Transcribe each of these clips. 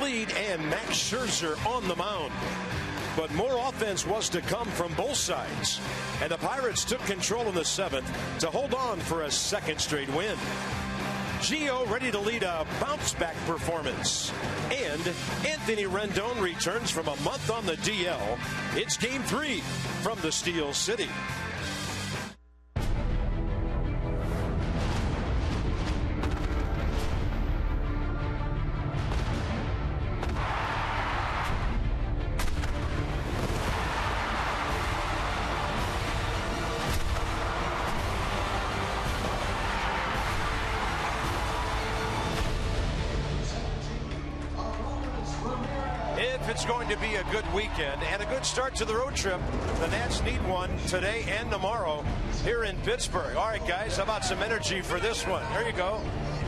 Lead and Max Scherzer on the mound. But more offense was to come from both sides. And the Pirates took control in the 7th to hold on for a second straight win. Gio ready to lead a bounce-back performance. And Anthony Rendon returns from a month on the DL. It's Game 3 from the Steel City. If it's going to be a good weekend and a good start to the road trip, the Nats need one today and tomorrow here in Pittsburgh. All right, guys, how about some energy for this one? There you go.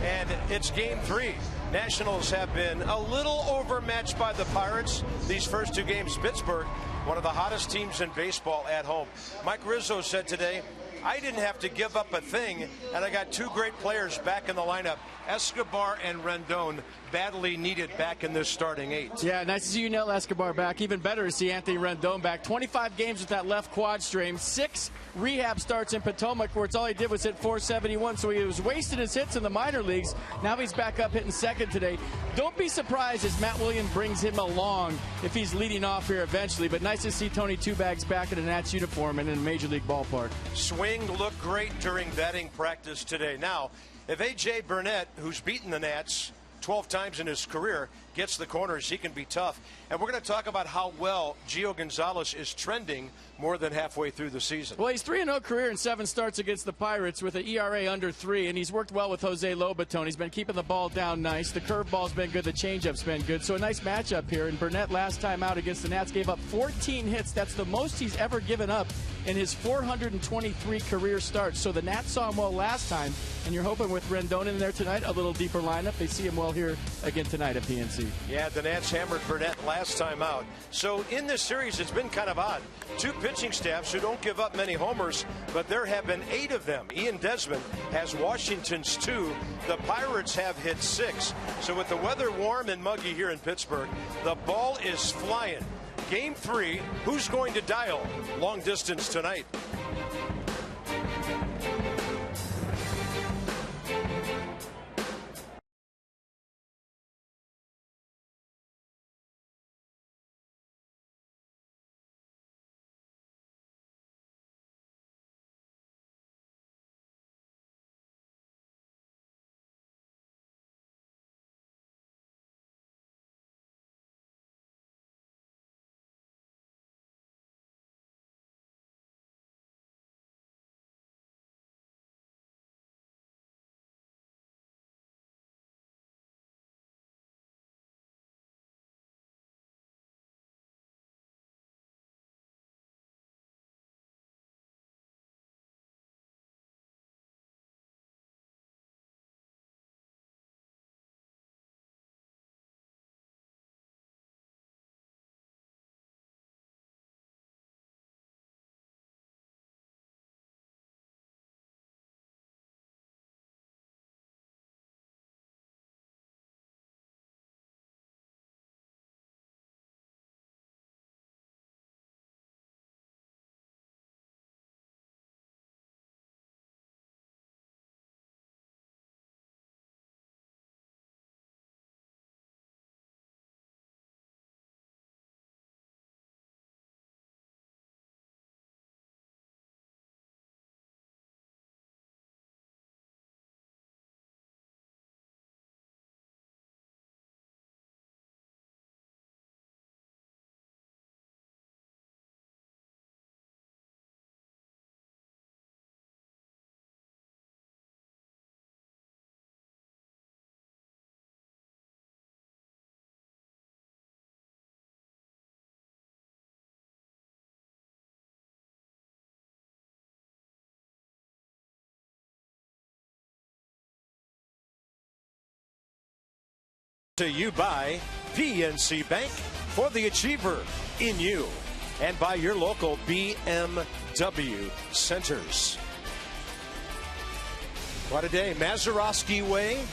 And it's Game 3. Nationals have been a little overmatched by the Pirates these first 2 games. Pittsburgh, one of the hottest teams in baseball at home. Mike Rizzo said today, I didn't have to give up a thing, and I got 2 great players back in the lineup. Escobar and Rendon badly needed back in this starting 8. Yeah, nice to see you nail Escobar back. Even better to see Anthony Rendon back. 25 games with that left quad strain. 6 rehab starts in Potomac, where it's all he did was hit .471, so he was wasting his hits in the minor leagues. Now he's back up hitting second today. Don't be surprised as Matt Williams brings him along if he's leading off here eventually, but nice to see Tony Two Bags back in a Nats uniform and in a Major League ballpark. Swing looked great during batting practice today. Now, if A.J. Burnett, who's beaten the Nats 12 times in his career, gets the corners, he can be tough. And we're going to talk about how well Gio Gonzalez is trending more than halfway through the season. Well, he's 3-0 career in 7 starts against the Pirates with an ERA under 3, and he's worked well with Jose Lobaton. He's been keeping the ball down nice. The curveball's been good. The changeup's been good. So a nice matchup here. And Burnett last time out against the Nats gave up 14 hits. That's the most he's ever given up in his 423 career starts. So the Nats saw him well last time, and you're hoping with Rendon in there tonight, a little deeper lineup, they see him well here again tonight at PNC. Yeah, the Nats hammered Burnett last time out. So in this series, it's been kind of odd. 2 pitching staffs who don't give up many homers, but there have been 8 of them. Ian Desmond has Washington's 2. The Pirates have hit 6. So with the weather warm and muggy here in Pittsburgh, the ball is flying. Game 3, who's going to dial long distance tonight? To you by PNC Bank, for the achiever in you, and by your local BMW centers. What a day. Mazeroski Way,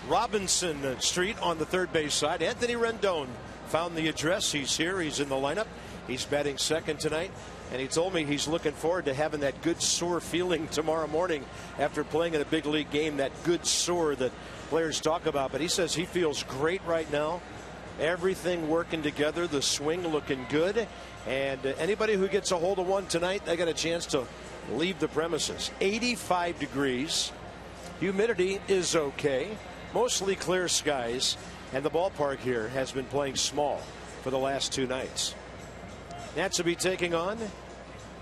Robinson Street on the third base side. Anthony Rendon found the address. He's here. He's in the lineup. He's batting second tonight. And he told me he's looking forward to having that good sore feeling tomorrow morning after playing in a big league game, that good sore that players talk about. But he says he feels great right now. Everything working together, the swing looking good. And anybody who gets a hold of one tonight, they got a chance to leave the premises. 85 degrees. Humidity is okay. Mostly clear skies. And the ballpark here has been playing small for the last 2 nights. Nats will be taking on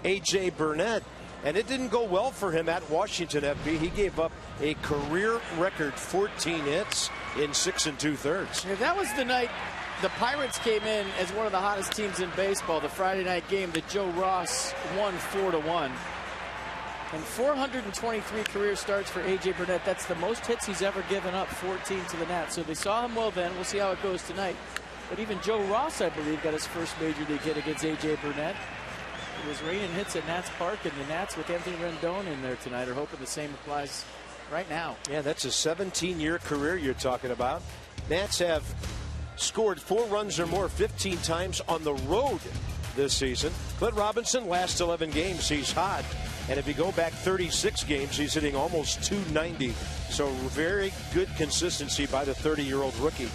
A.J. Burnett. And it didn't go well for him at Washington, FP. He gave up a career record 14 hits in 6 2/3. Yeah, that was the night the Pirates came in as one of the hottest teams in baseball. The Friday night game that Joe Ross won 4-1. And 423 career starts for A.J. Burnett. That's the most hits he's ever given up, 14 to the Nats. So they saw him well then. We'll see how it goes tonight. But even Joe Ross, I believe, got his first major league hit against A.J. Burnett. It was raining hits at Nats Park, and the Nats with Anthony Rendon in there tonight are hoping the same applies right now. Yeah, that's a 17-year career you're talking about. Nats have scored 4 runs or more 15 times on the road this season. Clint Robinson, last 11 games, he's hot. And if you go back 36 games, he's hitting almost 290. So very good consistency by the 30-year-old rookie.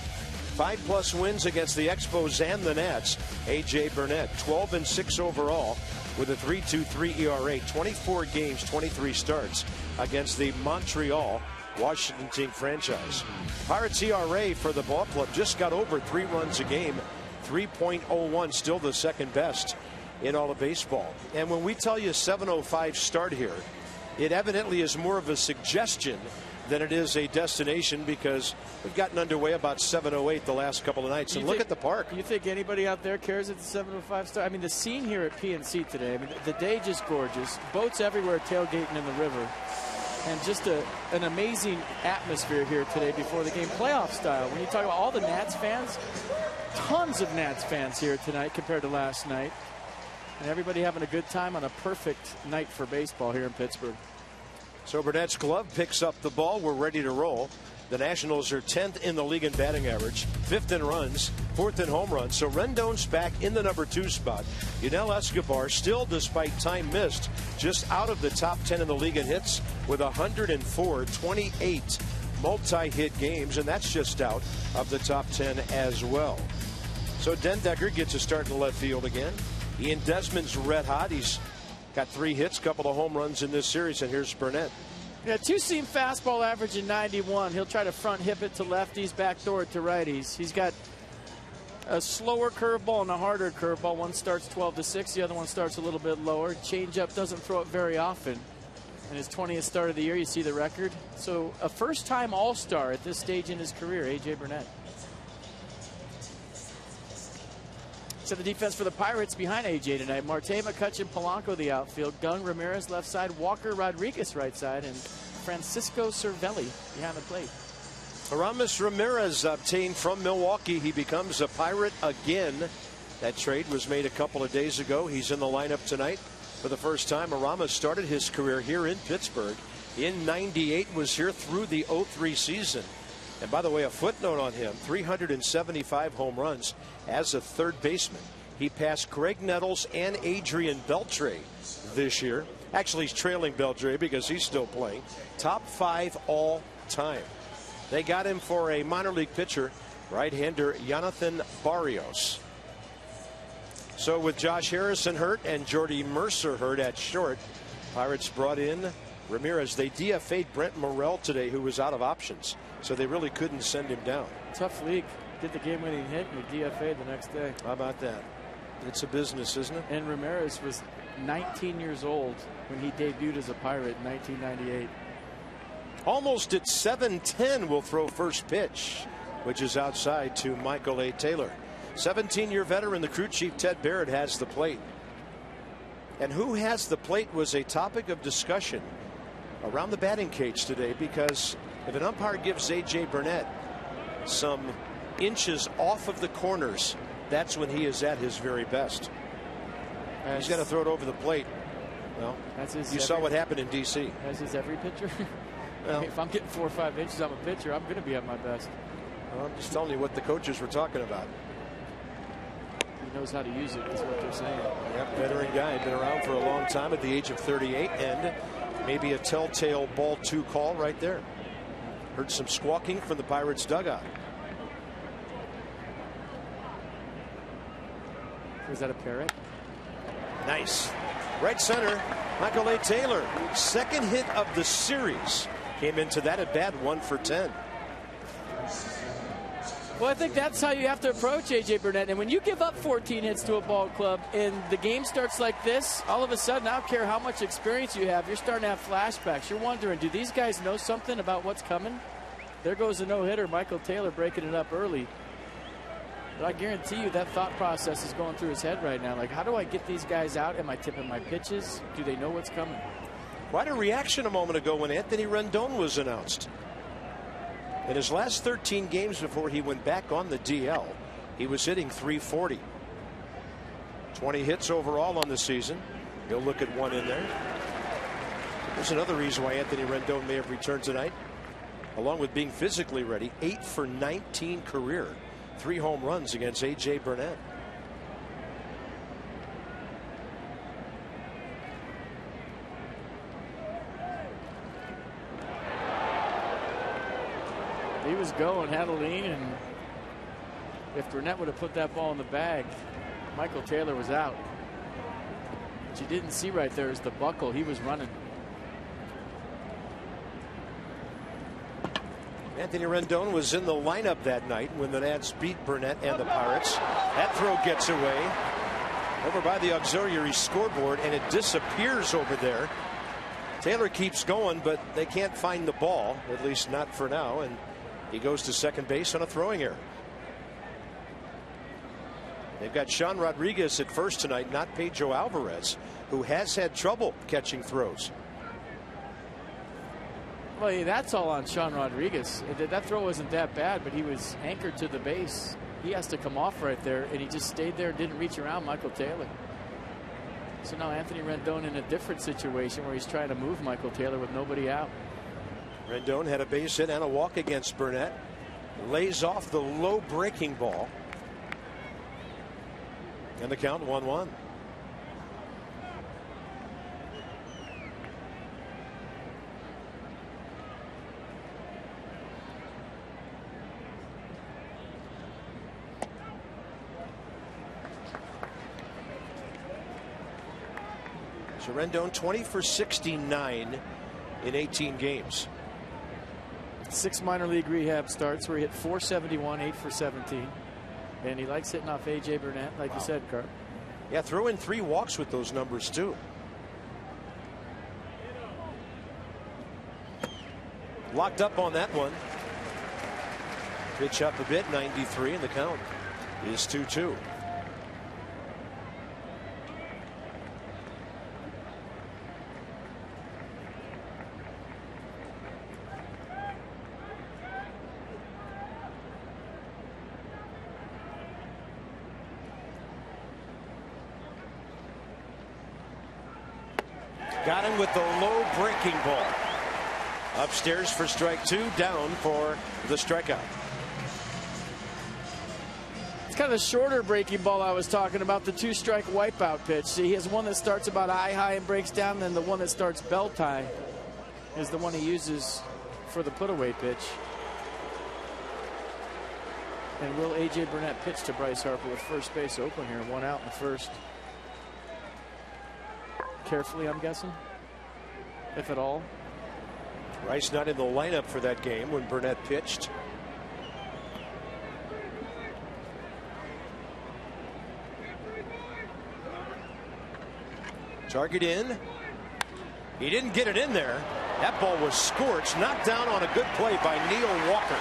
5+ wins against the Expos and the Nats. A.J. Burnett, 12-6 overall with a 3.23 ERA. 24 games, 23 starts against the Montreal Washington franchise. Pirates ERA for the ball club just got over 3 runs a game. 3.01, still the second best in all of baseball. And when we tell you 7:05 start here, it evidently is more of a suggestion than it is a destination, because we've gotten underway about 7:08 the last couple of nights. And look at the park. You think anybody out there cares it's a 7:05 start? I mean, the scene here at PNC today, I mean, the day just gorgeous. Boats everywhere tailgating in the river. And just an amazing atmosphere here today before the game, playoff style. When you talk about all the Nats fans, tons of Nats fans here tonight compared to last night. And everybody having a good time on a perfect night for baseball here in Pittsburgh. So Burnett's glove picks up the ball. We're ready to roll. The Nationals are 10th in the league in batting average, 5th in runs, 4th in home runs. So Rendon's back in the number 2 spot. Yunel Escobar still, despite time missed, just out of the top 10 in the league in hits with 104, 28 multi-hit games, and that's just out of the top 10 as well. So Dendecker gets a start in left field again. Ian Desmond's red hot. He's got 3 hits, couple of home runs in this series, and here's Burnett. Yeah, 2-seam fastball average in 91. He'll try to front hip it to lefties, backdoor it to righties. He's got a slower curveball and a harder curveball. One starts 12-6, the other one starts a little bit lower. Changeup doesn't throw it very often. In his 20th start of the year, you see the record. So a first-time All-Star at this stage in his career, A.J. Burnett. So the defense for the Pirates behind A.J. tonight. Marte, McCutchen, Polanco the outfield. Gung, Ramirez left side. Walker, Rodriguez right side. And Francisco Cervelli behind the plate. Aramis Ramirez obtained from Milwaukee. He becomes a Pirate again. That trade was made a couple of days ago. He's in the lineup tonight for the first time. Aramis started his career here in Pittsburgh in '98, was here through the '03 season. And by the way, a footnote on him, 375 home runs as a third baseman. He passed Craig Nettles and Adrian Beltre this year. Actually, he's trailing Beltre because he's still playing. Top 5 all time. They got him for a minor league pitcher, right-hander Jonathan Barrios. So with Josh Harrison hurt and Jordy Mercer hurt at short, Pirates brought in Ramirez. They DFA'd Brent Morrell today, who was out of options. So they really couldn't send him down. Tough league. Did the game-winning hit and you DFA'd the next day. How about that? It's a business, isn't it? And Ramirez was 19 years old when he debuted as a Pirate in 1998. Almost at 7:10 will throw first pitch, which is outside to Michael A. Taylor. 17-year veteran, the crew chief Ted Barrett has the plate. And who has the plate was a topic of discussion around the batting cage today, because if an umpire gives A.J. Burnett some inches off of the corners, that's when he is at his very best. He's got to throw it over the plate. Well, you saw what happened in D.C. As is every pitcher. Well, if I'm getting 4 or 5 inches, I'm a pitcher. I'm going to be at my best. Well, I'm just telling you what the coaches were talking about. He knows how to use it, is what they're saying. Yep, veteran guy, been around for a long time at the age of 38, and maybe a telltale ball 2 call right there. Heard some squawking from the Pirates dugout. Was that a parrot? Nice. Right center, Michael A. Taylor. Second hit of the series. Came into that at bat, 1 for 10. Well, I think that's how you have to approach A.J. Burnett. And when you give up 14 hits to a ball club and the game starts like this, all of a sudden, I don't care how much experience you have, you're starting to have flashbacks. You're wondering, do these guys know something about what's coming? There goes a no-hitter, Michael Taylor breaking it up early. But I guarantee you that thought process is going through his head right now. Like, how do I get these guys out? Am I tipping my pitches? Do they know what's coming? Quite a reaction a moment ago when Anthony Rendon was announced. In his last 13 games before he went back on the DL, he was hitting .340. 20 hits overall on the season. He'll look at one in there. There's another reason why Anthony Rendon may have returned tonight. Along with being physically ready, 8 for 19 career. 3 home runs against A.J. Burnett. He was going, had a lean, and if Burnett would have put that ball in the bag, Michael Taylor was out. What you didn't see right there is the buckle. He was running. Anthony Rendon was in the lineup that night when the Nats beat Burnett and the Pirates. That throw gets away over by the auxiliary scoreboard, and it disappears over there. Taylor keeps going, but they can't find the ball, at least not for now, and he goes to second base on a throwing error. They've got Sean Rodriguez at first tonight, not Pedro Alvarez, who has had trouble catching throws. Well, that's all on Sean Rodriguez. That throw wasn't that bad, but he was anchored to the base. He has to come off right there, and he just stayed there and didn't reach around Michael Taylor. So now Anthony Rendon in a different situation where he's trying to move Michael Taylor with nobody out. Rendon had a base hit and a walk against Burnett. Lays off the low breaking ball. And the count 1-1. So Rendon 20 for 69 in 18 games. 6 minor league rehab starts where he hit .471, 8 for 17. And he likes hitting off A.J. Burnett, like you said, Carp. Yeah, throw in 3 walks with those numbers, too. Locked up on that one. Pitch up a bit, 93, and the count is 2-2. Got him with the low breaking ball. Upstairs for strike 2, down for the strikeout. It's kind of the shorter breaking ball I was talking about, the 2-strike wipeout pitch. See, he has one that starts about eye high and breaks down, and then the one that starts belt high is the one he uses for the put away pitch. And will A.J. Burnett pitch to Bryce Harper with first base open here, 1 out in the first? Carefully, I'm guessing, if at all. Rice not in the lineup for that game when Burnett pitched. Target in. He didn't get it in there. That ball was scorched, knocked down on a good play by Neil Walker.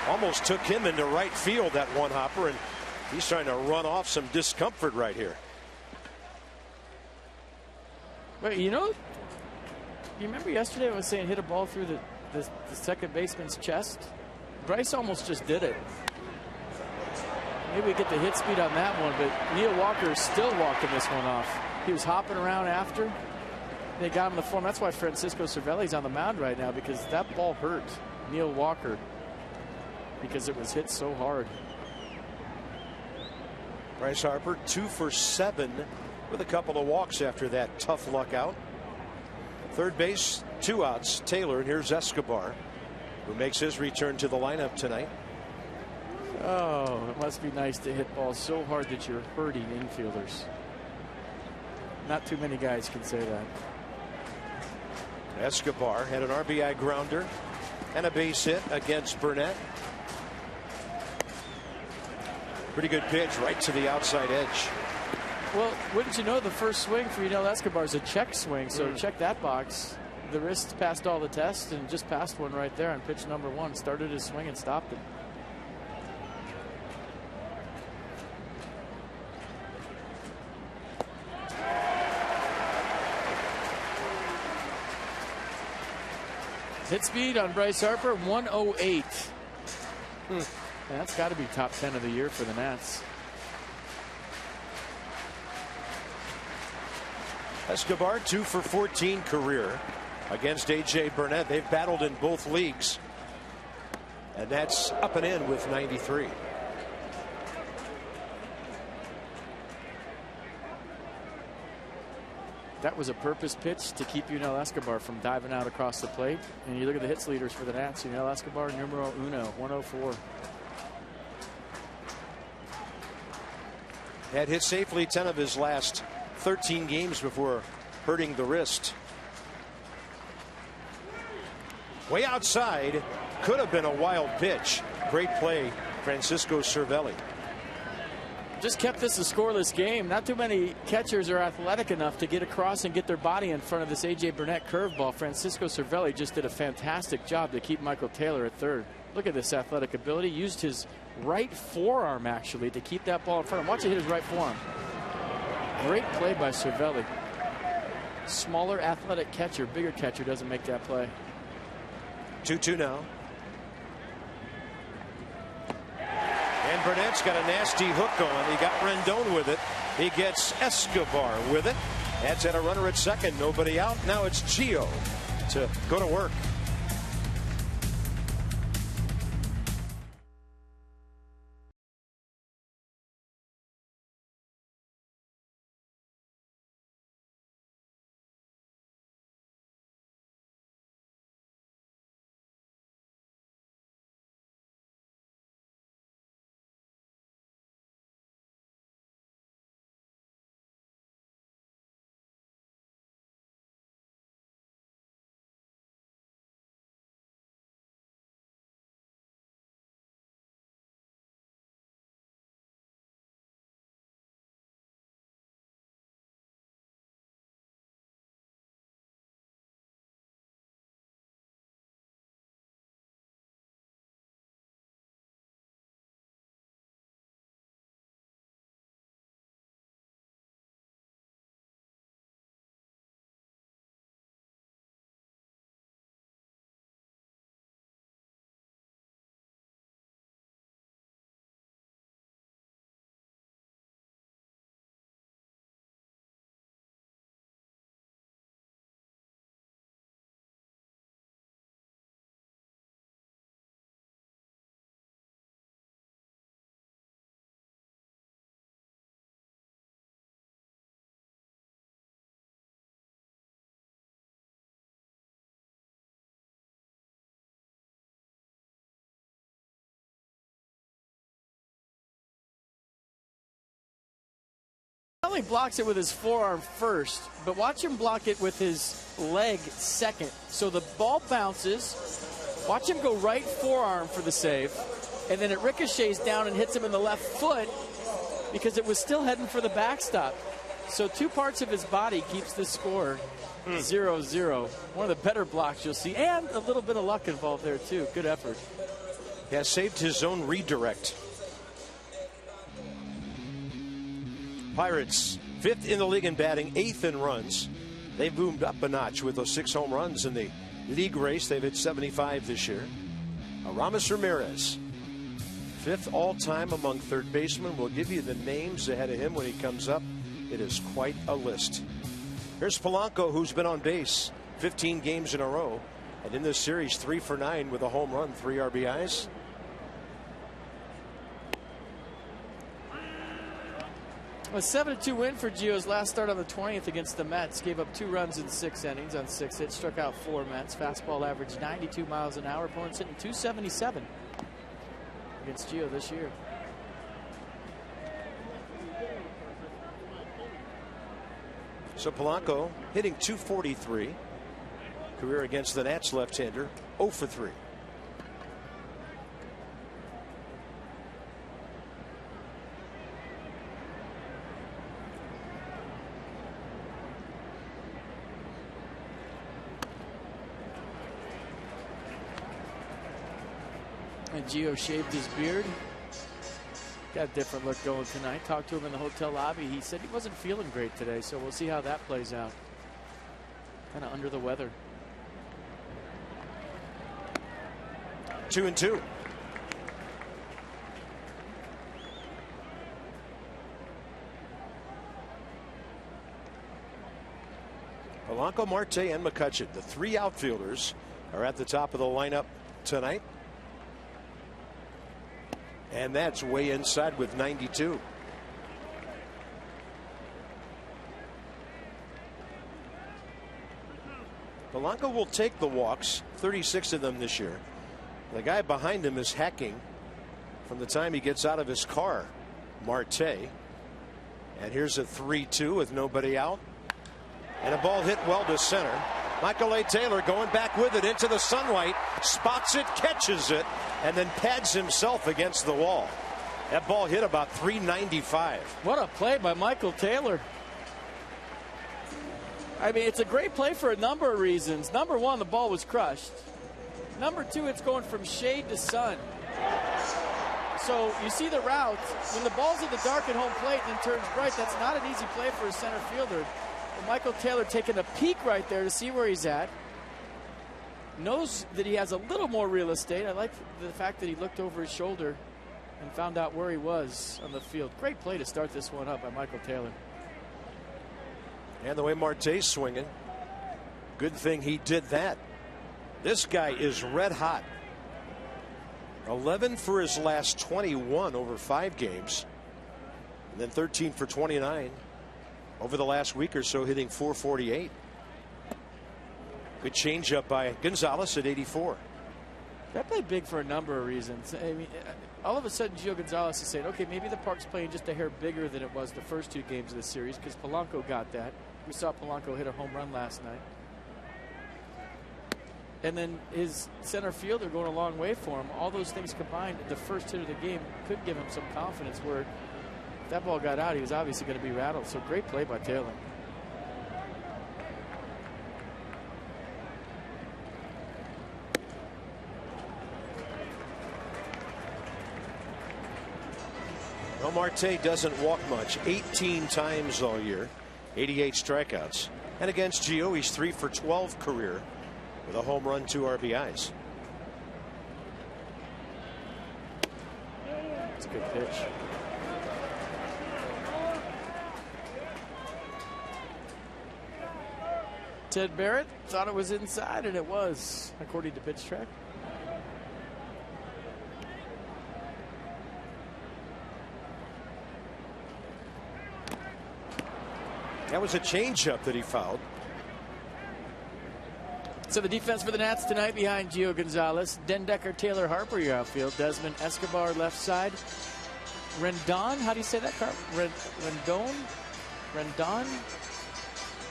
Almost took him into right field, that one hopper, and he's trying to run off some discomfort right here. Wait, you know, you remember yesterday I was saying hit a ball through the second baseman's chest? Bryce almost just did it. Maybe we get the hit speed on that one, but Neil Walker is still walking this one off. He was hopping around after. They got him the form. That's why Francisco Cervelli's on the mound right now, because that ball hurt Neil Walker because it was hit so hard. Bryce Harper 2 for 7 with a couple of walks after that tough luck out. Third base, 2 outs. Taylor, and here's Escobar, who makes his return to the lineup tonight. Oh, it must be nice to hit balls so hard that you're hurting infielders. Not too many guys can say that. Escobar had an RBI grounder and a base hit against Burnett. Pretty good pitch right to the outside edge. Well, wouldn't you know, the first swing for Yunel Escobar is a check swing, so check that box. The wrist passed all the tests and just passed one right there on pitch number 1. Started his swing and stopped it. Hit speed on Bryce Harper, 108. That's got to be top 10 of the year for the Nats. Escobar 2 for 14 career against A.J. Burnett. They've battled in both leagues, and that's up and in with 93. That was a purpose pitch to keep Yunel Escobar from diving out across the plate. And you look at the hits leaders for the Nats. Yunel Escobar, numero uno, 104. Had hit safely 10 of his last 13 games before hurting the wrist. Way outside, could have been a wild pitch. Great play, Francisco Cervelli. Just kept this a scoreless game. Not too many catchers are athletic enough to get across and get their body in front of this A.J. Burnett curveball. Francisco Cervelli just did a fantastic job to keep Michael Taylor at third. Look at this athletic ability. Used his right forearm, actually, to keep that ball in front of him. Watch it hit his right forearm. Great play by Cervelli. Smaller athletic catcher, bigger catcher doesn't make that play. 2-2 now. And Burnett's got a nasty hook on. He got Rendon with it. He gets Escobar with it. That's at a runner at second. Nobody out. Now it's Gio to go to work. He blocks it with his forearm first, but watch him block it with his leg second. So the ball bounces. Watch him go right forearm for the save, and then it ricochets down and hits him in the left foot because it was still heading for the backstop. So 2 parts of his body keeps this score 0-0. One of the better blocks you'll see, and a little bit of luck involved there too. Good effort. Yeah, saved his own redirect. Pirates 5th in the league in batting, 8th in runs. They've moved up a notch with those 6 home runs in the league race. They've hit 75 this year. Aramis Ramirez, 5th all-time among third basemen. We'll give you the names ahead of him when he comes up. It is quite a list. Here's Polanco, who's been on base 15 games in a row. And in this series, 3 for 9 with a home run, 3 RBIs. A 7-2 win for Gio's last start on the 20th against the Mets. Gave up 2 runs in 6 innings on 6 hits. Struck out 4 Mets. Fastball averaged 92 miles an hour. Opponents hitting 277 against Gio this year. So Polanco hitting .243. Career against the Nats left-hander, 0 for 3. And Gio shaved his beard. Got a different look going tonight. Talked to him in the hotel lobby. He said he wasn't feeling great today, so we'll see how that plays out. Kind of under the weather. 2-2. Polanco, Marte, and McCutchen, the 3 outfielders, are at the top of the lineup tonight. And that's way inside with 92. Polanco will take the walks, 36 of them this year. The guy behind him is hacking from the time he gets out of his car, Marte. And here's a 3-2 with nobody out. And a ball hit well to center. Michael A. Taylor going back with it into the sunlight, spots it, catches it, and then pads himself against the wall. That ball hit about 395. What a play by Michael Taylor. I mean, it's a great play for a number of reasons. Number one, the ball was crushed. Number two, it's going from shade to sun. So you see the route. When the ball's in the dark at home plate and then turns bright, that's not an easy play for a center fielder. But Michael Taylor taking a peek right there to see where he's at. Knows that he has a little more real estate. I like the fact that he looked over his shoulder and found out where he was on the field. Great play to start this one up by Michael Taylor. And the way Marte's swinging, good thing he did that. This guy is red hot. 11 for his last 21 over 5 games. And then 13 for 29 over the last week or so, hitting .448. Good changeup by Gonzalez at 84. That played big for a number of reasons. I mean, all of a sudden, Gio Gonzalez is saying, okay, maybe the park's playing just a hair bigger than it was the first 2 games of the series because Polanco got that. We saw Polanco hit a home run last night. And then his center fielder going a long way for him. All those things combined, the first hit of the game could give him some confidence where if that ball got out, he was obviously going to be rattled. So great play by Taylor. Well, Marte doesn't walk much. 18 times all year. 88 strikeouts. And against Gio, he's 3 for 12 career with a home run, 2 RBIs. That's a good pitch. Ted Barrett thought it was inside, and it was, according to Pitch Track. That was a changeup that he fouled. So the defense for the Nats tonight behind Gio Gonzalez, Dendecker, Taylor, Harper, your outfield, Desmond Escobar left side, Rendon, how do you say that, Carp? Rendon?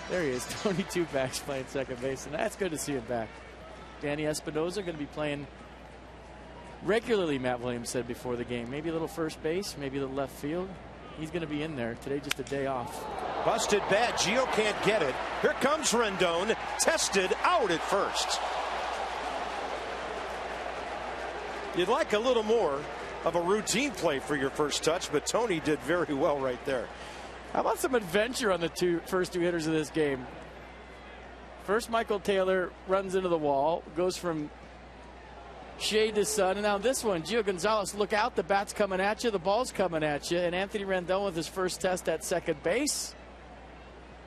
There he is, Tony Tupac's playing second base, and that's good to see him back. Danny Espinosa going to be playing regularly, Matt Williams said before the game. Maybe a little first base, maybe a little left field. He's going to be in there today, just a day off. Busted bat. Gio can't get it. Here comes Rendon. Tested out at first. You'd like a little more of a routine play for your first touch, but Tony did very well right there. How about some adventure on the first two hitters of this game? First, Michael Taylor runs into the wall, goes from shade to sun, and now this one, Gio Gonzalez, look out, the bat's coming at you, the ball's coming at you, and Anthony Rendon with his first test at second base.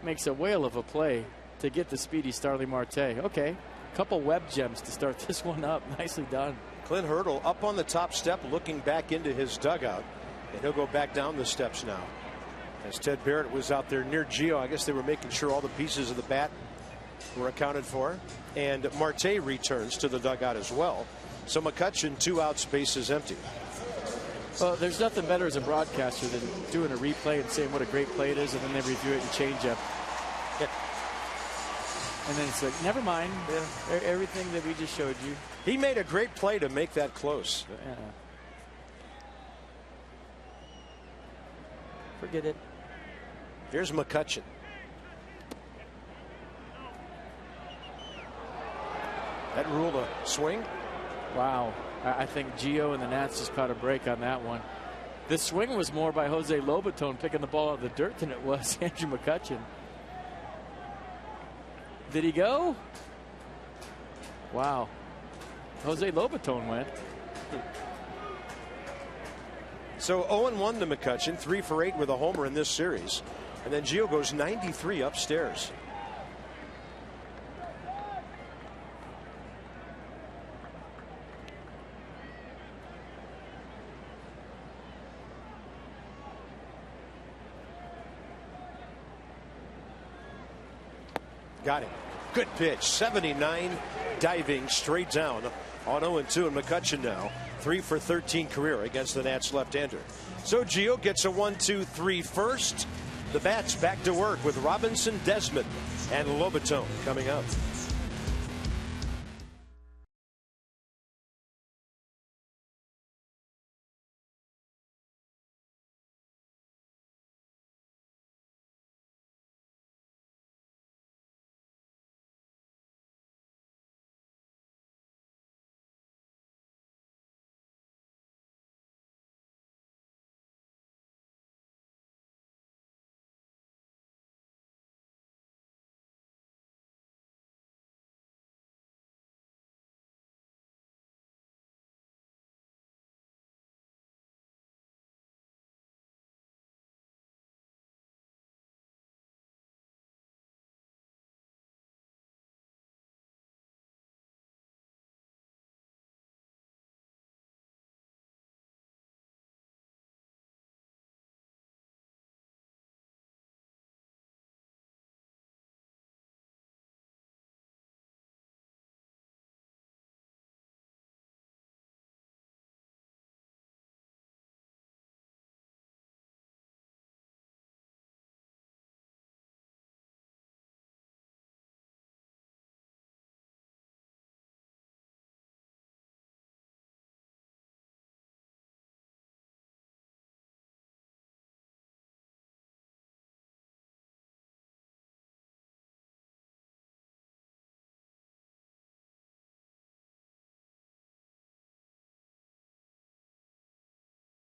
makes a whale of a play to get the speedy Starling Marte. Okay, a couple web gems to start this one up. Nicely done. Clint Hurdle up on the top step looking back into his dugout, and he'll go back down the steps now. As Ted Barrett was out there near Gio, I guess they were making sure all the pieces of the bat were accounted for. And Marte returns to the dugout as well. So McCutchen, 2 outs, bases empty. Well, there's nothing better as a broadcaster than doing a replay and saying what a great play it is, and then they review it and change up. Yeah. And then it's like, never mind. Yeah. Everything that we just showed you. He made a great play to make that close. Yeah. Forget it. Here's McCutchen. That ruled a swing. Wow. I think Gio and the Nats just caught a break on that one. The swing was more by Jose Lobaton picking the ball out of the dirt than it was Andrew McCutchen. Did he go? Wow. Jose Lobaton went. So 0-1 to McCutchen, 3 for 8 with a homer in this series. And then Gio goes 93 upstairs. Got him. Good pitch. 79 diving straight down on 0-2. And McCutchen now 3 for 13 career against the Nats left-hander. So Gio gets a 1-2-3 first. The bats back to work with Robinson, Desmond, and Lobaton coming up.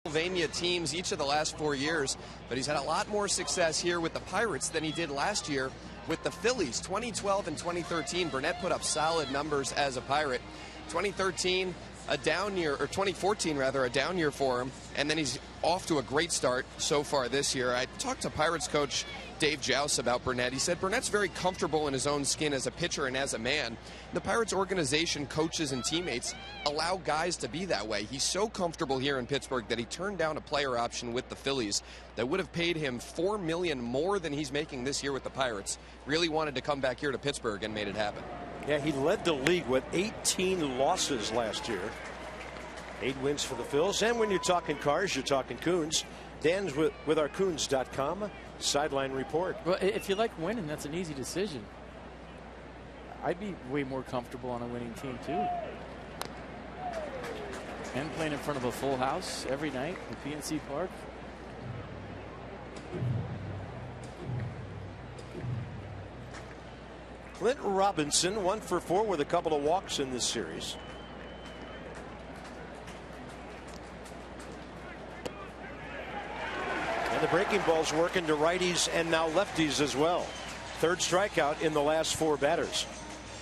Pennsylvania teams each of the last 4 years, but he's had a lot more success here with the Pirates than he did last year with the Phillies. 2012 and 2013, Burnett put up solid numbers as a Pirate. 2013, a down year, or 2014 rather, a down year for him, and then he's off to a great start so far this year. I talked to Pirates coach Dave Jouse about Burnett. He said Burnett's very comfortable in his own skin as a pitcher and as a man. The Pirates organization, coaches, and teammates allow guys to be that way. He's so comfortable here in Pittsburgh that he turned down a player option with the Phillies that would have paid him $4 million more than he's making this year with the Pirates. Really wanted to come back here to Pittsburgh and made it happen. Yeah, he led the league with 18 losses last year. 8 wins for the Phils. And when you're talking cars, you're talking Coons. Dan's with our Coons.com sideline report. Well, if you like winning, that's an easy decision. I'd be way more comfortable on a winning team, too. And playing in front of a full house every night at PNC Park. Clint Robinson, 1 for 4 with a couple of walks in this series. And the breaking ball's working to righties and now lefties as well. 3rd strikeout in the last 4 batters.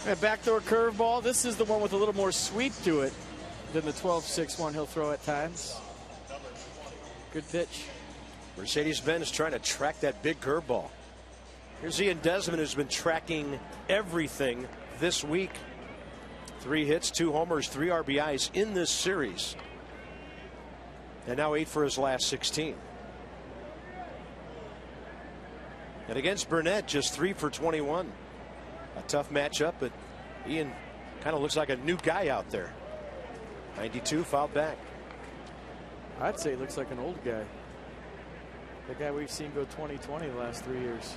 A backdoor curveball. This is the one with a little more sweep to it than the 12-6 one he'll throw at times. Good pitch. Mercedes-Benz trying to track that big curveball. Here's Ian Desmond, who's been tracking everything this week. 3 hits, 2 homers, 3 RBIs in this series. And now 8 for his last 16. And against Burnett, just 3 for 21. A tough matchup, but Ian kind of looks like a new guy out there. 92 fouled back. I'd say he looks like an old guy. The guy we've seen go 20-20 the last 3 years.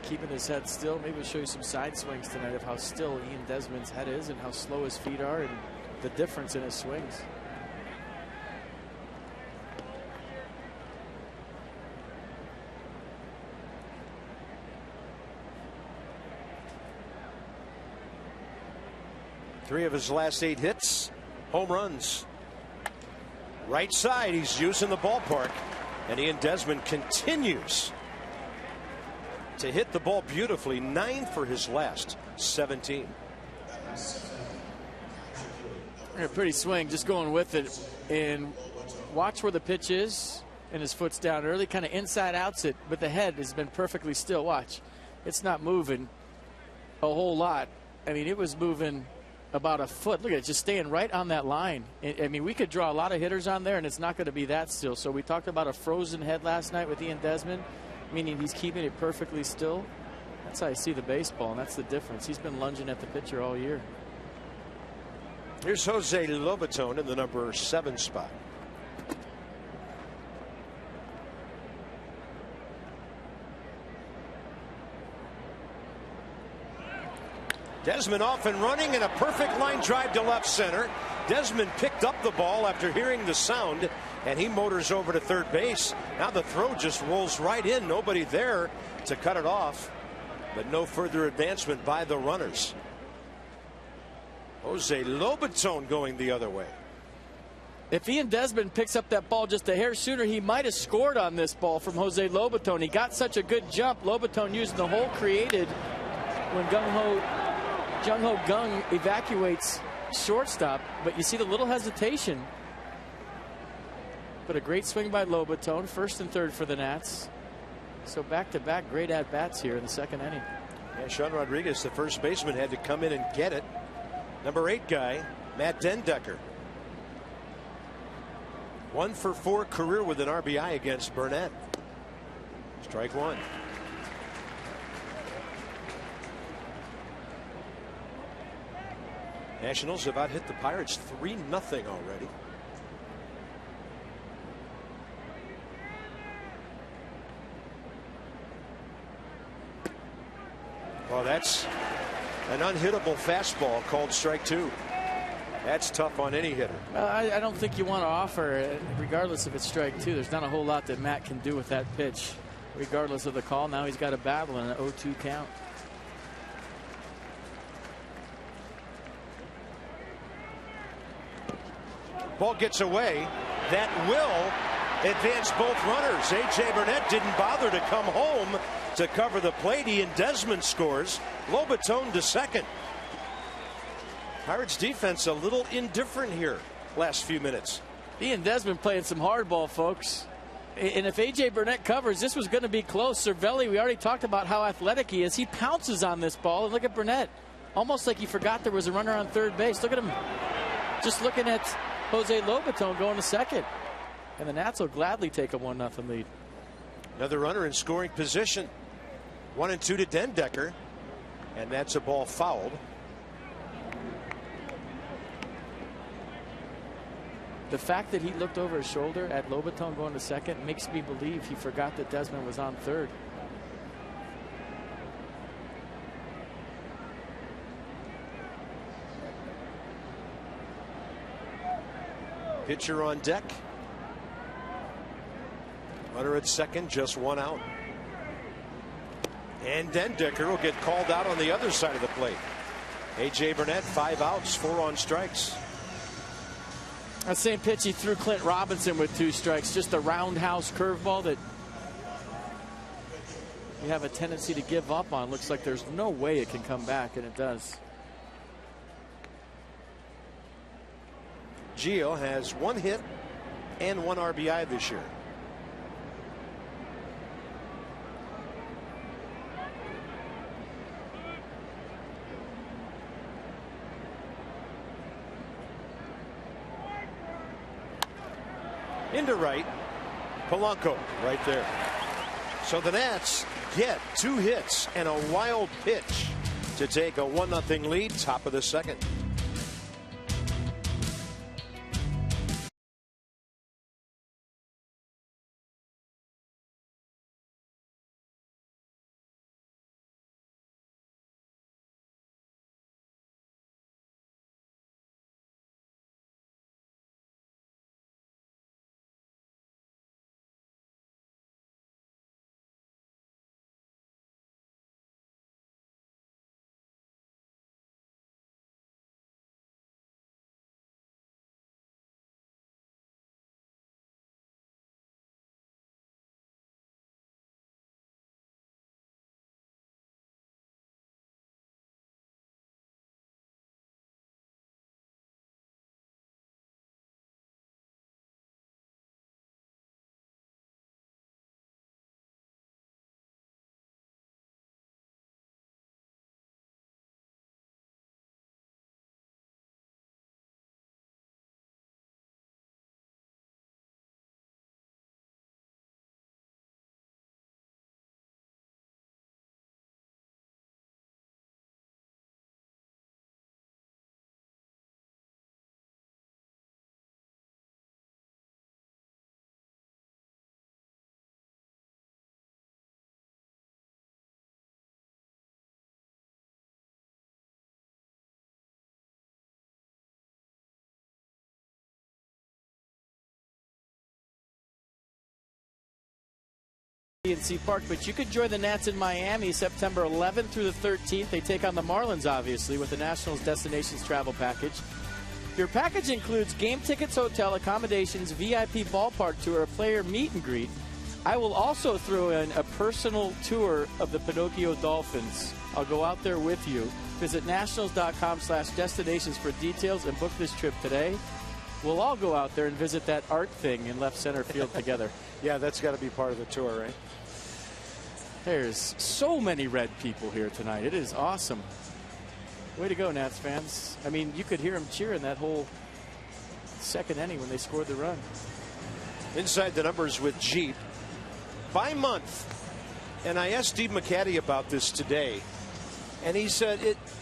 Keeping his head still. Maybe we'll show you some side swings tonight of how still Ian Desmond's head is and how slow his feet are and the difference in his swings. Three of his last 8 hits, home runs. Right side, he's using the ballpark, and Ian Desmond continues to hit the ball beautifully. 9 for his last 17. A pretty swing, just going with it, and watch where the pitch is, and his foot's down early, kind of inside outs it, but the head has been perfectly still. Watch, it's not moving a whole lot. I mean, it was moving about a foot. Look at it, just staying right on that line. I mean, we could draw a lot of hitters on there, and it's not going to be that still. So we talked about a frozen head last night with Ian Desmond, meaning he's keeping it perfectly still. That's how I see the baseball, and that's the difference. He's been lunging at the pitcher all year. Here's Jose Lobaton in the number 7 spot. Desmond off and running, and a perfect line drive to left center. Desmond picked up the ball after hearing the sound, and he motors over to third base. Now the throw just rolls right in. Nobody there to cut it off, but no further advancement by the runners. Jose Lobaton going the other way. If Ian Desmond picks up that ball just a hair sooner, he might have scored on this ball from Jose Lobaton. He got such a good jump. Lobaton using the hole created when Jung Ho Gung evacuates shortstop, but you see the little hesitation. But a great swing by Lobaton, first and third for the Nats. So back-to-back great at-bats here in the second inning. Yeah, Sean Rodriguez, the first baseman, had to come in and get it. Number 8 guy, Matt Dendecker. 1 for 4 career with an RBI against Burnett. Strike 1. Nationals have out hit the Pirates 3-0 already. Well, that's an unhittable fastball called strike 2. That's tough on any hitter. I don't think you want to offer, regardless if it's strike 2. There's not a whole lot that Matt can do with that pitch, regardless of the call. Now he's got a battle in an 0-2 count. Ball gets away. That will advance both runners. A.J. Burnett didn't bother to come home to cover the plate. Ian Desmond scores. Lobaton to second. Pirates defense a little indifferent here last few minutes. Ian Desmond playing some hardball, folks. And if A.J. Burnett covers, this was going to be close. Cervelli, we already talked about how athletic he is. He pounces on this ball. And look at Burnett. Almost like he forgot there was a runner on third base. Look at him just looking at Jose Lobaton going to second. And the Nats will gladly take a 1-0 lead. Another runner in scoring position. 1-2 to Dendecker. And that's a ball fouled. The fact that he looked over his shoulder at Lobaton going to second makes me believe he forgot that Desmond was on third. Pitcher on deck. Runner at second, just 1 out. And Dendecker will get called out on the other side of the plate. A.J. Burnett, 5 outs, 4 on strikes. That same pitch he threw Clint Robinson with 2 strikes. Just a roundhouse curveball that you have a tendency to give up on. Looks like there's no way it can come back, and it does. Gio has 1 hit and 1 RBI this year. into right. Polanco right there. So the Nats get 2 hits and a wild pitch to take a 1-0 lead, top of the second. PNC Park, but you could join the Nats in Miami September 11th through the 13th. They take on the Marlins, obviously, with the Nationals Destinations travel package. Your package includes game tickets, hotel accommodations, VIP ballpark tour, a player meet and greet. I will also throw in a personal tour of the Pinocchio Dolphins. I'll go out there with you. Visit nationals.com/destinations for details and book this trip today. We'll all go out there and visit that art thing in left center field together. Yeah, that's got to be part of the tour, right? There's so many red people here tonight. It is awesome. Way to go, Nats fans. I mean, you could hear them cheering that whole second inning when they scored the run. Inside the numbers with Jeep. By month, and I asked Steve McCaddy about this today, and he said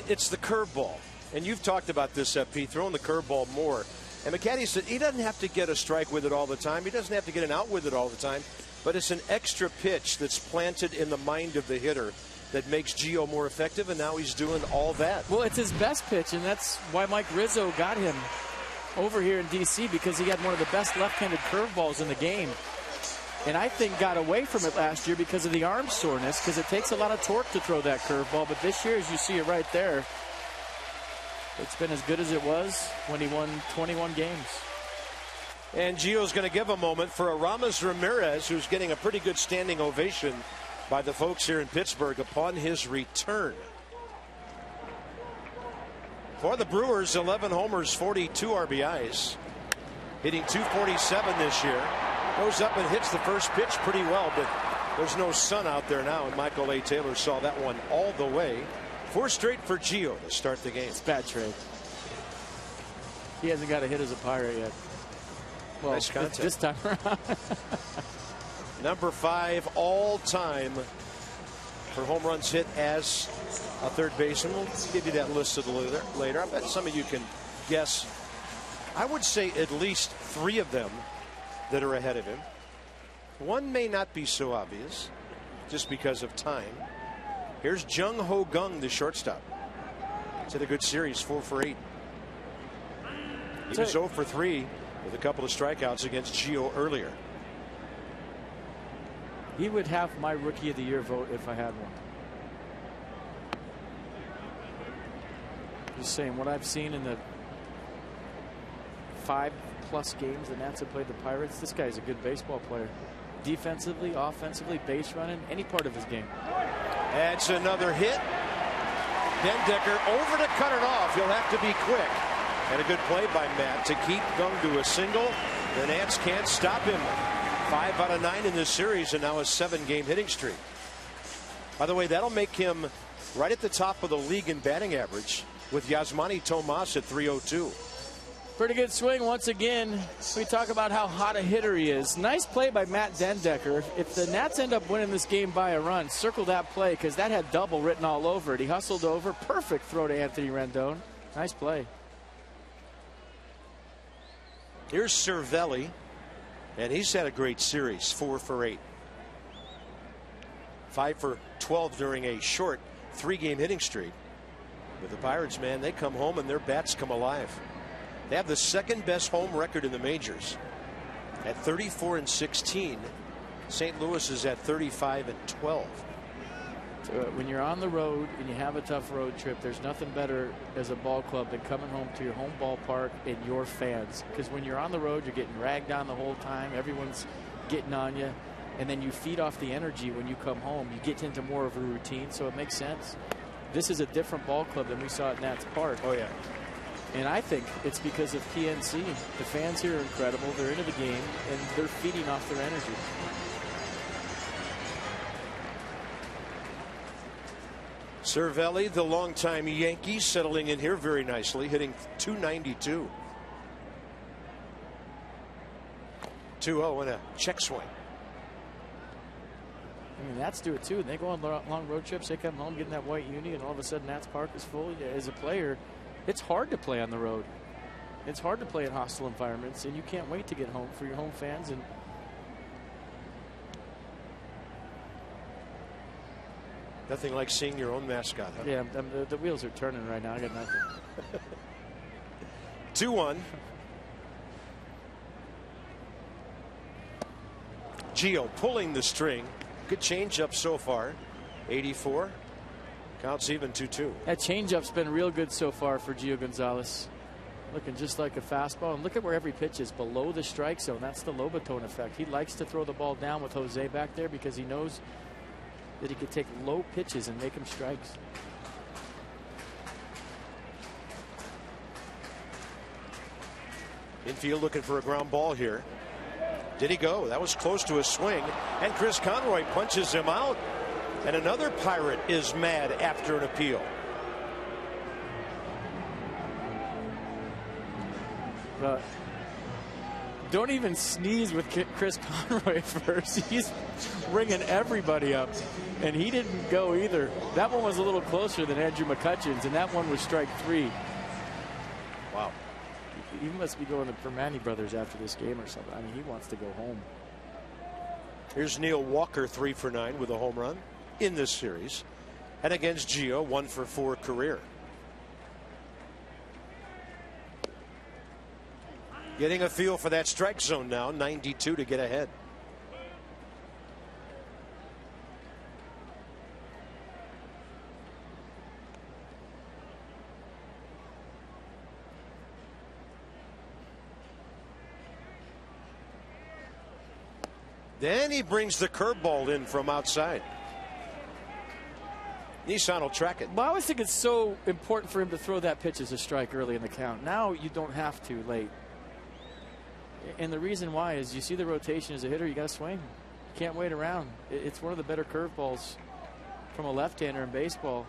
it's the curveball. And you've talked about this, Pete, throwing the curveball more. And McCaddy said he doesn't have to get a strike with it all the time. He doesn't have to get an out with it all the time. But it's an extra pitch that's planted in the mind of the hitter that makes Gio more effective, and now he's doing all that. Well, it's his best pitch, and that's why Mike Rizzo got him over here in D.C., because he had one of the best left-handed curveballs in the game. And I think got away from it last year because of the arm soreness, because it takes a lot of torque to throw that curveball. But this year, as you see it right there, it's been as good as it was when he won 21 games. And Gio's going to give a moment for Aramis Ramirez, who's getting a pretty good standing ovation by the folks here in Pittsburgh upon his return. For the Brewers, 11 homers, 42 RBIs. Hitting .247 this year. Goes up and hits the first pitch pretty well, but there's no sun out there now, and Michael A. Taylor saw that one all the way. 4 straight for Gio to start the game. It's a bad trade. He hasn't got a hit as a Pirate yet. Well, nice contact. This time around. Number 5 all time for home runs hit as a third baseman. We'll give you that list a little later. I bet some of you can guess. I would say at least 3 of them that are ahead of him. One may not be so obvious just because of time. Here's Jung Ho Gung, the shortstop. He's had a good series, 4 for 8. He was 0 for 3 with a couple of strikeouts against Gio earlier. He would have my Rookie of the Year vote if I had one. Just saying, what I've seen in the 5+ games the Nats have played the Pirates, this guy's a good baseball player. Defensively, offensively, base running, any part of his game. That's another hit. Bendecker over to cut it off. He'll have to be quick. And a good play by Matt to keep Gung to a single. The Nats can't stop him. 5 out of 9 in this series, and now a 7-game hitting streak. By the way, that'll make him right at the top of the league in batting average with Yasmani Tomas at .302. Pretty good swing once again. We talk about how hot a hitter he is. Nice play by Matt Dendecker. If the Nats end up winning this game by a run, circle that play because that had double written all over it. He hustled over. Perfect throw to Anthony Rendon. Nice play. Here's Cervelli, and he's had a great series, 4 for 8. 5 for 12 during a short 3-game hitting streak. With the Pirates, man, they come home and their bats come alive. They have the second best home record in the majors at 34-16. St. Louis is at 35-12. So when you're on the road and you have a tough road trip, there's nothing better as a ball club than coming home to your home ballpark and your fans. Because when you're on the road, you're getting ragged on the whole time. Everyone's getting on you. And then you feed off the energy when you come home. You get into more of a routine, so it makes sense. This is a different ball club than we saw at Nats Park. Oh, yeah. And I think it's because of PNC. The fans here are incredible. They're into the game, and they're feeding off their energy. Cervelli, the longtime Yankee, settling in here very nicely, hitting .292. 2-0 and a check swing. I mean, Nats do it too. They go on long road trips. They come home, get in that white uni, and all of a sudden Nats Park is full. As a player, it's hard to play on the road. It's hard to play in hostile environments, and you can't wait to get home for your home fans. And nothing like seeing your own mascot. Huh? yeah, the wheels are turning right now. I got nothing. 2-1. Gio pulling the string. Good changeup so far. 84. Counts even 2-2. That changeup's been real good so far for Gio Gonzalez. Looking just like a fastball. And look at where every pitch is below the strike zone. That's the Lobaton effect. He likes to throw the ball down with Jose back there because he knows that he could take low pitches and make them strikes. Infield looking for a ground ball here. Did he go? That was close to a swing. And Chris Conroy punches him out. And another Pirate is mad after an appeal. Don't even sneeze with Chris Conroy first. He's ringing everybody up. And he didn't go either. That one was a little closer than Andrew McCutcheon's, and that one was strike 3. Wow. He must be going to Permane Brothers after this game or something. I mean, he wants to go home. Here's Neil Walker, 3 for 9 with a home run in this series. And against Gio, 1 for 4 career. Getting a feel for that strike zone now. 92 to get ahead. Then he brings the curveball in from outside. Nissan will track it. Well, I always think it's so important for him to throw that pitch as a strike early in the count. Now you don't have to late. And the reason why is you see the rotation as a hitter, you got to swing. You can't wait around. It's one of the better curveballs from a left-hander in baseball.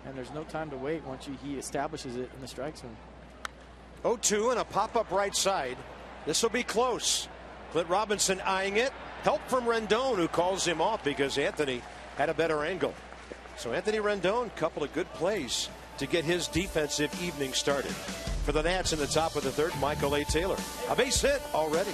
And there's no time to wait once he establishes it in the strike zone. 0-2 and a pop-up right side. This will be close. Clint Robinson eyeing it. Help from Rendon, who calls him off because Anthony had a better angle. So Anthony Rendon, couple of good plays to get his defensive evening started. For the Nats in the top of the third, Michael A. Taylor. A base hit already.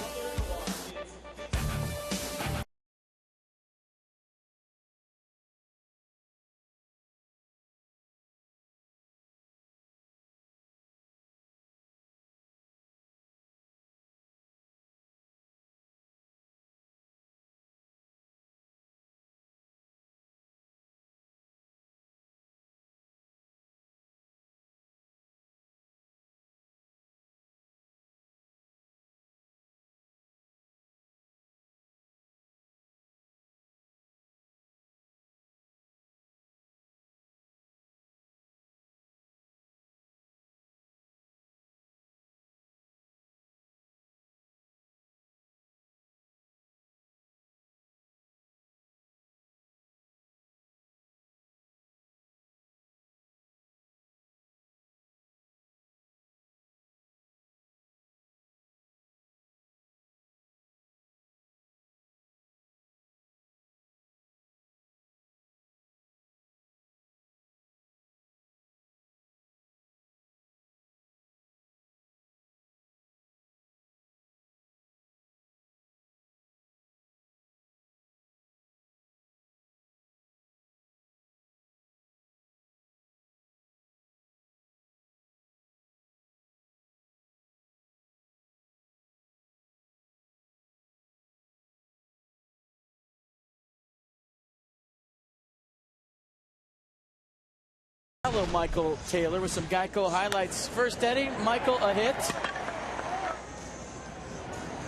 follow Michael Taylor with some Geico highlights. First inning, Michael a hit.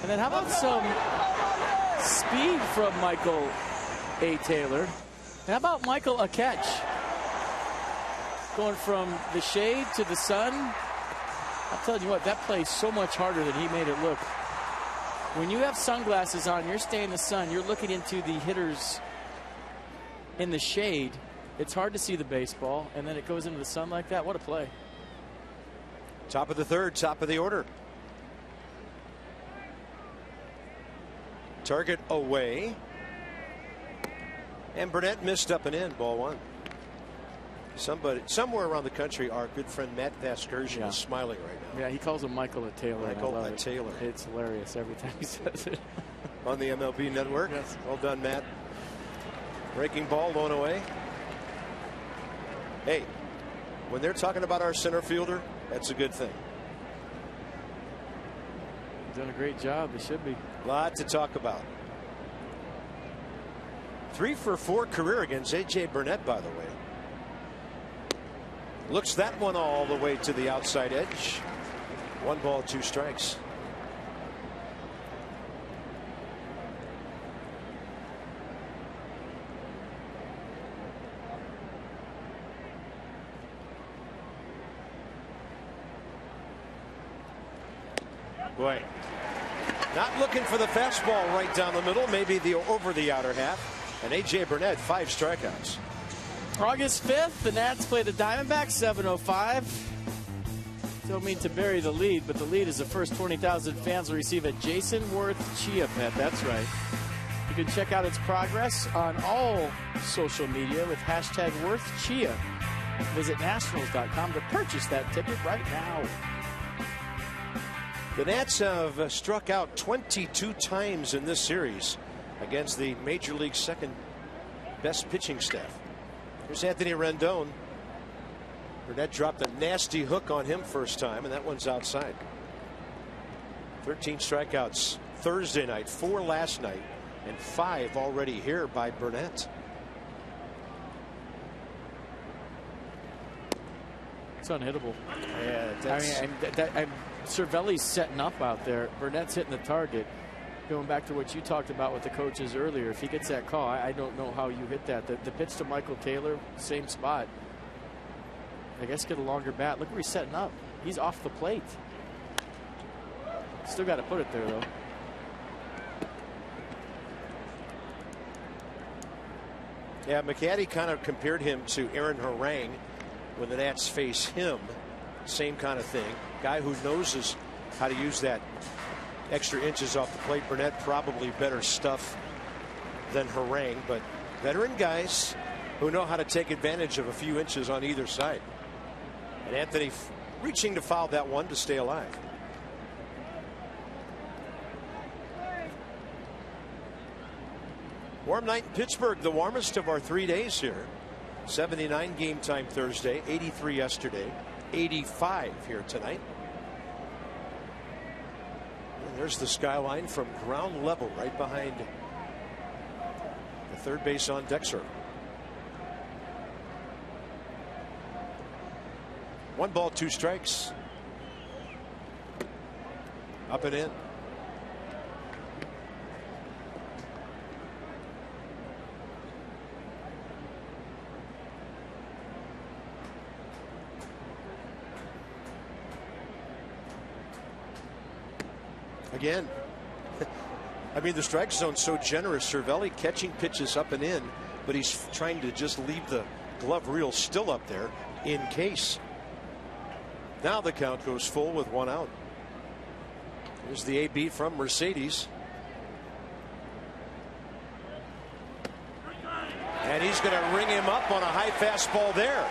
And then how about some speed from Michael A. Taylor? And how about Michael a catch? Going from the shade to the sun. I'll tell you what, that plays so much harder than he made it look. When you have sunglasses on, you're staying in the sun, you're looking into the hitters in the shade. It's hard to see the baseball, and then it goes into the sun like that. What a play. Top of the third, top of the order. Target away. And Burnett missed up and in, ball one. Somewhere around the country, our good friend Matt Vasgersian is smiling right now. Yeah, he calls him Michael a Taylor. Michael a Taylor. It's hilarious every time he says it. On the MLB Network. Yes. Well done, Matt. Breaking ball, blown away. Hey, when they're talking about our center fielder, that's a good thing. Done a great job. They should be. Lot to talk about. 3 for 4 career against A.J. Burnett, by the way. Looks that one all the way to the outside edge. 1 ball, 2 strikes. Boy, not looking for the fastball right down the middle, maybe over the outer half. And A.J. Burnett, 5 strikeouts. August 5th, the Nats play the Diamondbacks, 7:05. Don't mean to bury the lead, but the lead is the first 20,000 fans will receive a Jason Worth Chia pet. That's right. You can check out its progress on all social media with hashtag Worth Chia. Visit Nationals.com to purchase that ticket right now. The Nats have struck out 22 times in this series against the Major League's second best pitching staff. Here's Anthony Rendon. Burnett dropped a nasty hook on him first time, and that one's outside. 13 strikeouts Thursday night, 4 last night, and 5 already here by Burnett. It's unhittable. Yeah, Cervelli's setting up out there. Burnett's hitting the target. Going back to what you talked about with the coaches earlier, if he gets that call, I don't know how you hit that. The pitch to Michael Taylor, same spot. I guess get a longer bat. Look where he's setting up. He's off the plate. Still got to put it there, though. Yeah, McCaddy kind of compared him to Aaron Harang when the Nats face him. Same kind of thing. Guy who knows how to use that extra inches off the plate. Burnett probably better stuff than Harang, but veteran guys who know how to take advantage of a few inches on either side. And Anthony reaching to foul that one to stay alive. Warm night in Pittsburgh, the warmest of our 3 days here. 79 game time Thursday, 83 yesterday, 85 here tonight. And there's the skyline from ground level right behind the third base on deck circle. 1 ball, 2 strikes. Up and in. Again, I mean, the strike zone's so generous. Cervelli catching pitches up and in, but he's trying to just leave the glove reel still up there in case. Now the count goes full with 1 out. Here's the AB from Mercedes. And he's going to ring him up on a high fastball there.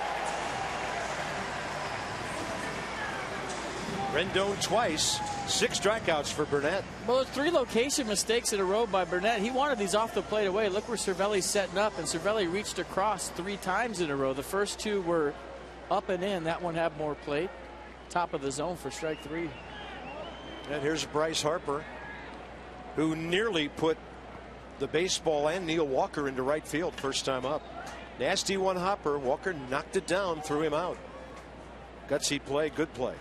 Rendon twice. 6 strikeouts for Burnett. Well, there's 3 location mistakes in a row by Burnett. He wanted these off the plate away. Look where Cervelli's setting up, and Cervelli reached across 3 times in a row. The first 2 were up and in. That one had more plate. Top of the zone for strike 3. And here's Bryce Harper, who nearly put the baseball and Neil Walker into right field first time up. Nasty one hopper. Walker knocked it down, threw him out. Gutsy play, good play.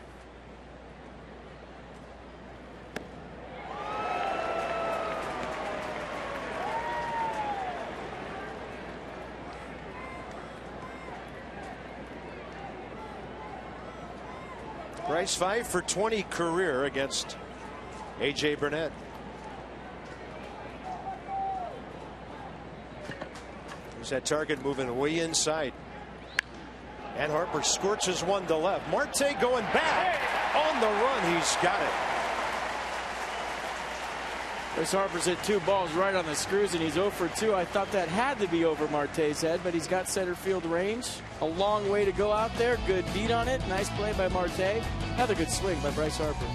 Bryce 5 for 20 career against A.J. Burnett. There's that target moving way inside. And Harper scorches one to left. Marte going back on the run. He's got it. Bryce Harper's hit 2 balls right on the screws, and he's 0 for 2. I thought that had to be over Marte's head, but he's got center field range. A long way to go out there. Good beat on it. Nice play by Marte. Another good swing by Bryce Harper.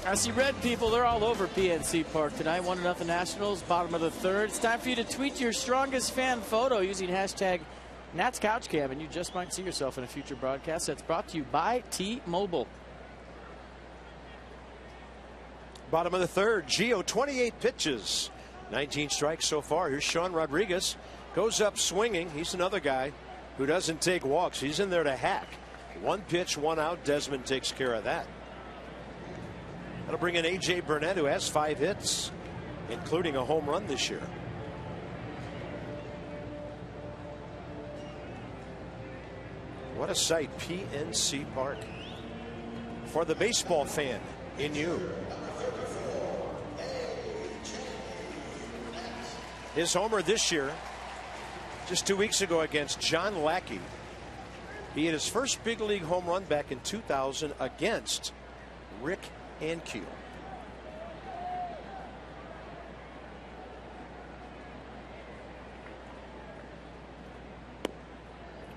I see red people, they're all over PNC Park tonight. 1-0 Nationals, bottom of the third. It's time for you to tweet your strongest fan photo using hashtag NatsCouchCam, and you just might see yourself in a future broadcast. That's brought to you by T-Mobile. Bottom of the third. Gio, 28 pitches, 19 strikes so far. Here's Sean Rodriguez. Goes up swinging. He's another guy who doesn't take walks. He's in there to hack. 1 pitch, 1 out. Desmond takes care of that. That'll bring in A.J. Burnett, who has 5 hits, including a home run this year. What a sight, PNC Park. For the baseball fan in you. His homer this year, just 2 weeks ago against John Lackey. He hit his first big league home run back in 2000 against Rick Ankiel.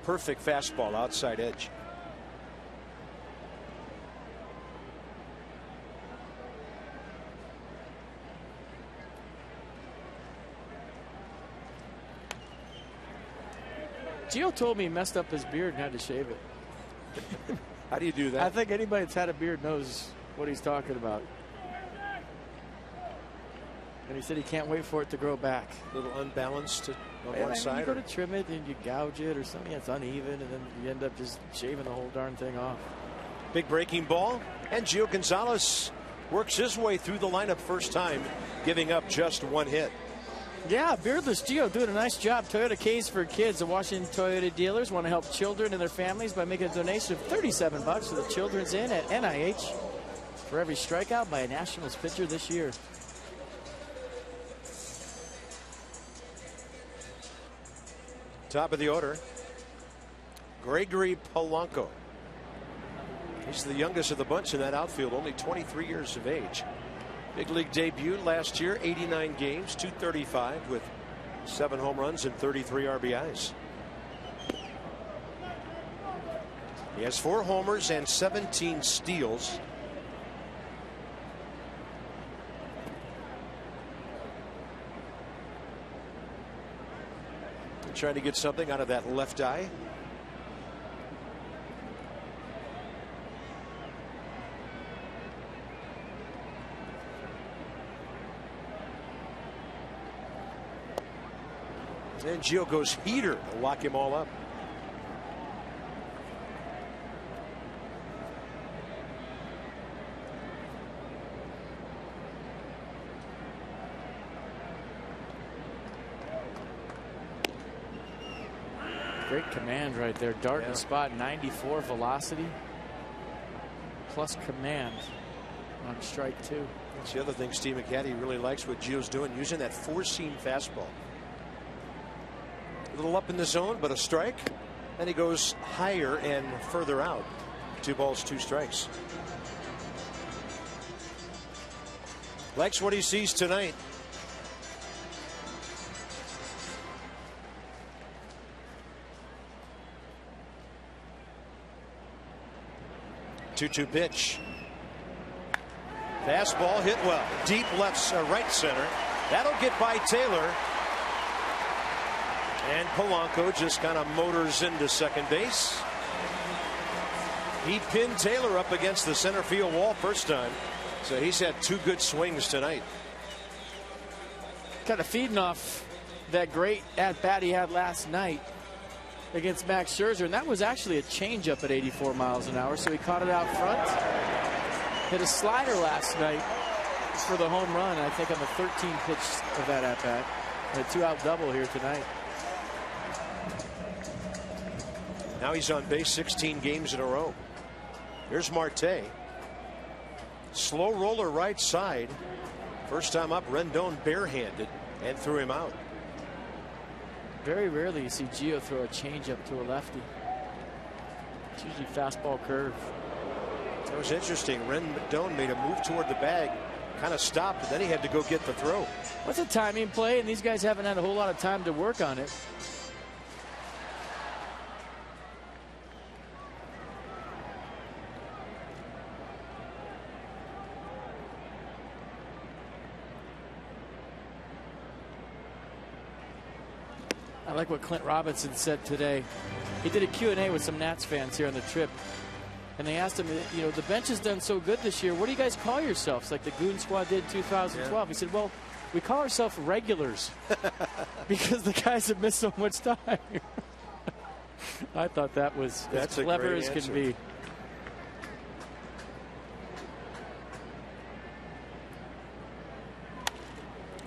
Perfect fastball, outside edge. Gio told me he messed up his beard and had to shave it. How do you do that? I think anybody that's had a beard knows what he's talking about. And he said he can't wait for it to grow back. A little unbalanced on one side. You go to trim it and you gouge it or something that's uneven, and then you end up just shaving the whole darn thing off. Big breaking ball, and Gio Gonzalez works his way through the lineup first time, giving up just 1 hit. Yeah, beardless Gio doing a nice job. Toyota Case for Kids. The Washington Toyota dealers want to help children and their families by making a donation of $37 to the Children's Inn at NIH for every strikeout by a Nationals pitcher this year. Top of the order, Gregory Polanco. He's the youngest of the bunch in that outfield, only 23 years of age. Big league debut last year, 89 games, 235 with 7 home runs and 33 RBIs. He has 4 homers and 17 steals. Trying to get something out of that left eye. And Gio goes heater to lock him all up. Great command right there. Dart in the spot, 94 velocity plus command on strike 2. That's the other thing Steve McCatty really likes what Gio's doing, using that 4-seam fastball. A little up in the zone, but a strike. Then he goes higher and further out. 2 balls, 2 strikes. Likes what he sees tonight. Two-two pitch. Fastball hit well. Deep right center. That'll get by Taylor. And Polanco just kind of motors into second base. He pinned Taylor up against the center field wall first time. So he's had 2 good swings tonight. Kind of feeding off that great at-bat he had last night against Max Scherzer, and that was actually a changeup at 84 miles an hour, so he caught it out front. Hit a slider last night for the home run, I think on the 13th pitch of that at-bat. A 2-out double here tonight. Now he's on base 16 games in a row. Here's Marte. Slow roller right side. First time up, Rendon barehanded and threw him out. Very rarely you see Gio throw a changeup to a lefty. It's usually fastball curve. That was interesting. Rendon made a move toward the bag, kind of stopped, and then he had to go get the throw. What's a timing play? And these guys haven't had a whole lot of time to work on it. I like what Clint Robinson said today. He did a Q&A with some Nats fans here on the trip. And they asked him, you know, the bench has done so good this year. What do you guys call yourselves? Like the Goon Squad did in 2012. Yeah. He said, well, we call ourselves regulars because the guys have missed so much time. I thought that was as clever as can be.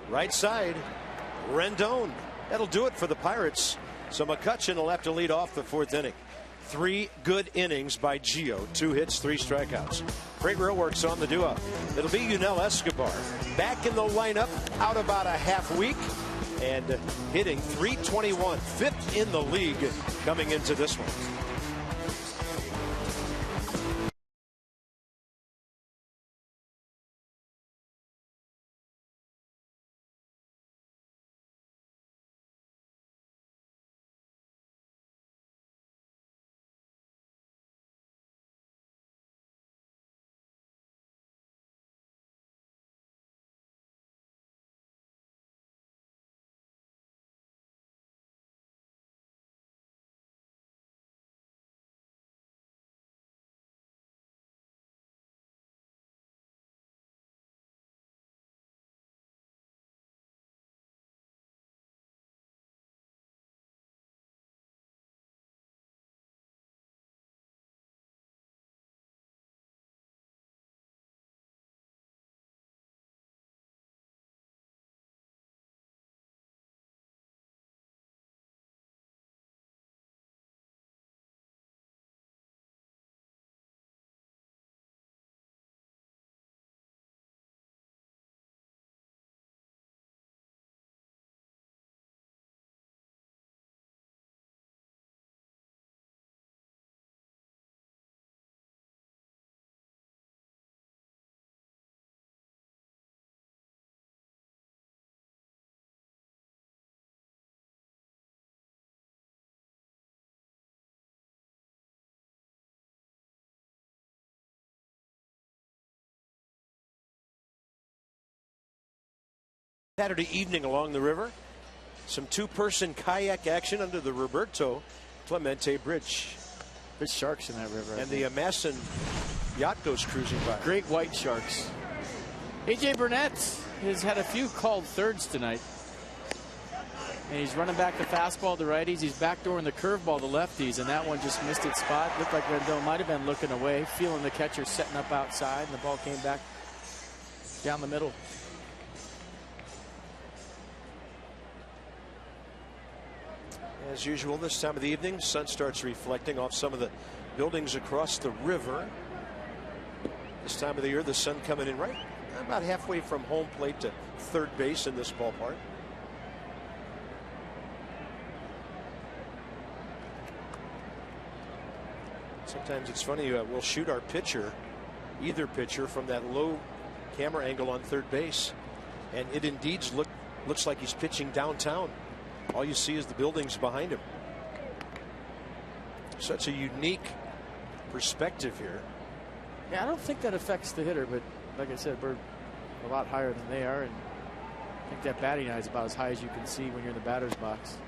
Right side, Rendon. That'll do it for the Pirates. So McCutchen will have to lead off the 4th inning. 3 good innings by Gio. 2 hits, 3 strikeouts. Great real works on the duo. It'll be Yunel Escobar back in the lineup, out about a half week, and hitting .321, 5th in the league coming into this one. Saturday evening along the river. Some two-person kayak action under the Roberto Clemente Bridge. There's sharks in that river. And the Amasson yacht goes cruising by. Great white sharks. A.J. Burnett has had a few called thirds tonight. And he's running back the fastball to righties. He's backdooring the curveball to lefties, and that one just missed its spot. Looked like Rendon might have been looking away, feeling the catcher setting up outside, and the ball came back down the middle. As usual, this time of the evening, sun starts reflecting off some of the buildings across the river. This time of the year, the sun coming in right about halfway from home plate to third base in this ballpark. Sometimes it's funny, we'll shoot our pitcher, either pitcher, from that low camera angle on third base, and it indeed looks like he's pitching downtown. All you see is the buildings behind him. Such a unique perspective here. Yeah, I don't think that affects the hitter, but like I said, we're a lot higher than they are, and I think that batting eye is about as high as you can see when you're in the batter's box.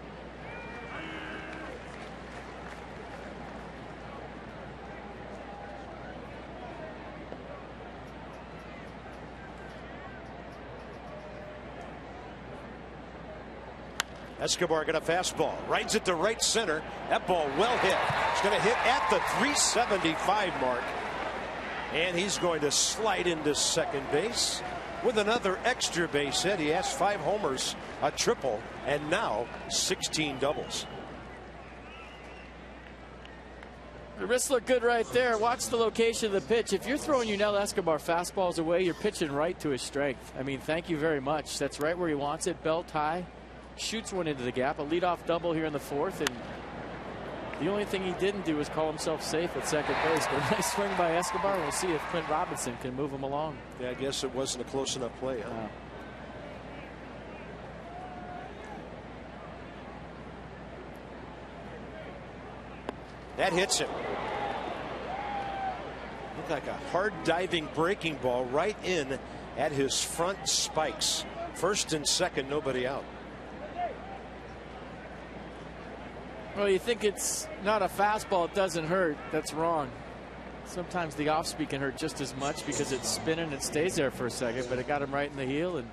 Escobar got a fastball, rides it to right center. That ball well hit. It's going to hit at the 375 mark. And he's going to slide into second base with another extra base hit. He has 5 homers, a triple, and now 16 doubles. The wrists look good right there. Watch the location of the pitch. If you're throwing Yunel Escobar fastballs away, you're pitching right to his strength. I mean, thank you very much. That's right where he wants it. Belt high. Shoots one into the gap. A leadoff double here in the 4th. And the only thing he didn't do was call himself safe at second base. But a nice swing by Escobar. We'll see if Clint Robinson can move him along. Yeah, I guess it wasn't a close enough play. Huh? That hits him. Looked like a hard diving breaking ball right in at his front spikes. First and second, nobody out. Well, you think it's not a fastball, it doesn't hurt. That's wrong. Sometimes the off speed can hurt just as much because it's spinning and stays there for a second, but it got him right in the heel. And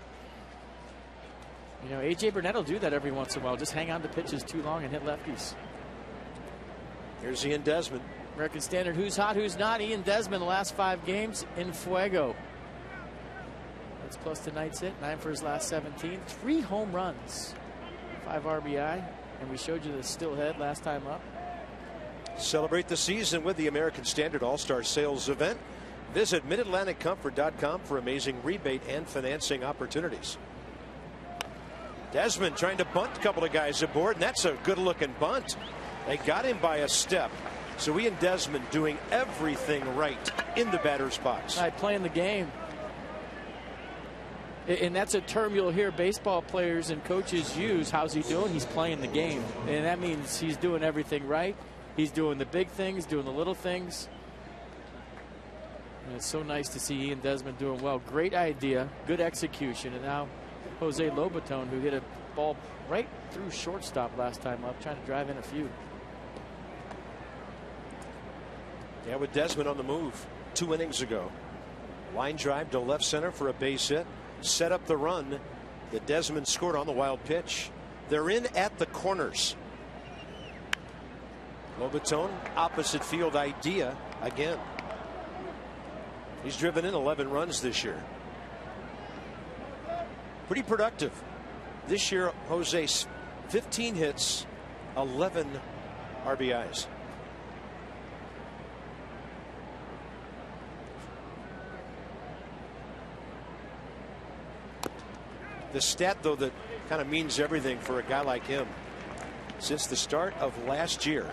you know, A.J. Burnett will do that every once in a while. Just hang on to pitches too long and hit lefties. Here's Ian Desmond. American Standard, who's hot, who's not. Ian Desmond, the last 5 games in fuego. That's plus tonight's hit, 9 for his last 17. 3 home runs, 5 RBI. And we showed you the still head last time up. Celebrate the season with the American Standard All-Star Sales Event. Visit MidAtlanticComfort.com for amazing rebate and financing opportunities. Desmond trying to bunt a couple of guys aboard, and that's a good-looking bunt. They got him by a step. So Ian Desmond doing everything right in the batter's box. Playing the game. And that's a term you'll hear baseball players and coaches use. How's he doing? He's playing the game. And that means he's doing everything right. He's doing the big things, doing the little things. And it's so nice to see Ian Desmond doing well. Great idea, good execution. And now Jose Lobaton, who hit a ball right through shortstop last time up, trying to drive in a few. Yeah, with Desmond on the move 2 innings ago. Line drive to left center for a base hit. Set up the run that Desmond scored on the wild pitch. They're in at the corners. Lobaton, opposite field idea again. He's driven in 11 runs this year. Pretty productive. This year, Jose's 15 hits, 11 RBIs. The stat, though, that kind of means everything for a guy like him. Since the start of last year,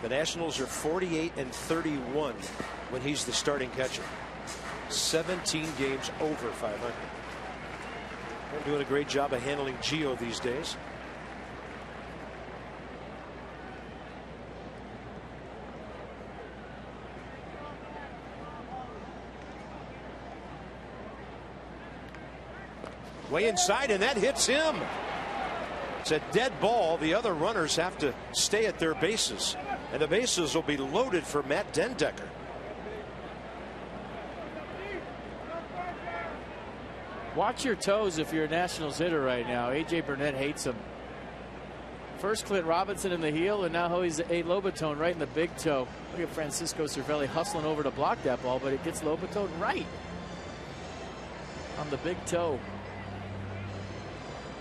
the Nationals are 48-31 when he's the starting catcher. 17 games over 500. They're doing a great job of handling Gio these days. Way inside, and that hits him. It's a dead ball. The other runners have to stay at their bases, and the bases will be loaded for Matt den Dekker. Watch your toes if you're a Nationals hitter right now. A.J. Burnett hates him. First Clint Robinson in the heel, and now he's a Lobaton right in the big toe. Look at Francisco Cervelli hustling over to block that ball, but it gets Lobaton right on the big toe.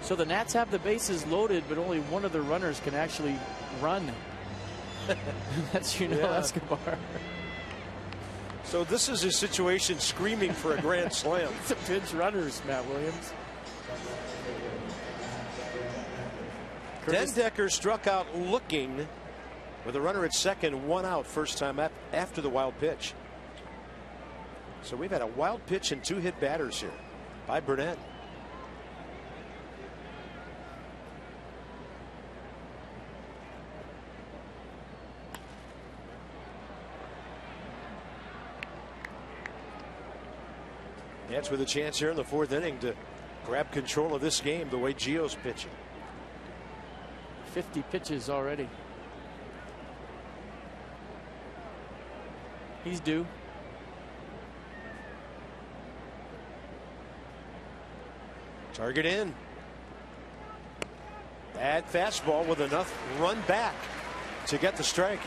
So the Nats have the bases loaded, but only one of the runners can actually run. That's Escobar. So this is a situation screaming for a grand slam. It's a pinch runners, Matt Williams. den Dekker struck out looking with a runner at second, 1 out, first time after the wild pitch. So we've had a wild pitch and 2 hit batters here by Burnett. Nats with a chance here in the 4th inning to grab control of this game the way Gio's pitching. 50 pitches already. He's due. Target in. Bad fastball with enough run back to get the strike.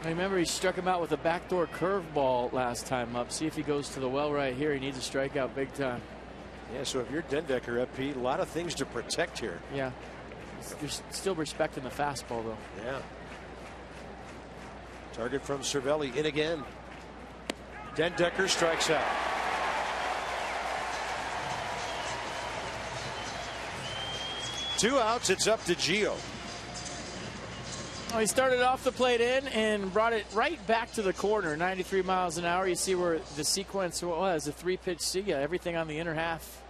I remember he struck him out with a backdoor curveball last time up. See if he goes to the well right here. He needs a strikeout big time. Yeah, so if you're den Dekker, FP, a lot of things to protect here. Yeah. You're still respecting the fastball, though. Yeah. Target from Cervelli in again. den Dekker strikes out. Two outs. It's up to Gio. Oh, he started off the plate in and brought it right back to the corner, 93 miles an hour. You see where the sequence was, a 3-pitch see-ya, everything on the inner half.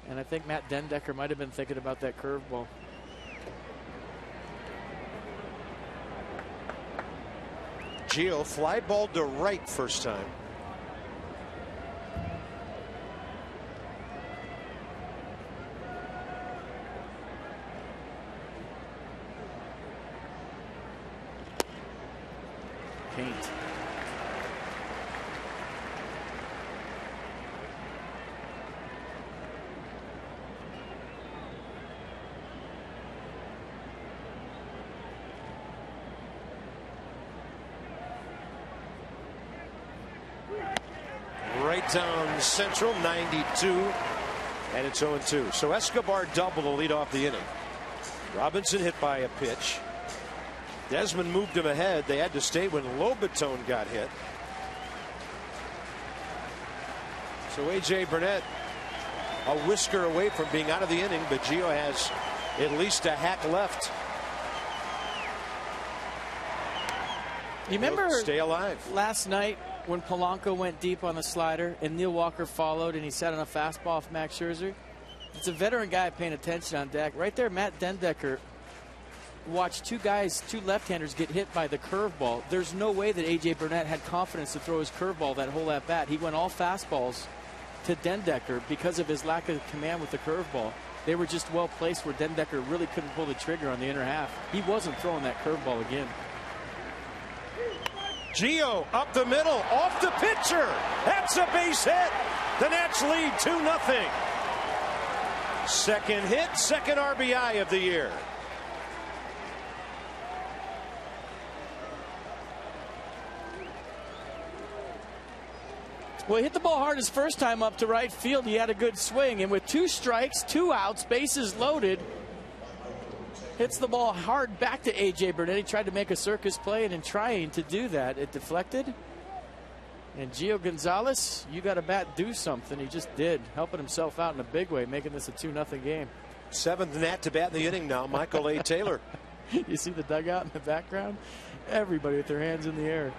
And I think Matt den Dekker might have been thinking about that curveball. Gio fly ball to right first time. Paint. Right down central, 92, and it's 0-2. So Escobar double to lead off the inning. Robinson hit by a pitch. Desmond moved him ahead. They had to stay when Lobaton got hit. So A.J. Burnett a whisker away from being out of the inning, but Gio has at least a hack left. You remember stay alive last night when Polanco went deep on the slider and Neil Walker followed and he sat on a fastball off Max Scherzer? It's a veteran guy paying attention on deck. Right there, Matt den Dekker watched two left-handers get hit by the curveball. There's no way that A.J. Burnett had confidence to throw his curveball that whole at-bat. He went all fastballs to den Dekker because of his lack of command with the curveball. They were just well placed where den Dekker really couldn't pull the trigger on the inner half. He wasn't throwing that curveball again. Gio up the middle, off the pitcher. That's a base hit. The Nats lead 2-0. Second hit, second RBI of the year. Well, he hit the ball hard his first time up to right field. He had a good swing, and with 2 strikes, 2 outs, bases loaded, hits the ball hard back to A.J. Burnett. He tried to make a circus play, and in trying to do that, it deflected. And Gio Gonzalez, you got to bat, do something. He just did, helping himself out in a big way, making this a 2-0 game. 7th Nat to bat in the inning now, Michael A. Taylor. You see the dugout in the background? Everybody with their hands in the air.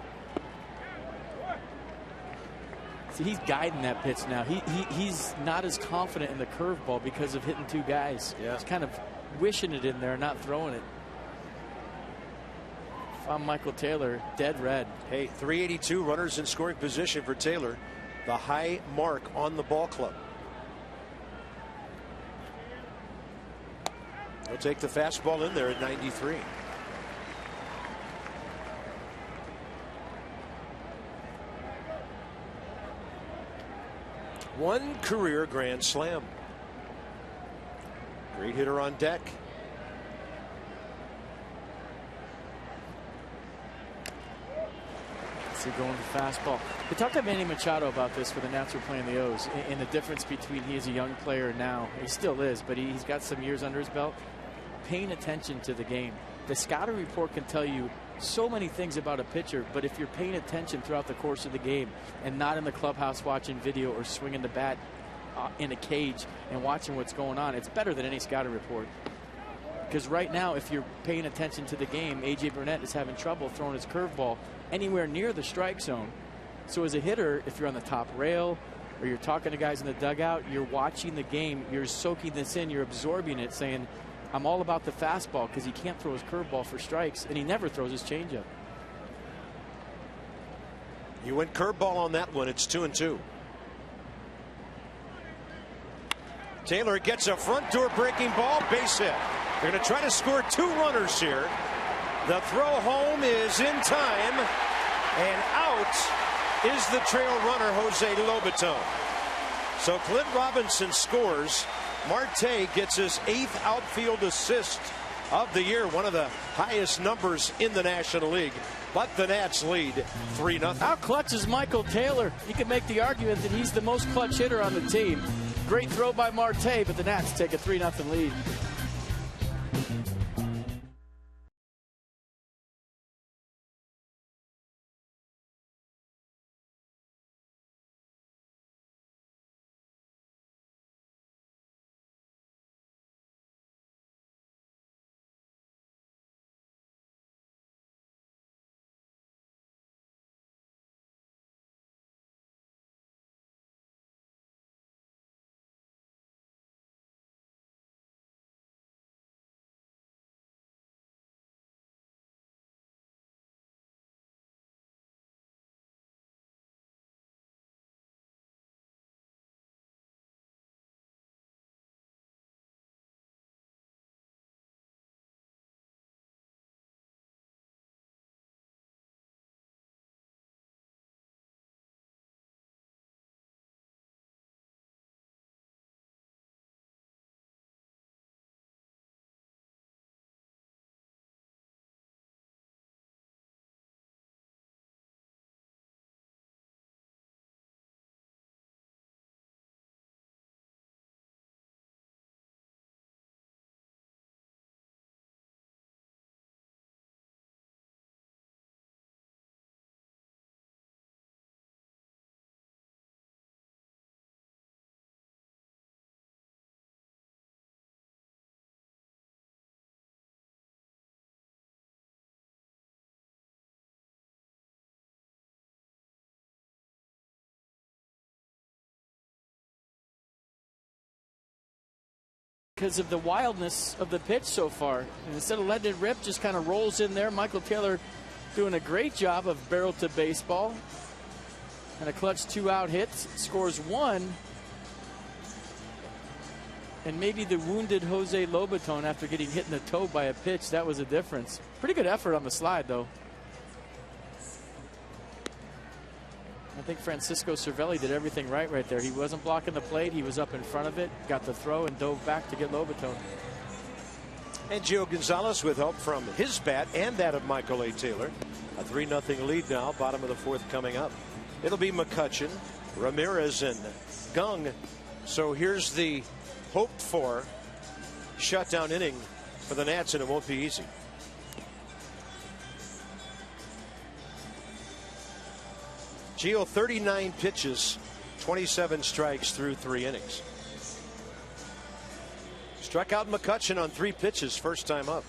See, he's guiding that pitch now. He's not as confident in the curveball because of hitting 2 guys. Yeah. He's kind of wishing it in there, not throwing it. If I'm Michael Taylor, dead red. Hey, 382 runners in scoring position for Taylor. the high mark on the ball club. He'll take the fastball in there at 93. One career grand slam. Great hitter on deck. So going to fastball. We talked to Manny Machado about this when the Nats were playing the O's, and the difference between he is a young player now, he still is, but he's got some years under his belt, paying attention to the game. The scouting report can tell you so many things about a pitcher, but if you're paying attention throughout the course of the game and not in the clubhouse watching video or swinging the bat in a cage and watching what's going on, it's better than any scouting report. Because right now, if you're paying attention to the game, A.J. Burnett is having trouble throwing his curveball anywhere near the strike zone. So as a hitter, if you're on the top rail or you're talking to guys in the dugout, you're watching the game, you're soaking this in, you're absorbing it, saying, I'm all about the fastball because he can't throw his curveball for strikes, and he never throws his changeup. You went curveball on that one. It's 2-2. Taylor gets a front door breaking ball, base hit. They're going to try to score 2 runners here. The throw home is in time, and out is the trail runner, Jose Lobaton. So Clint Robinson scores. Marte gets his 8th outfield assist of the year, one of the highest numbers in the National League. But the Nats lead 3-0. How clutch is Michael Taylor? You can make the argument that he's the most clutch hitter on the team. Great throw by Marte, but the Nats take a 3-0 lead. Because of the wildness of the pitch so far. And instead of letting it rip, just kind of rolls in there. Michael Taylor doing a great job of barrel to baseball. And a clutch 2-out hit, scores 1. And maybe the wounded Jose Lobaton after getting hit in the toe by a pitch, that was a difference. Pretty good effort on the slide, though. I think Francisco Cervelli did everything right there. He wasn't blocking the plate. He was up in front of it, got the throw, and dove back to get Lobaton. And Gio Gonzalez with help from his bat and that of Michael A. Taylor. A 3-0 lead now, bottom of the 4th coming up. It'll be McCutchen, Ramirez, and Gung. So here's the hoped-for shutdown inning for the Nats, and it won't be easy. Gio, 39 pitches, 27 strikes through 3 innings. Struck out McCutchen on 3 pitches, first time up.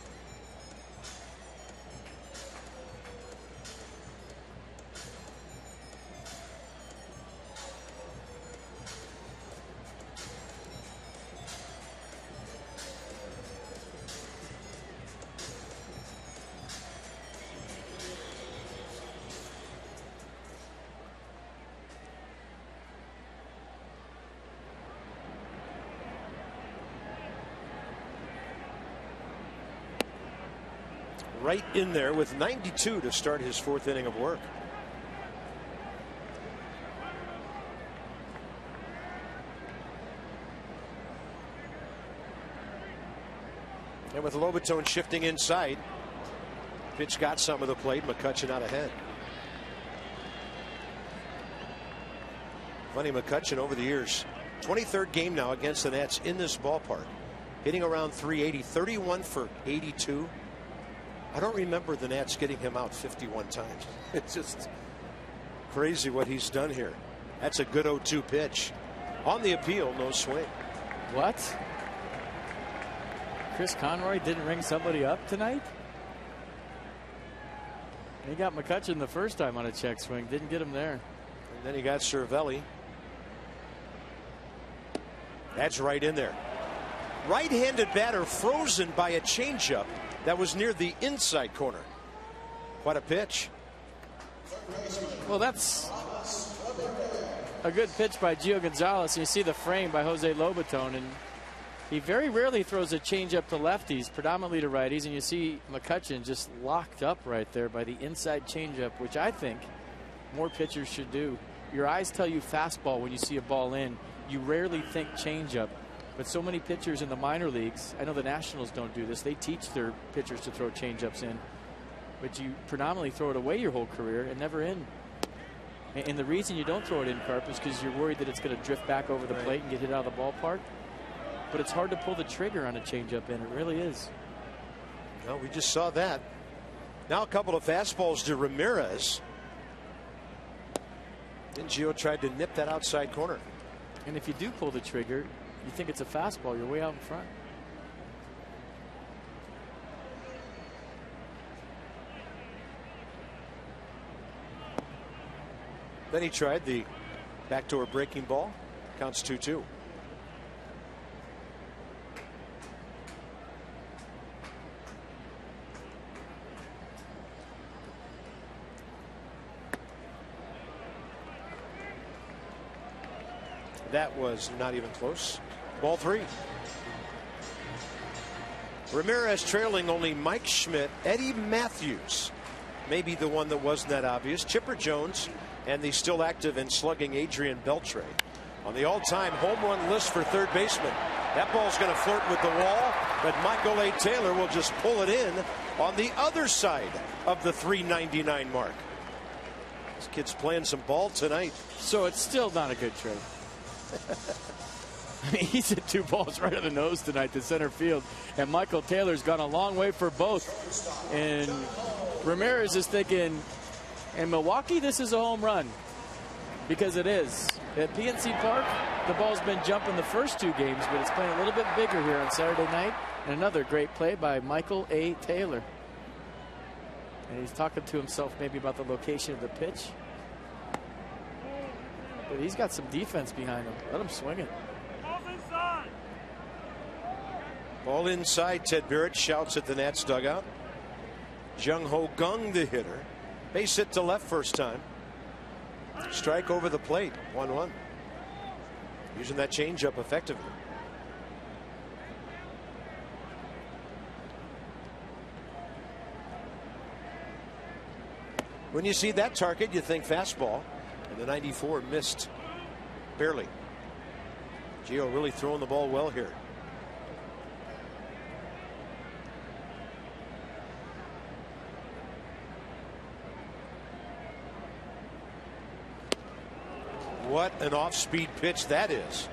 right in there with 92 to start his 4th inning of work. And with Lobaton shifting inside, pitch got some of the plate. McCutchen out ahead. Funny, McCutchen over the years, 23rd game now against the Nats in this ballpark, hitting around 380, 31 for 82. I don't remember the Nats getting him out 51 times. It's just crazy what he's done here. That's a good 0-2 pitch. On the appeal, no swing. What? Chris Conroy didn't ring somebody up tonight? He got McCutchen the first time on a check swing, didn't get him there. And then he got Cervelli. That's right in there. Right-handed batter frozen by a changeup that was near the inside corner. What a pitch. Well, that's a good pitch by Gio Gonzalez. You see the frame by Jose Lobaton, and he very rarely throws a changeup to lefties, predominantly to righties, and you see McCutchen just locked up right there by the inside changeup, which I think more pitchers should do. Your eyes tell you fastball when you see a ball in. You rarely think changeup, but so many pitchers in the minor leagues, I know the Nationals don't do this, they teach their pitchers to throw changeups in, but you predominantly throw it away your whole career and never in. And the reason you don't throw it in, Carp, is because you're worried that it's going to drift back over the plate and get hit out of the ballpark. But it's hard to pull the trigger on a changeup in. It really is. Well, we just saw that. Now a couple of fastballs to Ramirez. Then Gio tried to nip that outside corner. And if you do pull the trigger, you think it's a fastball, you're way out in front. Then he tried the backdoor breaking ball. Counts 2-2. That was not even close. Ball 3. Ramirez trailing only Mike Schmidt, Eddie Matthews, maybe the one that wasn't that obvious, Chipper Jones, and the still active and slugging Adrian Beltre on the all-time home run list for third baseman. That ball's going to flirt with the wall, but Michael A. Taylor will just pull it in on the other side of the 399 mark. This kid's playing some ball tonight. So it's still not a good trade. I mean, he's hit 2 balls right on the nose tonight to center field, and Michael Taylor's gone a long way for both. And Ramirez is thinking, in Milwaukee, this is a home run, because it is. At PNC Park, the ball's been jumping the first 2 games, but it's playing a little bit bigger here on Saturday night. And another great play by Michael A. Taylor. And he's talking to himself maybe about the location of the pitch. But he's got some defense behind him. Let him swing it. Ball inside. Ted Barrett shouts at the Nats dugout. Jung Ho Gung, the hitter. Base hit to left first time. Strike over the plate. 1-1. Using that changeup effectively. When you see that target, you think fastball. And the 94 missed barely. Gio really throwing the ball well here. What an off-speed pitch that is.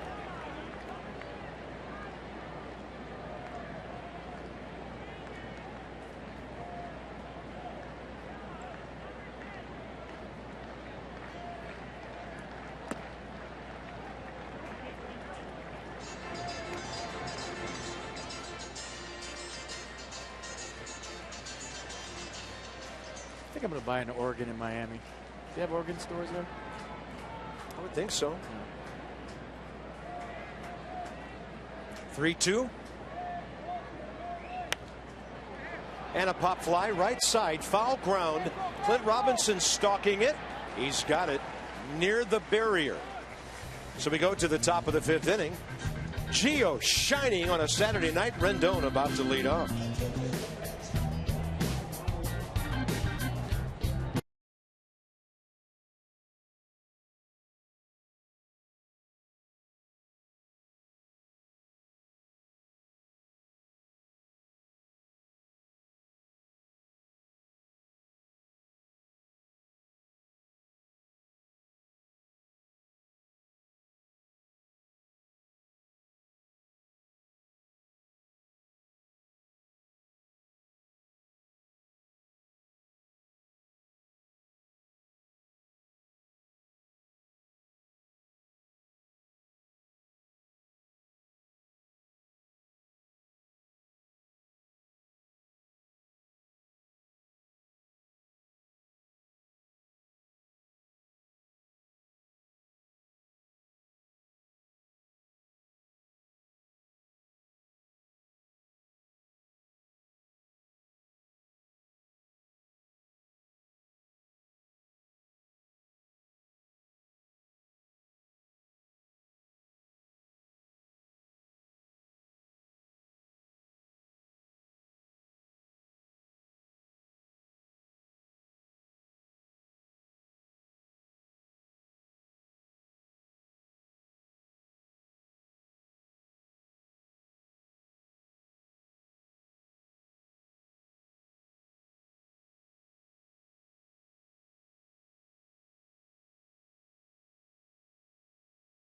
I think I'm going to buy an organ in Miami. Do you have organ stores there? I would think so. 3-2. And a pop fly right side, foul ground. Clint Robinson stalking it. He's got it near the barrier. So we go to the top of the 5th inning. Gio shining on a Saturday night. Rendon about to lead off.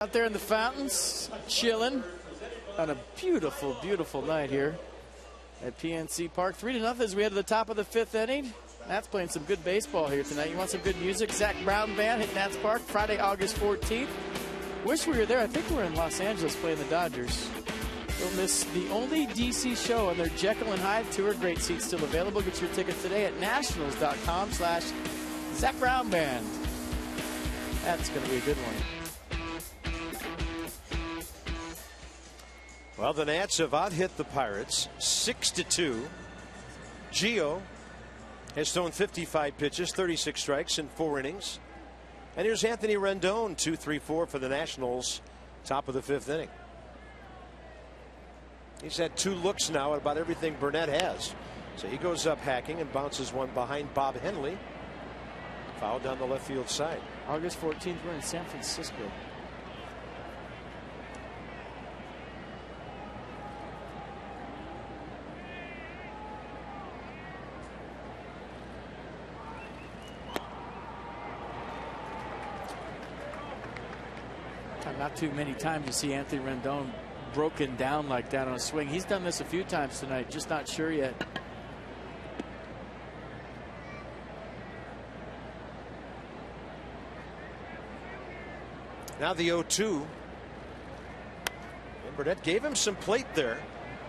Out there in the fountains, chilling on a beautiful, beautiful night here at PNC Park. 3-0 as we head to the top of the 5th inning. Nats playing some good baseball here tonight. You want some good music? Zach Brown Band at Nats Park Friday, August 14th. Wish we were there. I think we're in Los Angeles playing the Dodgers. Don't miss the only DC show on their Jekyll and Hyde tour. Great seats still available. Get your tickets today at nationals.com/Zach Brown Band. That's going to be a good one. Well, the Nats have out-hit the Pirates 6-2. Gio has thrown 55 pitches, 36 strikes in 4 innings. And here's Anthony Rendon, 2-3-4 for the Nationals, top of the 5th inning. He's had 2 looks now at about everything Burnett has. So he goes up hacking and bounces one behind Bob Henley. Foul down the left field side. August 14th, we're in San Francisco. Not too many times you see Anthony Rendon broken down like that on a swing. He's done this a few times tonight, just not sure yet. Now the 0-2. And Burnett gave him some plate there.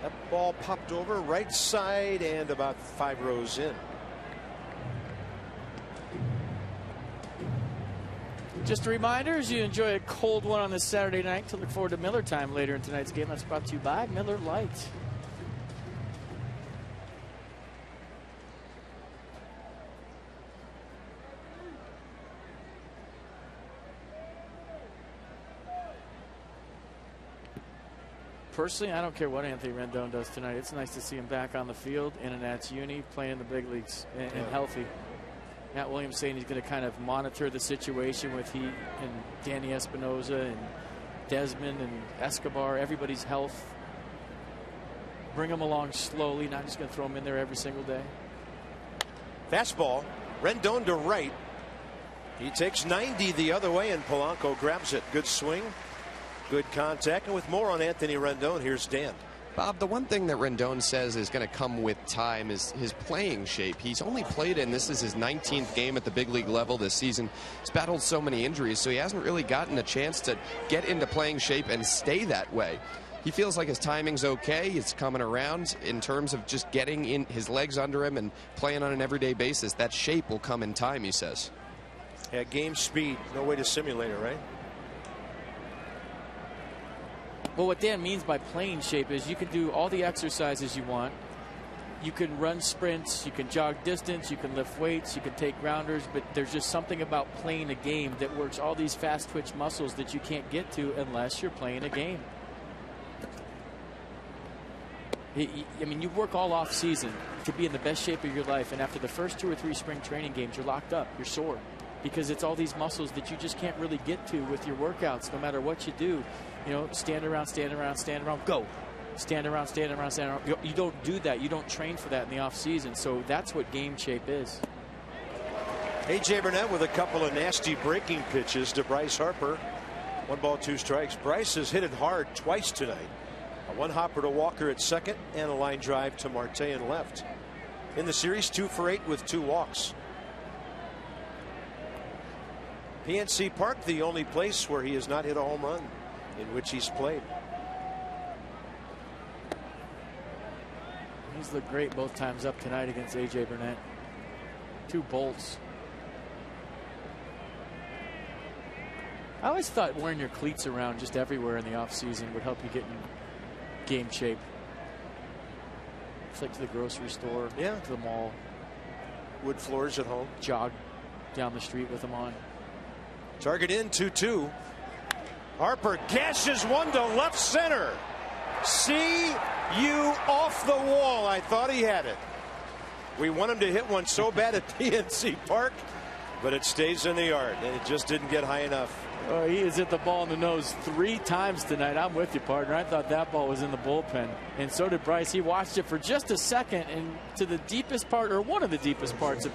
That ball popped over right side and about 5 rows in. Just a reminder, as you enjoy a cold one on this Saturday night, to look forward to Miller time later in tonight's game. That's brought to you by Miller Lite. Personally, I don't care what Anthony Rendon does tonight. It's nice to see him back on the field in a Nats uni, playing in the big leagues and healthy. Matt Williams saying he's going to kind of monitor the situation with he and Danny Espinoza and Desmond and Escobar, everybody's health. Bring them along slowly, not just going to throw them in there every single day. Fastball, Rendon to right. He takes 90 the other way and Polanco grabs it. Good swing, good contact. And with more on Anthony Rendon, here's Dan. Bob, the one thing that Rendon says is going to come with time is his playing shape. He's only played in, this is his 19th game at the big league level this season. He's battled so many injuries, so he hasn't really gotten a chance to get into playing shape and stay that way. He feels like his timing's okay. It's coming around in terms of just getting in his legs under him and playing on an everyday basis. That shape will come in time, he says. Yeah, game speed, no way to simulate it, right? Well, what Dan means by playing shape is you can do all the exercises you want. You can run sprints, you can jog distance, you can lift weights, you can take grounders, but there's just something about playing a game that works all these fast twitch muscles that you can't get to unless you're playing a game. I mean, you work all off season to be in the best shape of your life, and after the first 2 or 3 spring training games, you're locked up, you're sore, because it's all these muscles that you just can't really get to with your workouts, no matter what you do. You know, stand around, go. Stand around, stand around, stand around. You don't do that. You don't train for that in the off season. So that's what game shape is. A.J. Burnett with a couple of nasty breaking pitches to Bryce Harper. 1 ball, 2 strikes. Bryce has hit it hard twice tonight. A 1 hopper to Walker at second and a line drive to Marte in left. In the series, 2 for 8 with 2 walks. PNC Park, the only place where he has not hit a home run in which he's played. He's looked great both times up tonight against A.J. Burnett. 2 bolts. I always thought wearing your cleats around just everywhere in the offseason would help you get in game shape. It's like to the grocery store, yeah, to the mall. Wood floors at home. Jog down the street with them on. Target in, 2-2. Harper gashes one to left center. See you off the wall. I thought he had it. We want him to hit one so bad at PNC Park, but it stays in the yard, and it just didn't get high enough. Oh, he has hit the ball in the nose 3 times tonight. I'm with you, partner. I thought that ball was in the bullpen, and so did Bryce. He watched it for just a second, and to the deepest part, or one of the deepest parts of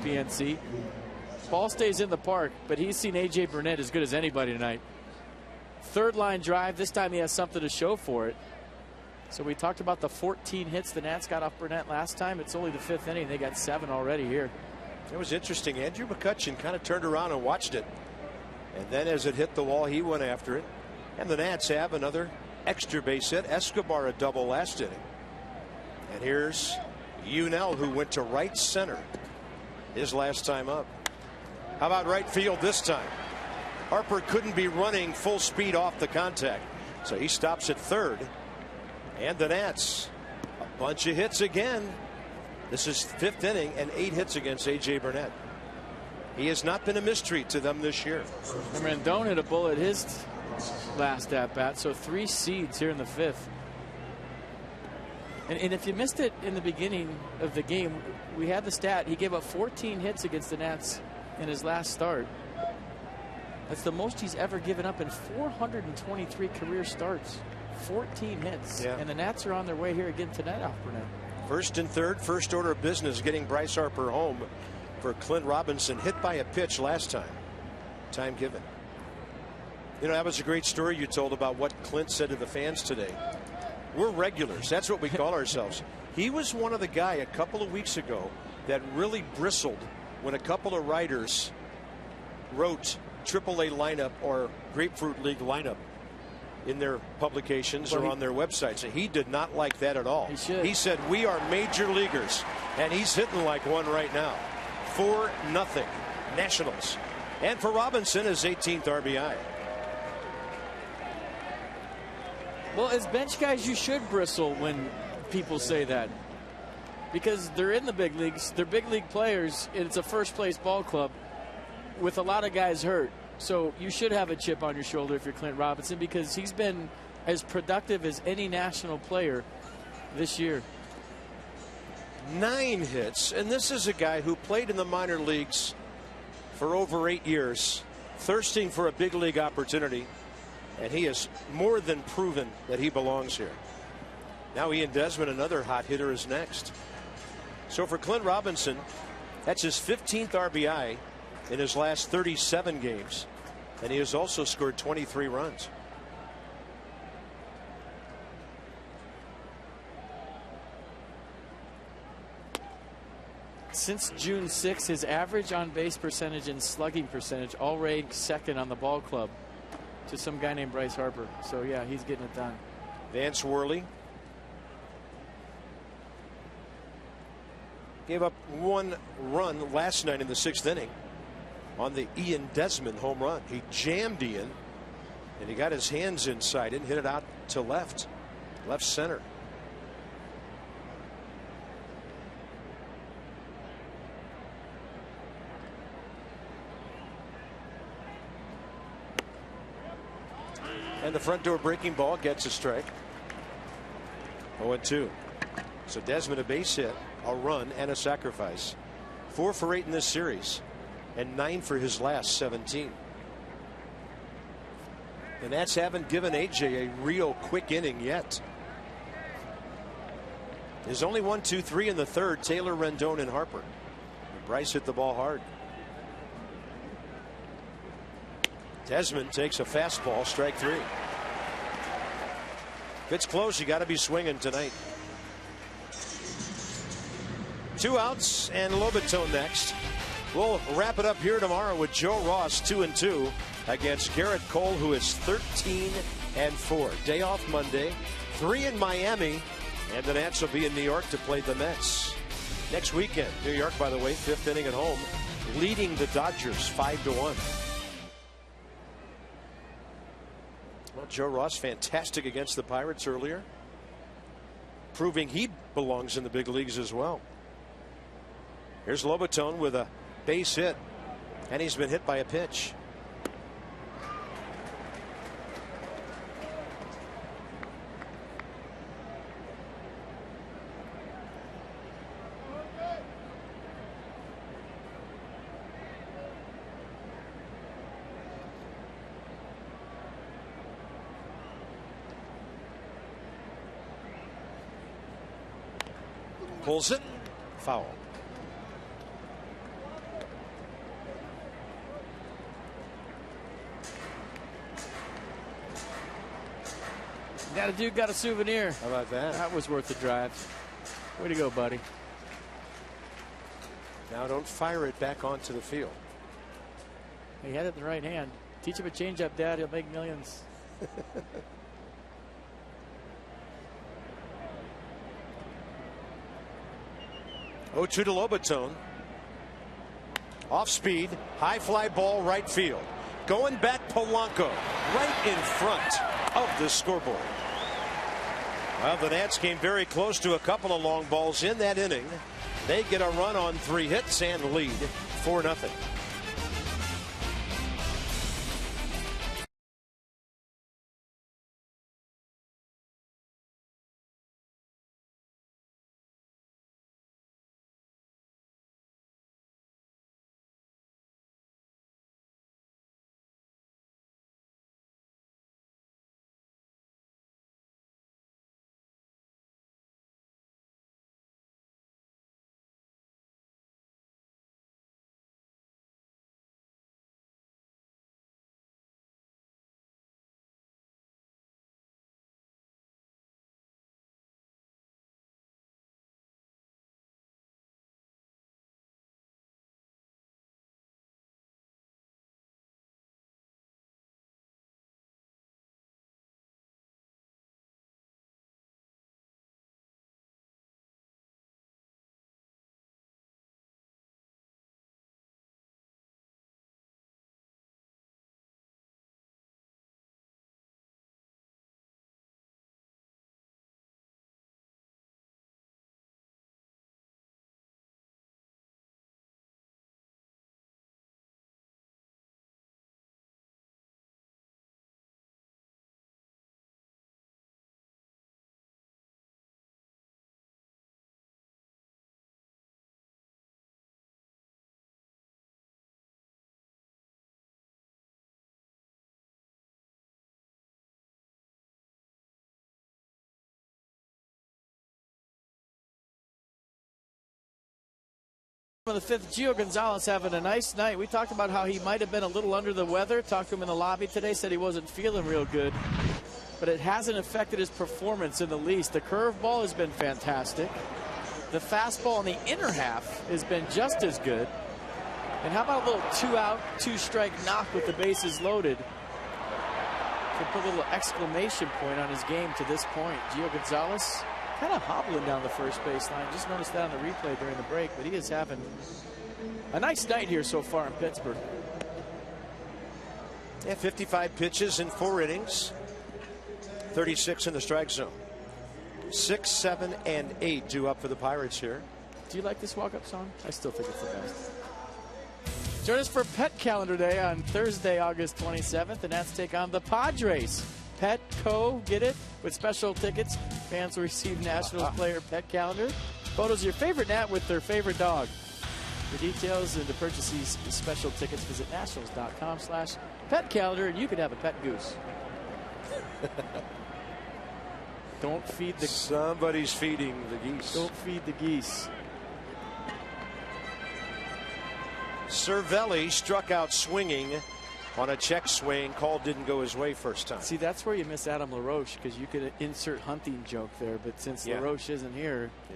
Ball stays in the park, but he's seen A.J. Burnett as good as anybody tonight. third line drive. This time he has something to show for it. So we talked about the 14 hits the Nats got off Burnett last time. It's only the 5th inning. They got 7 already here. It was interesting. Andrew McCutchen kind of turned around and watched it. And then as it hit the wall, he went after it. And the Nats have another extra base hit. Escobar a double last inning. And here's Unell, who went to right center his last time up. How about right field this time? Harper couldn't be running full speed off the contact. So he stops at third. And the Nats, a bunch of hits again. This is 5th inning and 8 hits against A.J. Burnett. He has not been a mystery to them this year. And Rendon hit a bullet his last at bat. So 3 seeds here in the 5th. And if you missed it in the beginning of the game, we had the stat. He gave up 14 hits against the Nats in his last start. That's the most he's ever given up in 423 career starts. 14 hits. Yeah. And the Nats are on their way here again tonight off Burnett. First and third, first order of business, getting Bryce Harper home for Clint Robinson. Hit by a pitch last time. Time given. You know, that was a great story you told about what Clint said to the fans today. We're regulars. That's what we call ourselves. He was one of the guy a couple of weeks ago that really bristled when a couple of writers wrote AAA lineup or Grapefruit League lineup in their publications or on their websites. And he did not like that at all. He said, we are major leaguers. And he's hitting like one right now. 4-0 Nationals. And for Robinson, his 18th RBI. Well, as bench guys, you should bristle when people say that, because they're in the big leagues. They're big league players. And it's a first place ball club with a lot of guys hurt. So you should have a chip on your shoulder if you're Clint Robinson, because he's been as productive as any national player this year. 9 hits. And this is a guy who played in the minor leagues for over 8 years, thirsting for a big league opportunity. And he has more than proven that he belongs here. Now Ian Desmond, another hot hitter, is next. So for Clint Robinson, that's his 15th RBI in his last 37 games. And he has also scored 23 runs. Since June 6th, his average on base percentage and slugging percentage all ranked second on the ball club to some guy named Bryce Harper. So yeah, he's getting it done. Vance Worley gave up 1 run last night in the 6th inning on the Ian Desmond home run. He jammed Ian and he got his hands inside and hit it out to left center. And the front door breaking ball gets a strike. 0-2. So Desmond a base hit, a run, and a sacrifice. 4 for 8 in this series, and 9 for his last 17. The Nats haven't given AJ a real quick inning yet. There's only 1, 2, 3 in the third. Taylor, Rendon, and Harper. And Bryce hit the ball hard. Desmond takes a fastball, strike 3. If it's close, you got to be swinging tonight. 2 outs and Lobaton next. We'll wrap it up here tomorrow with Joe Ross 2-2 against Garrett Cole, who is 13-4. Day off Monday, 3 in Miami, and the Nats will be in New York to play the Mets next weekend. New York, by the way, 5th inning at home, leading the Dodgers 5-1. Well, Joe Ross, fantastic against the Pirates earlier, proving he belongs in the big leagues as well. Here's Lobaton with a base hit, and he's been hit by a pitch. Pulls it, foul. That a dude got a souvenir. How about that? That was worth the drive. Way to go, buddy. Now don't fire it back onto the field. He had it in the right hand. Teach him a changeup, Dad. He'll make millions. 0-2 to Lobaton. Off speed, high fly ball, right field. Going back, Polanco, right in front of the scoreboard. Well, the Nats came very close to a couple of long balls in that inning. They get a run on 3 hits and lead 4-0. On the 5th, Gio Gonzalez having a nice night. We talked about how he might have been a little under the weather. Talked to him in the lobby today, said he wasn't feeling real good. But it hasn't affected his performance in the least. The curveball has been fantastic. The fastball in the inner half has been just as good. And how about a little 2-out, 2-strike knock with the bases loaded? To put a little exclamation point on his game to this point. Gio Gonzalez kind of hobbling down the first baseline. Just noticed that on the replay during the break, but he is having a nice night here so far in Pittsburgh. Yeah, 55 pitches in 4 innings. 36 in the strike zone. 6, 7, and 8 due up for the Pirates here. Do you like this walk-up song? I still think it's the best. Join us for Pet Calendar Day on Thursday, August 27th. The Nats take on the Padres. Petco, get it? With special tickets, fans will receive Nationals player pet calendar. Photos of your favorite Nat with their favorite dog. For details and to purchase these special tickets, visit nationals.com/pet calendar, and you could have a pet goose. Don't feed the... Somebody's feeding the geese. Don't feed the geese. Cervelli struck out swinging on a check swing. Call didn't go his way first time. See, that's where you miss Adam LaRoche, because you could insert hunting joke there, but since LaRoche isn't here. Yeah.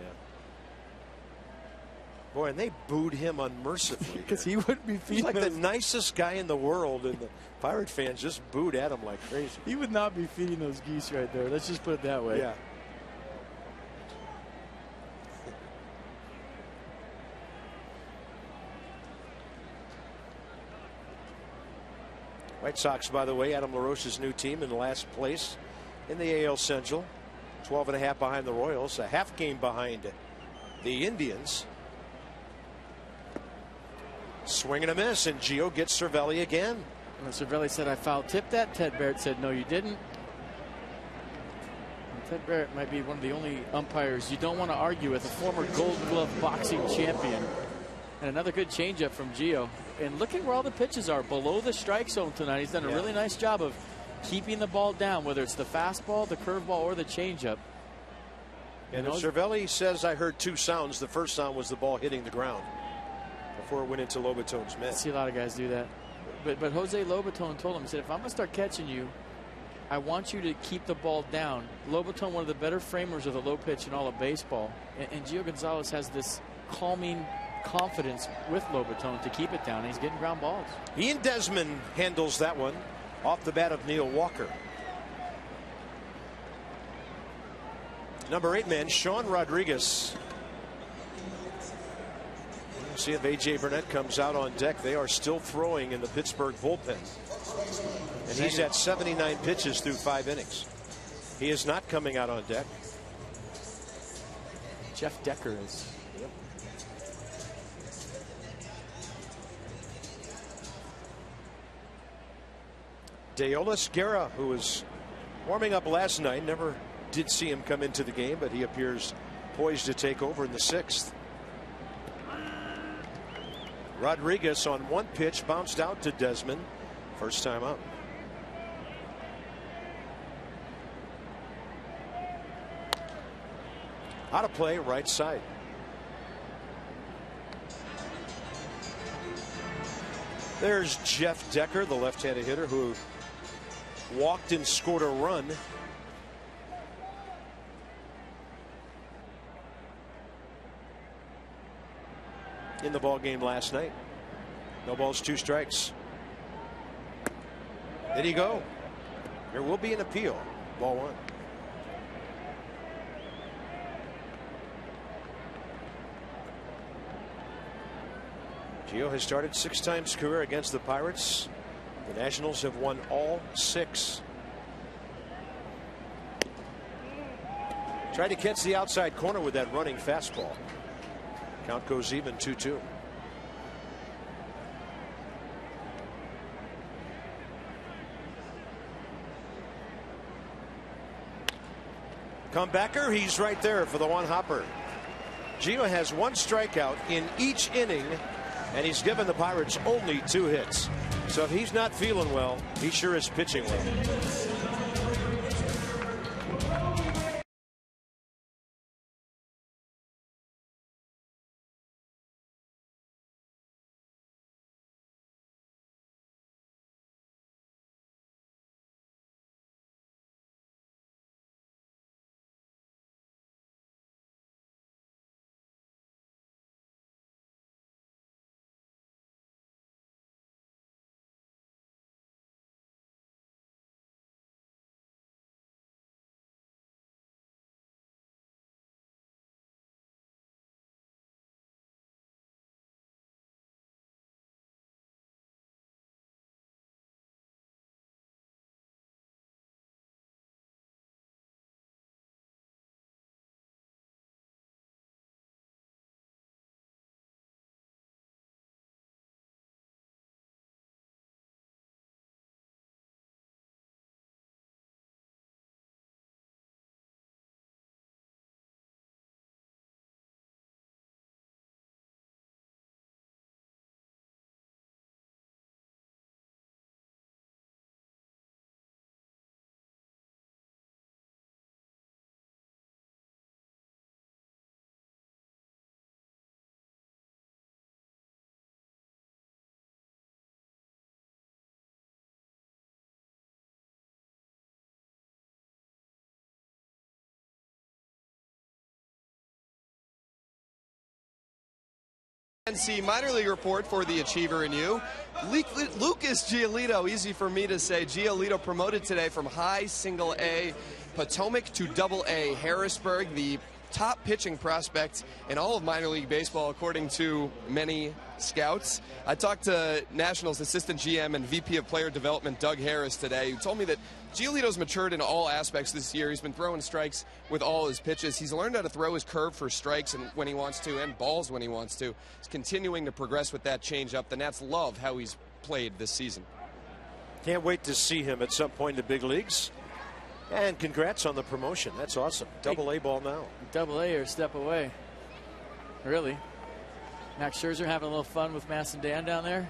Boy, and they booed him unmercifully. Because he wouldn't be feeding He's like the nicest guy in the world, and the Pirate fans just booed at him like crazy. He would not be feeding those geese right there. Let's just put it that way. Yeah. White Sox, by the way, Adam LaRoche's new team in last place in the AL Central. 12.5 behind the Royals, a half game behind the Indians. Swing and a miss, and Gio gets Cervelli again. And Cervelli said, I foul tipped that. Ted Barrett said, no, you didn't. And Ted Barrett might be one of the only umpires you don't want to argue with, a former Gold Glove boxing champion. And another good changeup from Gio. And look at where all the pitches are, below the strike zone tonight. He's done a really nice job of keeping the ball down, whether it's the fastball, the curveball, or the changeup. And Cervelli says, I heard 2 sounds. The first sound was the ball hitting the ground before it went into Lobaton's mitt. I see a lot of guys do that. But Jose Lobaton told him, he said, if I'm going to start catching you, I want you to keep the ball down. Lobaton, one of the better framers of the low pitch in all of baseball. And Gio Gonzalez has this calming confidence with Lobaton to keep it down. He's getting ground balls. Ian Desmond handles that one off the bat of Neil Walker. Number 8 man, Sean Rodriguez. We'll see if A.J. Burnett comes out on deck. They are still throwing in the Pittsburgh bullpen. And he's at 79 pitches through 5 innings. He is not coming out on deck. Jeff Decker is. Yep. Deolis Guerra, who was warming up last night, never did see him come into the game, but he appears poised to take over in the 6th. Rodriguez on one pitch bounced out to Desmond. First time up. Out of play, right side. There's Jeff Decker, the left-handed hitter who walked and scored a run. In the ball game last night. No balls, 2 strikes. Did he go? There will be an appeal. Ball 1. Gio has started 6 times career against the Pirates. The Nationals have won all 6. Tried to catch the outside corner with that running fastball. Count goes even, 2-2. Comebacker, he's right there for the one hopper. Gio has 1 strikeout in each inning, and he's given the Pirates only 2 hits. So if he's not feeling well, he sure is pitching well. NC minor league report for the Achiever in you. Lucas Giolito, easy for me to say. Giolito promoted today from high single A Potomac to double A Harrisburg, the top pitching prospect in all of minor league baseball, according to many scouts. I talked to Nationals assistant GM and VP of player development Doug Harris today, who told me that Giolito's matured in all aspects this year. He's been throwing strikes with all his pitches. He's learned how to throw his curve for strikes and when he wants to, and balls when he wants to. He's continuing to progress with that changeup. The Nats love how he's played this season. Can't wait to see him at some point in the big leagues. And congrats on the promotion. That's awesome. Double A ball now. Double A or a step away. Really. Max Scherzer having a little fun with Mass and Dan down there.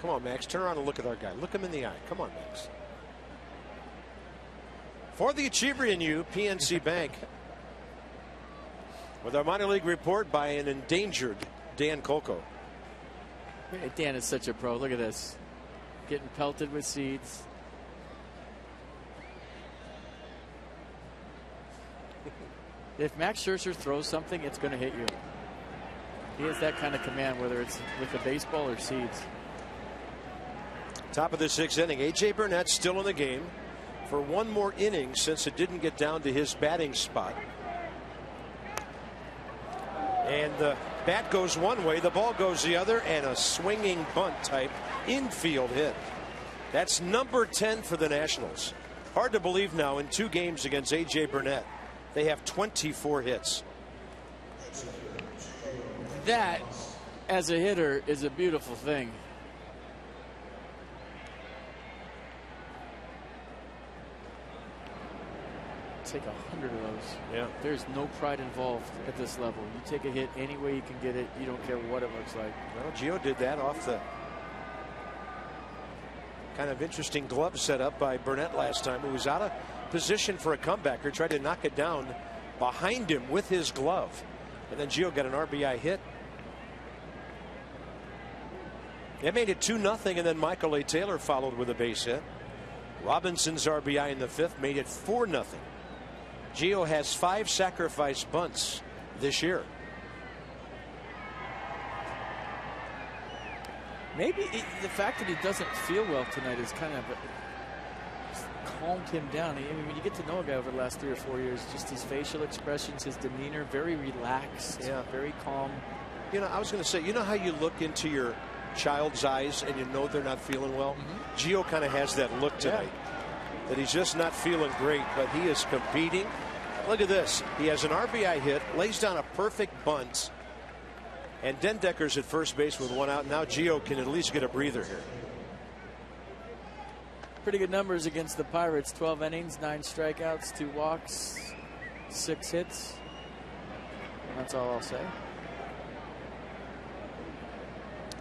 Come on, Max. Turn around and look at our guy. Look him in the eye. Come on, Max. For the Achiever in you, PNC Bank. With our minor league report by an endangered Dan Kolko. Dan is such a pro. Look at this. Getting pelted with seeds. If Max Scherzer throws something, it's going to hit you. He has that kind of command, whether it's with the baseball or seeds. Top of the 6th inning. A.J. Burnett still in the game for one more inning since it didn't get down to his batting spot. And the bat goes one way, the ball goes the other, and a swinging bunt type infield hit. That's number 10 for the Nationals. Hard to believe now in 2 games against A.J. Burnett, they have 24 hits. That, as a hitter, is a beautiful thing. Take 100 of those. Yeah. There's no pride involved at this level. You take a hit any way you can get it. You don't care what it looks like. Well, Gio did that off the kind of interesting glove set up by Burnett last time. He was out of position for a comebacker, tried to knock it down behind him with his glove. And then Gio got an RBI hit. They made it 2-0, and then Michael A. Taylor followed with a base hit. Robinson's RBI in the 5th made it 4-0. Gio has 5 sacrifice bunts this year. Maybe the fact that he doesn't feel well tonight is kind of calmed him down. I mean, when you get to know a guy over the last 3 or 4 years, just his facial expressions, his demeanor, very relaxed, very calm. You know, I was going to say, you know how you look into your child's eyes and you know they're not feeling well? Gio kind of has that look tonight, that he's just not feeling great, but he is competing. Look at this. He has an RBI hit, lays down a perfect bunt, and Dendecker's at first base with 1 out. Now Gio can at least get a breather here. Pretty good numbers against the Pirates. 12 innings, 9 strikeouts, 2 walks, 6 hits. And that's all I'll say.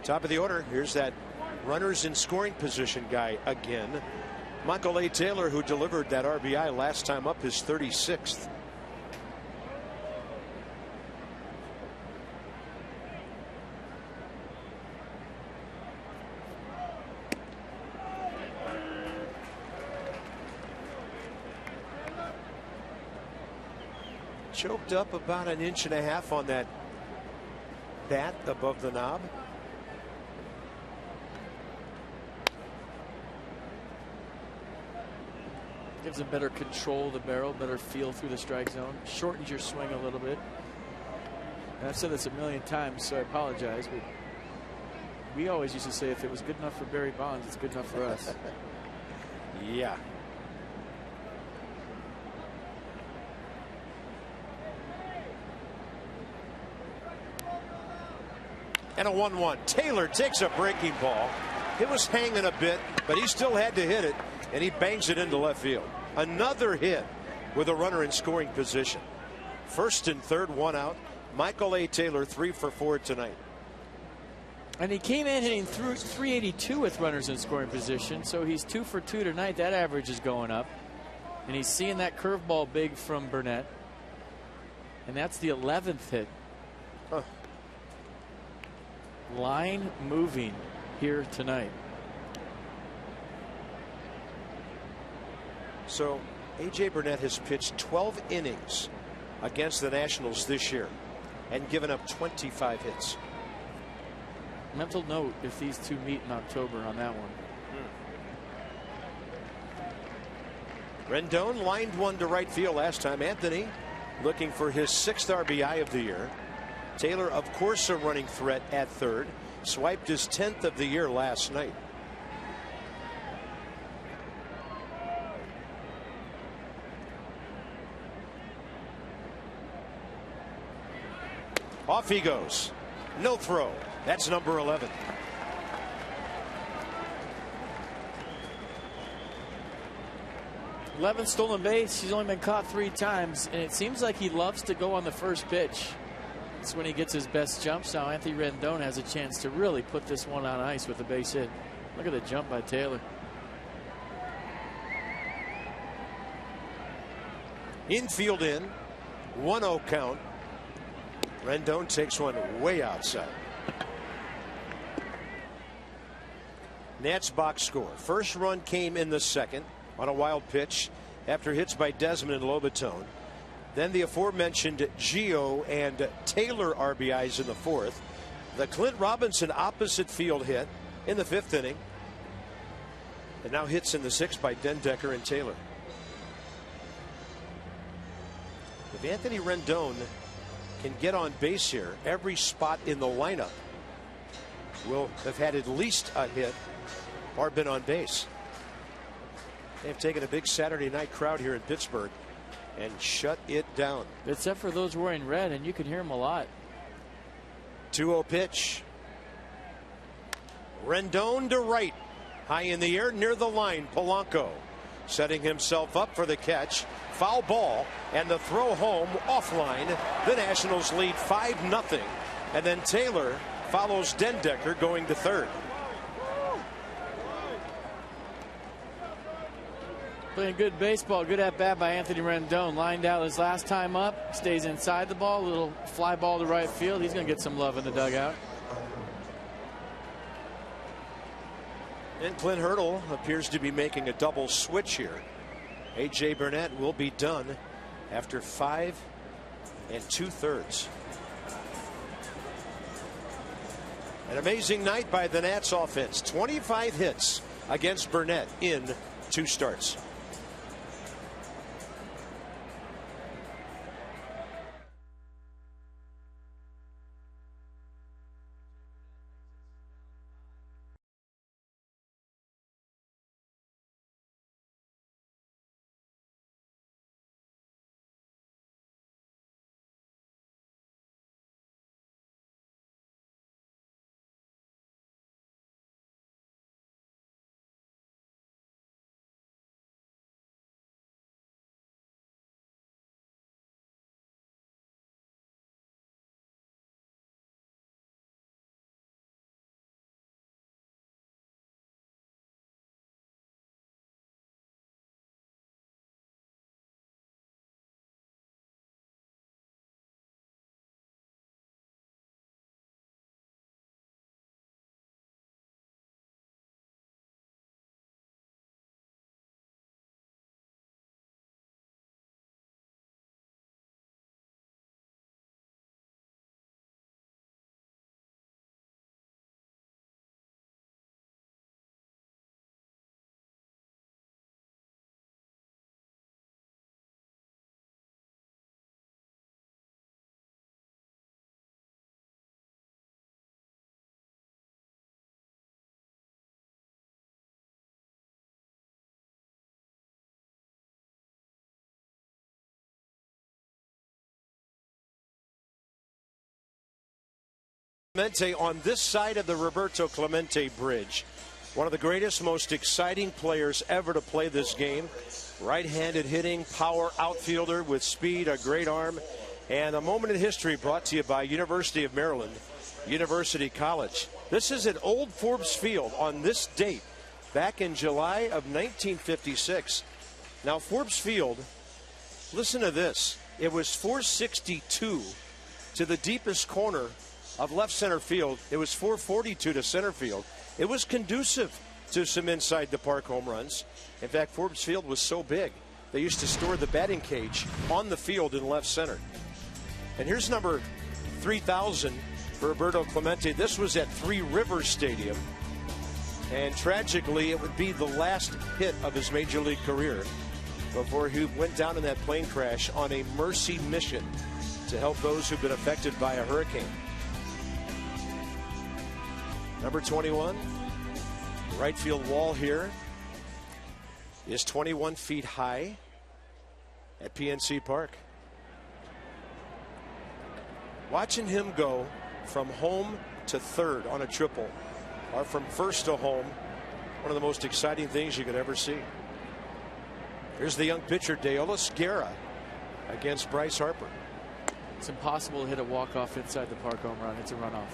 Top of the order. Here's that runners in scoring position guy again. Michael A. Taylor, who delivered that RBI last time up, his 36th. Choked up about 1.5 inches on that bat above the knob. Gives him better control of the barrel, better feel through the strike zone. Shortens your swing a little bit. And I've said this a million times, so I apologize, but we always used to say if it was good enough for Barry Bonds, it's good enough for us. Yeah. And a 1-1. Taylor takes a breaking ball. It was hanging a bit, but he still had to hit it, and he bangs it into left field. Another hit with a runner in scoring position. 1st and 3rd, 1 out. Michael A. Taylor 3 for 4 tonight. And he came in hitting through 382 with runners in scoring position, so he's 2 for 2 tonight. That average is going up. And he's seeing that curveball big from Burnett. And that's the 11th hit. Huh. Line moving here tonight. So A.J. Burnett has pitched 12 innings against the Nationals this year and given up 25 hits. Mental note if these two meet in October on that one. Rendon lined one to right field last time. Anthony looking for his 6th RBI of the year. Taylor, of course, a running threat at 3rd. Swiped his 10th of the year last night. Off he goes. No throw. That's number 11. Stolen base. He's only been caught 3 times, and it seems like he loves to go on the first pitch. It's when he gets his best jumps. Now Anthony Rendon has a chance to really put this one on ice with a base hit. Look at the jump by Taylor. Infield in. 1-0 count. Rendon takes one way outside. Nats box score. First run came in the 2nd on a wild pitch after hits by Desmond and Lobaton. Then the aforementioned Gio and Taylor RBIs in the 4th. The Clint Robinson opposite field hit in the 5th inning. And now hits in the 6th by Dendecker and Taylor. If Anthony Rendon can get on base here, every spot in the lineup will have had at least a hit or been on base. They have taken a big Saturday night crowd here in Pittsburgh and shut it down. Except for those wearing red, and you can hear them a lot. 2-0 pitch. Rendon to right. High in the air near the line. Polanco setting himself up for the catch. Foul ball, and the throw home offline. The Nationals lead 5-0. And then Taylor follows Dendecker going to third. Playing good baseball. Good at bat by Anthony Rendon. Lined out his last time up. Stays inside the ball. A little fly ball to right field. He's going to get some love in the dugout. And Clint Hurdle appears to be making a double switch here. A.J. Burnett will be done after 5 2/3. An amazing night by the Nats offense. 25 hits against Burnett in 2 starts. Clemente on this side of the Roberto Clemente Bridge. One of the greatest, most exciting players ever to play this game. Right-handed hitting, power outfielder with speed, a great arm, and a moment in history brought to you by University of Maryland, University College. This is at Old Forbes Field on this date back in July of 1956. Now, Forbes Field, listen to this. It was 462 to the deepest corner of left center field. It was 442 to center field. It was conducive to some inside the park home runs. In fact, Forbes Field was so big, they used to store the batting cage on the field in left center. And here's number 3,000 for Roberto Clemente. This was at Three Rivers Stadium. And tragically, it would be the last hit of his major league career before he went down in that plane crash on a mercy mission to help those who've been affected by a hurricane. Number 21, right field wall here is 21 feet high at PNC Park. Watching him go from home to third on a triple, or from first to home, one of the most exciting things you could ever see. Here's the young pitcher, Deolis Guerra, against Bryce Harper. It's impossible to hit a walk-off inside the park home run. It's a runoff.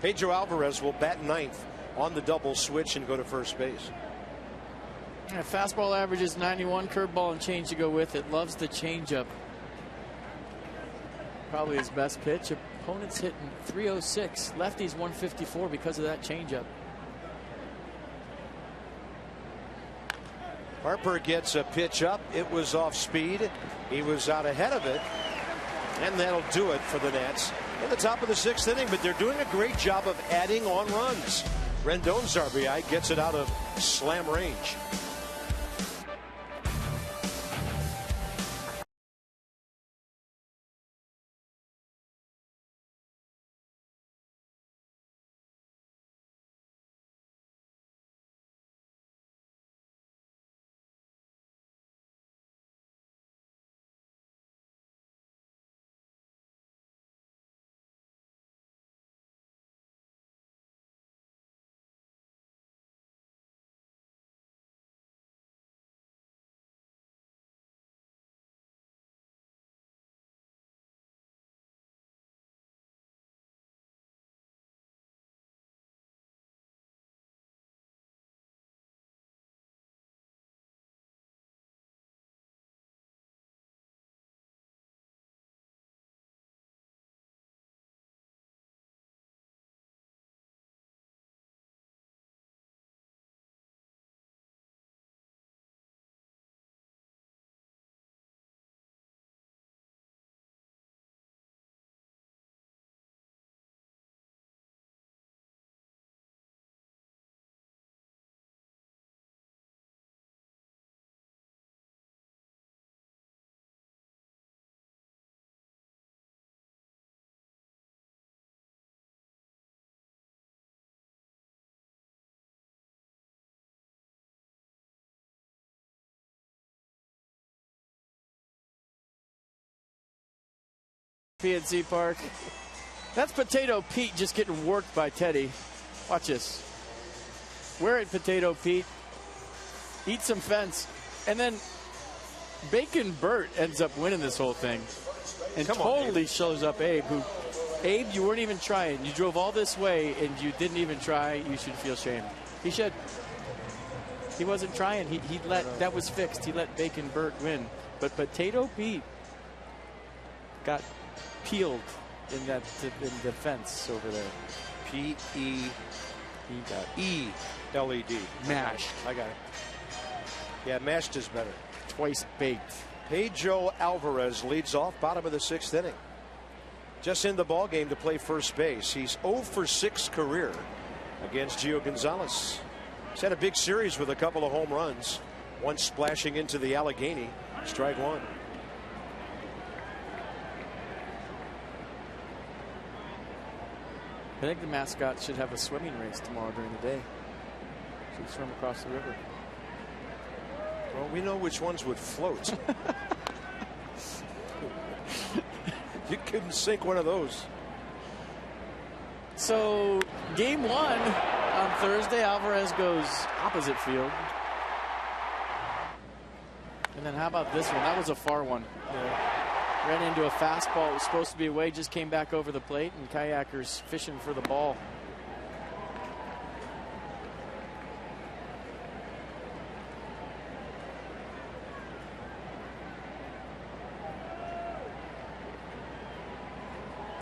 Pedro Alvarez will bat ninth on the double switch and go to first base. Yeah, fastball averages 91, curveball and change to go with it. Loves the changeup. Probably his best pitch. Opponents hitting 306. Lefties 154 because of that changeup. Harper gets a pitch up. It was off speed. He was out ahead of it. And that'll do it for the Nats in the top of the 6th inning. But they're doing a great job of adding on runs. Rendon's RBI gets it out of slam range. PNC Park. That's Potato Pete just getting worked by Teddy. Watch this. Wear it, Potato Pete. Eat some fence. And then Bacon Bert ends up winning this whole thing. And totally shows up Abe, who, Abe, you weren't even trying. You drove all this way and you didn't even try. You should feel shame. He should. He wasn't trying. He let, that was fixed. He let Bacon Bert win. But Potato Pete got peeled in that in the fence over there. P-E-E-L-E-D. Mashed. I got it. Yeah, mashed is better. Twice baked. Pedro Alvarez leads off, bottom of the 6th inning. Just in the ball game to play first base. He's 0 for 6 career against Gio Gonzalez. He's had a big series with a couple of home runs. One splashing into the Allegheny. Strike one. I think the mascot should have a swimming race tomorrow during the day. Should swim across the river. Well, we know which ones would float. You couldn't sink one of those. So, game 1 on Thursday, Alvarez goes opposite field. And then how about this one? That was a far one. Yeah. Ran into a fastball. It was supposed to be away, just came back over the plate, and Kayakers fishing for the ball.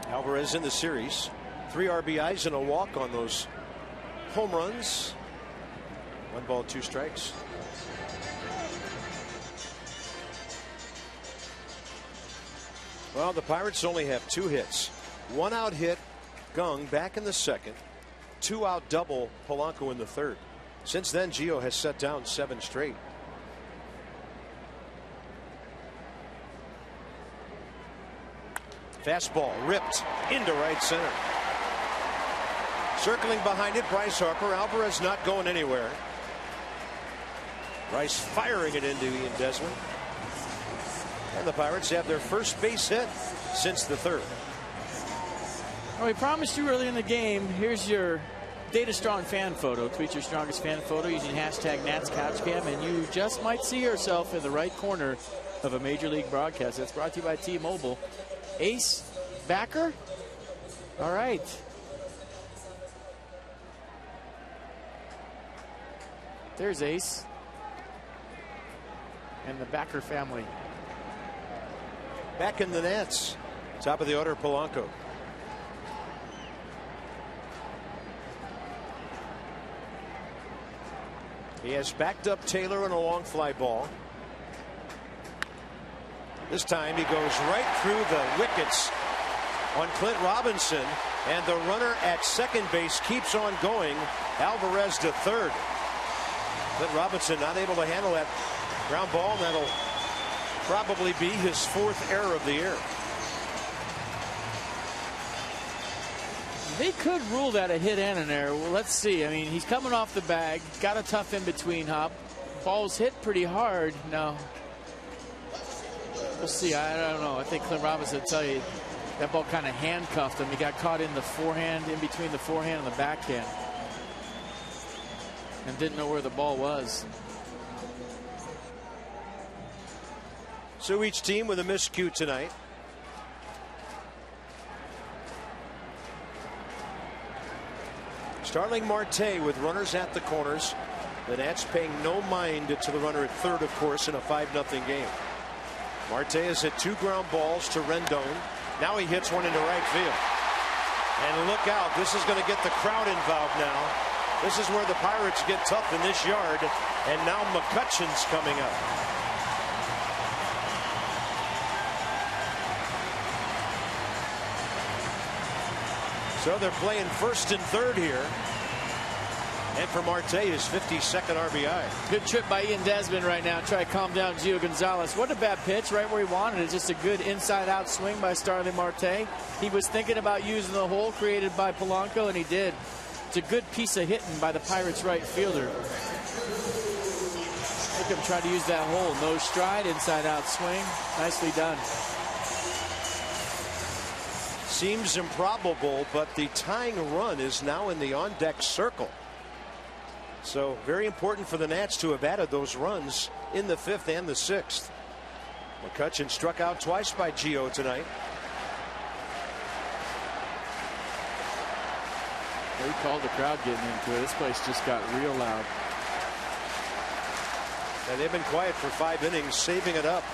Alvarez in the series. 3 RBIs and a walk on those home runs. 1 ball, 2 strikes. Well, the Pirates only have 2 hits. 1 out hit, Gung back in the 2nd. 2 out double, Polanco in the 3rd. Since then, Gio has set down 7 straight. Fastball ripped into right center. Circling behind it, Bryce Harper. Alvarez not going anywhere. Bryce firing it into Ian Desmond. And the Pirates have their first base hit since the 3rd. Well, we promised you early in the game. Here's your Data Strong fan photo. Tweet your strongest fan photo using hashtag NatsCouchCam, and you just might see yourself in the right corner of a Major League broadcast. That's brought to you by T-Mobile. Ace backer? All right. There's Ace and the Backer family. Back in the Nats. Top of the order, Polanco. He has backed up Taylor on a long fly ball. This time he goes right through the wickets on Clint Robinson, and the runner at second base keeps on going. Alvarez to third. Clint Robinson not able to handle that ground ball. That'll probably be his fourth error of the year. They could rule that a hit and an error. Well, let's see. I mean, he's coming off the bag, got a tough in between hop. Ball's hit pretty hard. No. We'll see. I don't know. I think Clint Robinson will tell you that ball kind of handcuffed him. He got caught in the forehand, in between the forehand and the backhand, and didn't know where the ball was. So each team with a miscue tonight. Starling Marte with runners at the corners. The Nats paying no mind to the runner at third, of course, in a 5-0 game. Marte has hit 2 ground balls to Rendon. Now he hits one into right field. And look out, this is going to get the crowd involved now. This is where the Pirates get tough in this yard. And now McCutchen's coming up. So they're playing first and third here. And for Marte, his 52nd RBI. Good trip by Ian Desmond right now. Try to calm down Gio Gonzalez. What a bad pitch, right where he wanted it. Just a good inside-out swing by Starling Marte. He was thinking about using the hole created by Polanco, and he did. It's a good piece of hitting by the Pirates right fielder. Look at him try to use that hole. No stride, inside-out swing. Nicely done. Seems improbable, but the tying run is now in the on-deck circle. So very important for the Nats to have added those runs in the 5th and the 6th. McCutchen struck out twice by Gio tonight. He called the crowd getting into it. This place just got real loud. And they've been quiet for 5 innings, saving it up.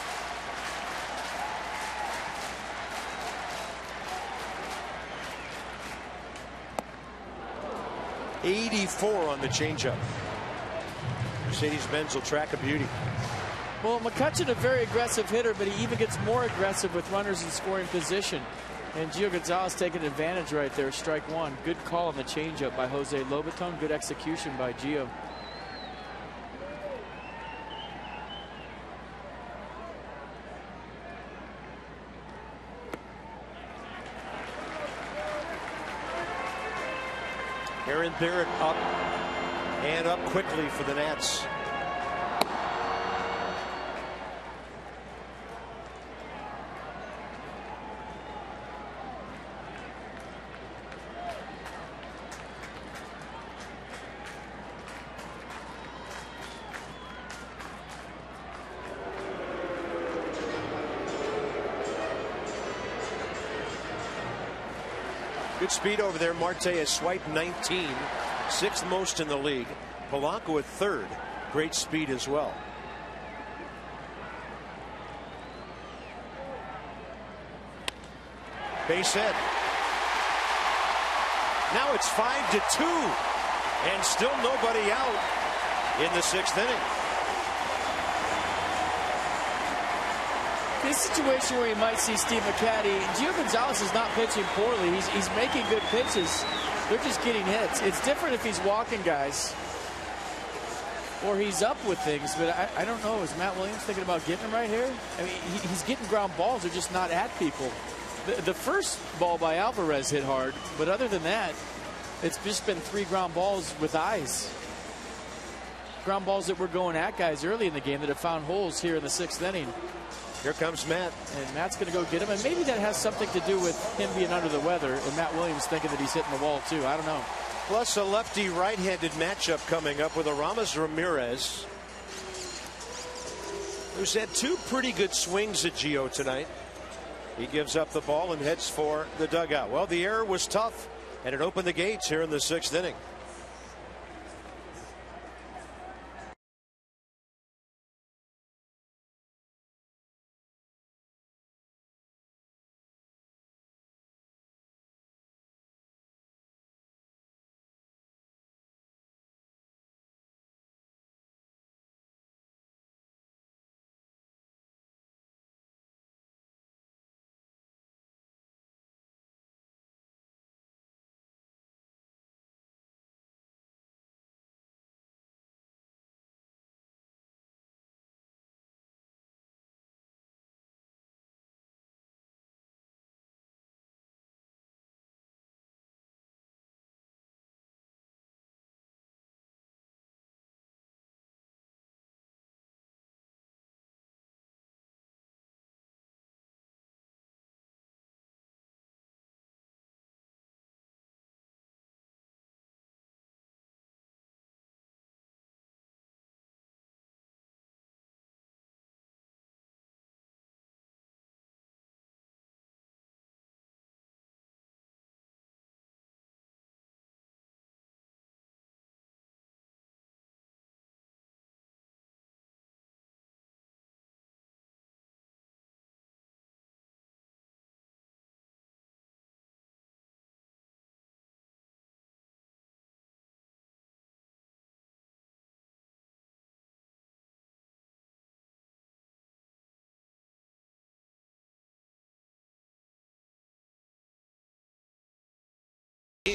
.84 on the changeup. Mercedes-Benz will track a beauty. Well, McCutchen, a very aggressive hitter, but he even gets more aggressive with runners in scoring position. And Gio Gonzalez taking advantage right there. Strike one. Good call on the changeup by Jose Lobaton. Good execution by Gio. Aaron Barrett up and up quickly for the Nats. Good speed over there. Marte has swiped 19, 6th most in the league. Polanco at 3rd. Great speed as well. Base hit. Now it's 5-2, and still nobody out in the 6th inning. This situation where you might see Steve McCatty, Gio Gonzalez is not pitching poorly. He's making good pitches. They're just getting hits. It's different if he's walking guys or he's up with things, but I don't know. Is Matt Williams thinking about getting him right here? I mean, he's getting ground balls. They're just not at people. The first ball by Alvarez hit hard, but other than that, it's just been 3 ground balls with eyes. Ground balls that were going at guys early in the game that have found holes here in the 6th inning. Here comes Matt. And Matt's going to go get him. And maybe that has something to do with him being under the weather and Matt Williams thinking that he's hitting the wall too. I don't know. Plus a lefty right-handed matchup coming up with Aramis Ramirez, who's had 2 pretty good swings at Gio tonight. He gives up the ball and heads for the dugout. Well, the error was tough, and it opened the gates here in the 6th inning.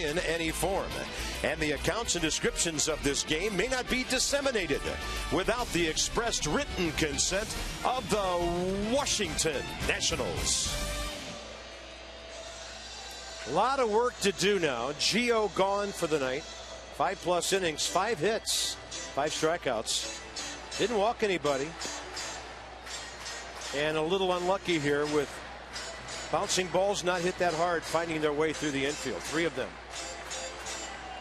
in any form. And the accounts and descriptions of this game may not be disseminated without the expressed written consent of the Washington Nationals. A lot of work to do now. Gio gone for the night. 5+ innings, 5 hits, 5 strikeouts. Didn't walk anybody. And a little unlucky here with bouncing balls not hit that hard, finding their way through the infield. 3 of them.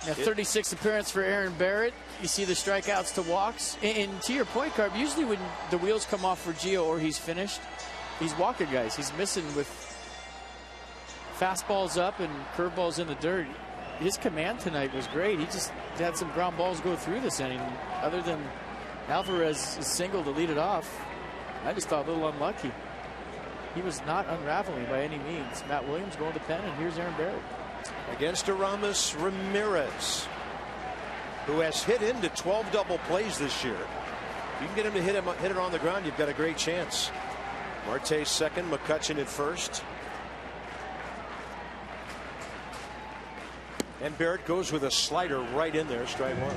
Yeah, 36 appearance for Aaron Barrett. You see the strikeouts to walks. And to your point, Carb, usually when the wheels come off for Gio or he's finished, he's walking guys. He's missing with fastballs up and curveballs in the dirt. His command tonight was great. He just had some ground balls go through this inning. Other than Alvarez's single to lead it off, I just thought a little unlucky. He was not unraveling by any means. Matt Williams going to the pen, and here's Aaron Barrett. Against Aramis Ramirez, who has hit into 12 double plays this year. If you can get him to hit it on the ground, you've got a great chance. Marte's second, McCutchen at first. And Barrett goes with a slider right in there, strike 1.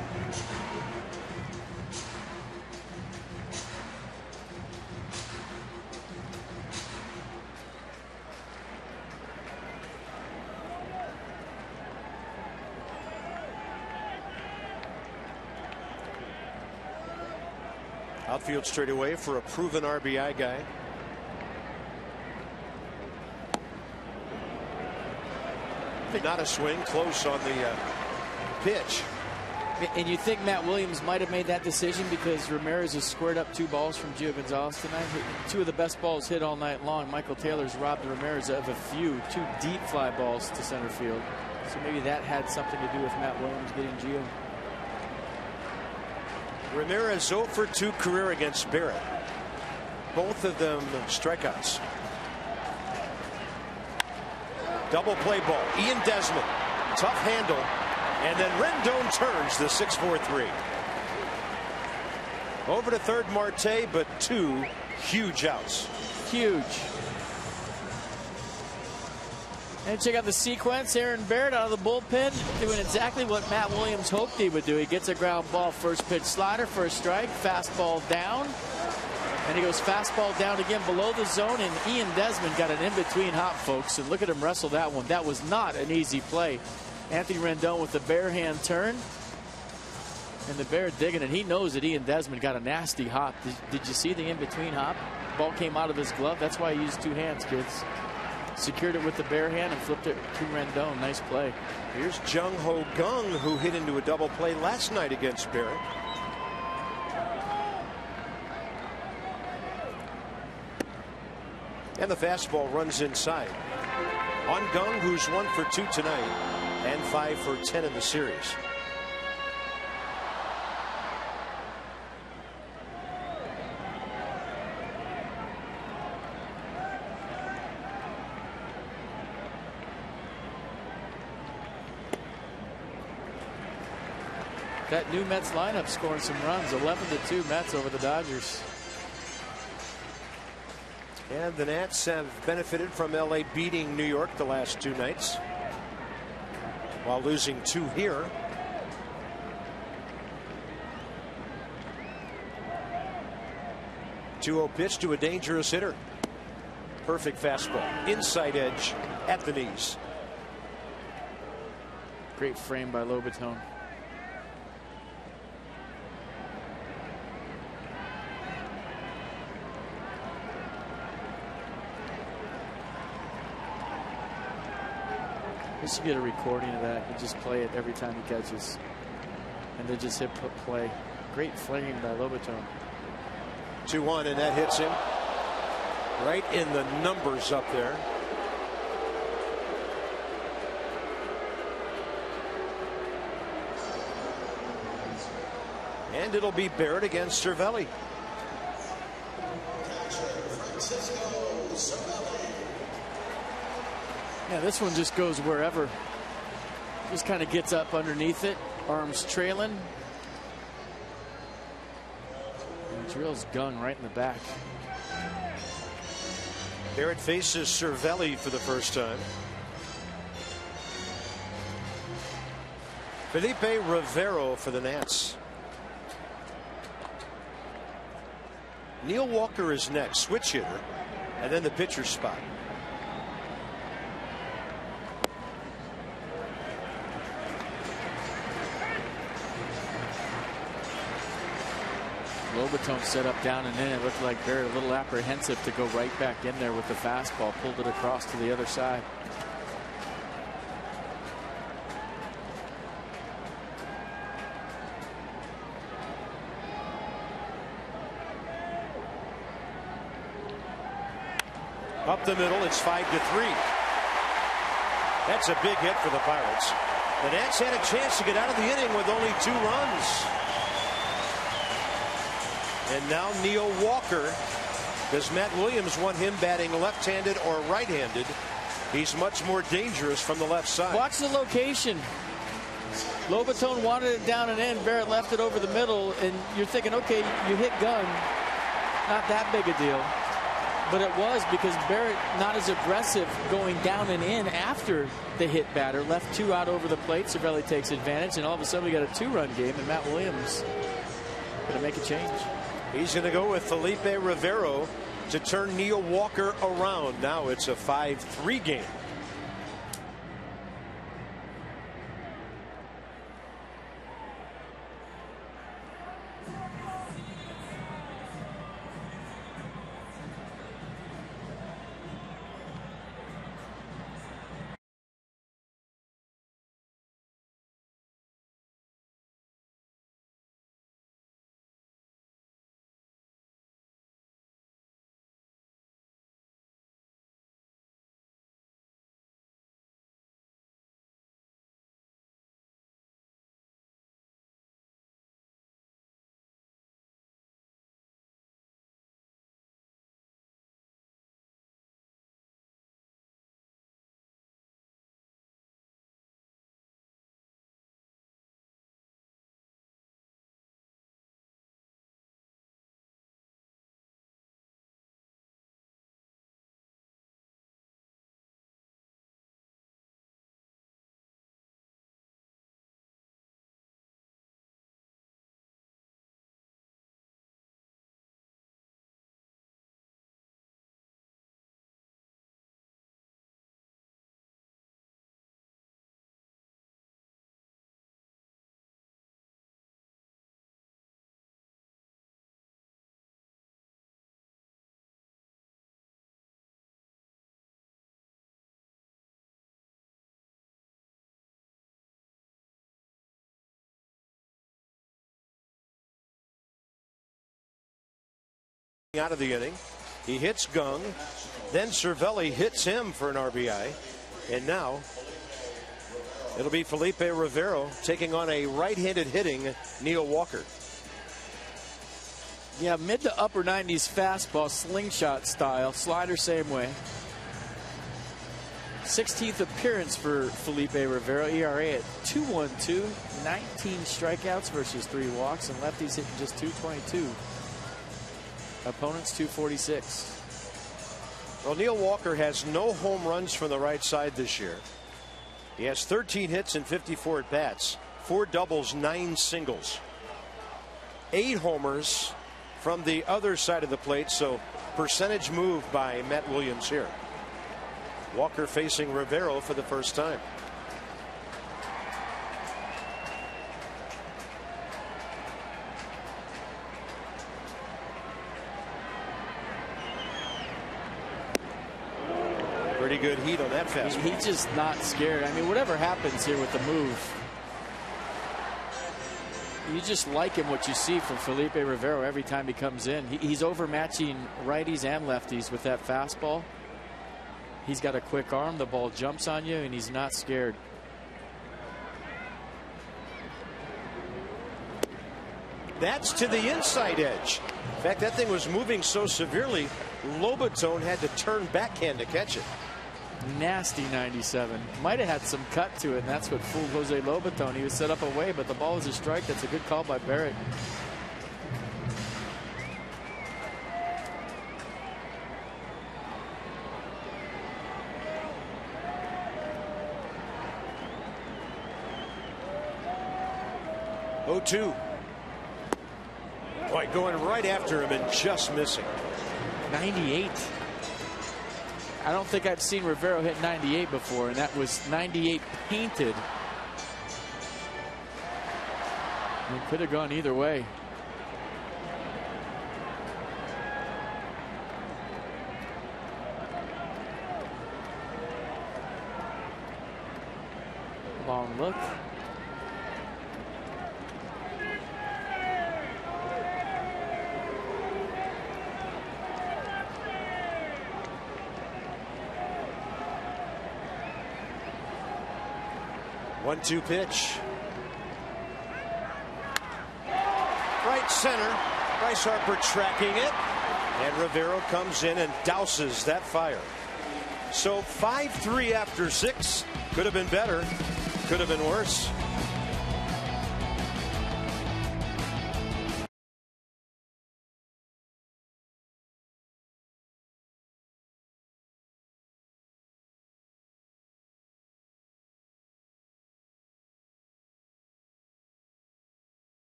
Outfield straight away for a proven RBI guy. Not a swing, close on the pitch. And you think Matt Williams might have made that decision because Ramirez has squared up 2 balls from Gio Gonzalez tonight. 2 of the best balls hit all night long. Michael Taylor's robbed Ramirez of a few 2 deep fly balls to center field. So maybe that had something to do with Matt Williams getting Gio. Ramirez 0 for 2 career against Barrett. Both of them strikeouts. Double play ball. Ian Desmond. Tough handle. And then Rendon turns the 6-4-3. Over to third Marte, but 2 huge outs. Huge. And check out the sequence. Aaron Barrett out of the bullpen doing exactly what Matt Williams hoped he would do. He gets a ground ball, first pitch slider for a strike, fastball down. And he goes fastball down again below the zone, and Ian Desmond got an in-between hop, folks. And look at him wrestle that one. That was not an easy play. Anthony Rendon with the bare hand turn. And the Barrett digging it. He knows that Ian Desmond got a nasty hop. Did you see the in-between hop? Ball came out of his glove. That's why he used 2 hands, kids. Secured it with the bare hand and flipped it to Rendon. Nice play. Here's Jung Ho Gung, who hit into a double play last night against Barrett. And the fastball runs inside. On Gung, who's 1 for 2 tonight and 5 for 10 in the series. That new Mets lineup scoring some runs. 11-2 Mets over the Dodgers. And the Nats have benefited from LA beating New York the last 2 nights, while losing 2 here. Two-0 pitch to a dangerous hitter. Perfect fastball. Inside edge at the knees. Great frame by Lobaton. We should get a recording of that and just play it every time he catches. And then just hit play. Great flinging by Lobaton. 2-1, and that hits him right in the numbers up there. And it'll be Barrett against Cervelli. Yeah, this one just goes wherever. Just kind of gets up underneath it, arms trailing. And drills Gung right in the back. Barrett faces Cervelli for the first time. Felipe Rivero for the Nats. Neil Walker is next, switch hitter, and then the pitcher's spot. Lobaton set up down and in. It looked like Barrett a little apprehensive to go right back in there with the fastball. Pulled it across to the other side. Up the middle, it's 5-3. That's a big hit for the Pirates. The Nats had a chance to get out of the inning with only 2 runs. And now Neil Walker, does Matt Williams want him batting left-handed or right-handed? He's much more dangerous from the left side. Watch the location. Lobaton wanted it down and in. Barrett left it over the middle, and you're thinking, okay, you hit gun. Not that big a deal. But it was, because Barrett not as aggressive going down and in after the hit batter. Left 2 out over the plate. Cervelli takes advantage, and all of a sudden we got a 2-run game, and Matt Williams going to make a change. He's going to go with Felipe Rivero to turn Neil Walker around. Now it's a 5-3 game. Out of the inning, he hits Gung, then Cervelli hits him for an RBI, and now it'll be Felipe Rivero taking on a right-handed hitting Neil Walker. Yeah, mid to upper 90s fastball, slingshot style, slider same way. 16th appearance for Felipe Rivero, ERA at 2.12, 19 strikeouts versus 3 walks, and lefties hitting just 222. Opponents 246. Well, Neil Walker has no home runs from the right side this year. He has 13 hits and 54 at bats, 4 doubles, 9 singles, 8 homers from the other side of the plate. So percentage move by Matt Williams here. Walker facing Rivero for the first time. Pretty good heat on that fastball. He's just not scared. I mean, whatever happens here with the move, you just like him what you see from Felipe Rivero every time he comes in. He's overmatching righties and lefties with that fastball. He's got a quick arm. The ball jumps on you, and he's not scared. That's to the inside edge. In fact, that thing was moving so severely, Lobaton had to turn backhand to catch it. Nasty 97. Might have had some cut to it, and that's what fooled Jose Lobaton. He was set up away, but the ball was a strike. That's a good call by Barrett. 0-2. Boy, going right after him and just missing. 98. I don't think I've seen Rivero hit 98 before, and that was 98 painted. It could have gone either way. Long look. One-two pitch. Right center. Bryce Harper tracking it. And Rivero comes in and douses that fire. So 5-3 after 6. Could have been better. Could have been worse.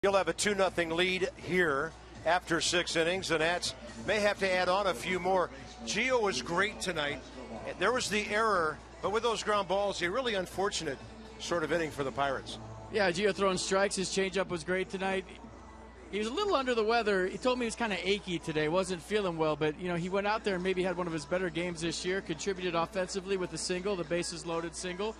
You'll have a 2-0 lead here after 6 innings. The Nats may have to add on a few more. Gio was great tonight. There was the error, but with those ground balls, a really unfortunate sort of inning for the Pirates. Yeah, Gio throwing strikes. His changeup was great tonight. He was a little under the weather. He told me he was kind of achy today, wasn't feeling well, but you know, he went out there and maybe had one of his better games this year, contributed offensively with the single, the bases loaded single.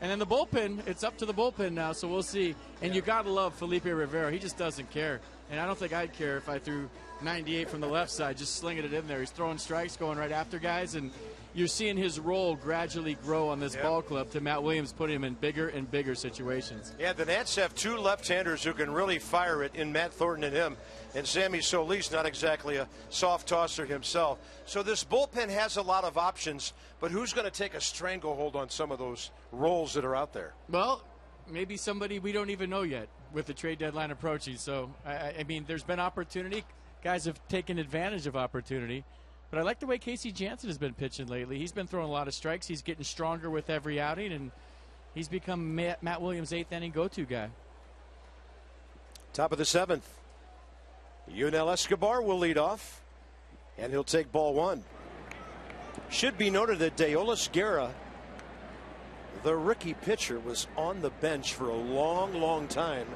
And then the bullpen, it's up to the bullpen now, so we'll see. And you got to love Felipe Rivero. He just doesn't care. And I don't think I'd care if I threw 98 from the left side, just slinging it in there. He's throwing strikes, going right after guys, and you're seeing his role gradually grow on this ball club to Matt Williams putting him in bigger and bigger situations. Yeah, the Nats have two left-handers who can really fire it in Matt Thornton and him. And Sammy Solis, not exactly a soft tosser himself. So this bullpen has a lot of options, but who's going to take a stranglehold on some of those roles that are out there? Well, maybe somebody we don't even know yet with the trade deadline approaching. So, I mean, there's been opportunity. Guys have taken advantage of opportunity. But I like the way Casey Jansen has been pitching lately. He's been throwing a lot of strikes. He's getting stronger with every outing, and he's become Matt Williams' eighth-inning go-to guy. Top of the 7th. Yunel Escobar will lead off, and he'll take ball 1. Should be noted that Deolis Guerra, the rookie pitcher, was on the bench for a long, long time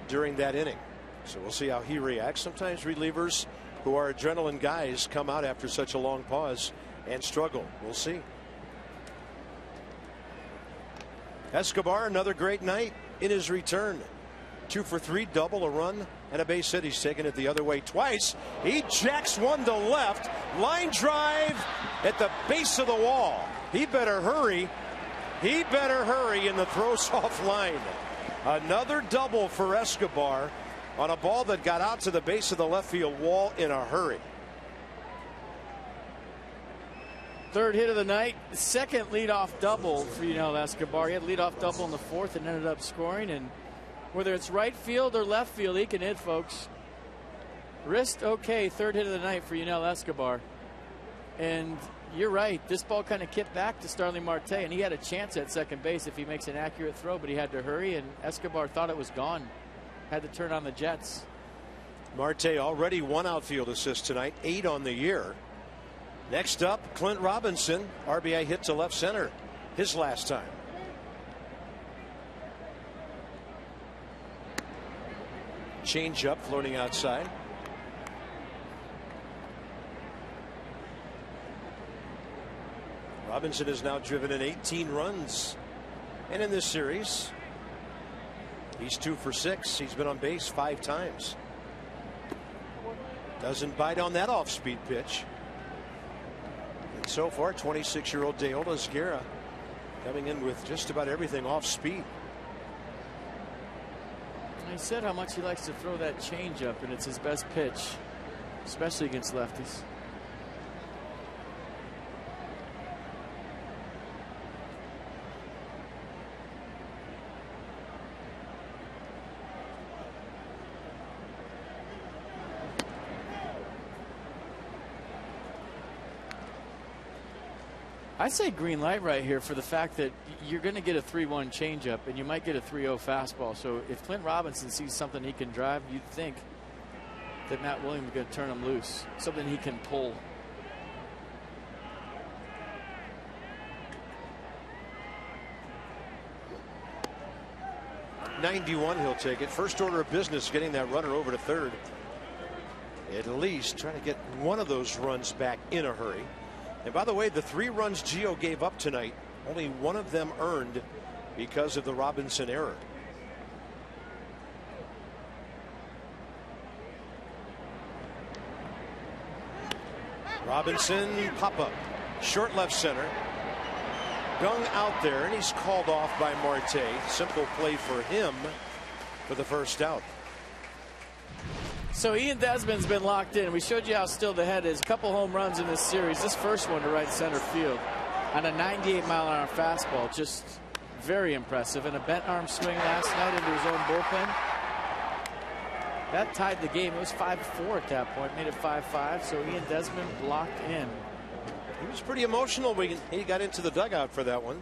during that inning. So we'll see how he reacts. Sometimes relievers who are adrenaline guys come out after such a long pause and struggle. We'll see. Escobar, another great night in his return. 2 for 3, double, a run, and a base hit. He's taken it the other way twice. He jacks one to left. Line drive at the base of the wall. He better hurry. He better hurry in the throws off line. Another double for Escobar on a ball that got out to the base of the left field wall in a hurry. Third hit of the night, second leadoff double for Yunel Escobar. He had a leadoff double in the 4th and ended up scoring. And whether it's right field or left field, he can hit, folks. Wrist okay, third hit of the night for Yunel Escobar. And you're right. This ball kind of kicked back to Starling Marte, and he had a chance at second base if he makes an accurate throw, but he had to hurry, and Escobar thought it was gone. Had to turn on the jets. Marte already 1 outfield assist tonight, 8 on the year. Next up, Clint Robinson, RBI hit to left center, his last time. Change up, floating outside. Robinson has now driven in 18 runs. And in this series, he's 2 for 6. He's been on base 5 times. Doesn't bite on that off-speed pitch. And so far, 26-year-old Deola Esguerra coming in with just about everything off speed. He said how much he likes to throw that changeup, and it's his best pitch, especially against lefties. I say green light right here for the fact that you're going to get a 3-1 changeup and you might get a 3-0 fastball. So if Clint Robinson sees something he can drive, you'd think that Matt Williams is going to turn him loose, something he can pull. .91, he'll take it. First order of business, getting that runner over to third. At least trying to get one of those runs back in a hurry. And by the way, the 3 runs Gio gave up tonight, only one of them earned because of the Robinson error. Robinson, pop up, short left center. Gung out there, and he's called off by Marte. Simple play for him for the first out. So Ian Desmond's been locked in. We showed you how still the head is. A couple home runs in this series. This first one to right center field on a 98-mile-an-hour fastball. Just very impressive. And a bent arm swing last night into his own bullpen. That tied the game. It was 5-4 at that point. Made it 5-5. So Ian Desmond locked in. He was pretty emotional when he got into the dugout for that one.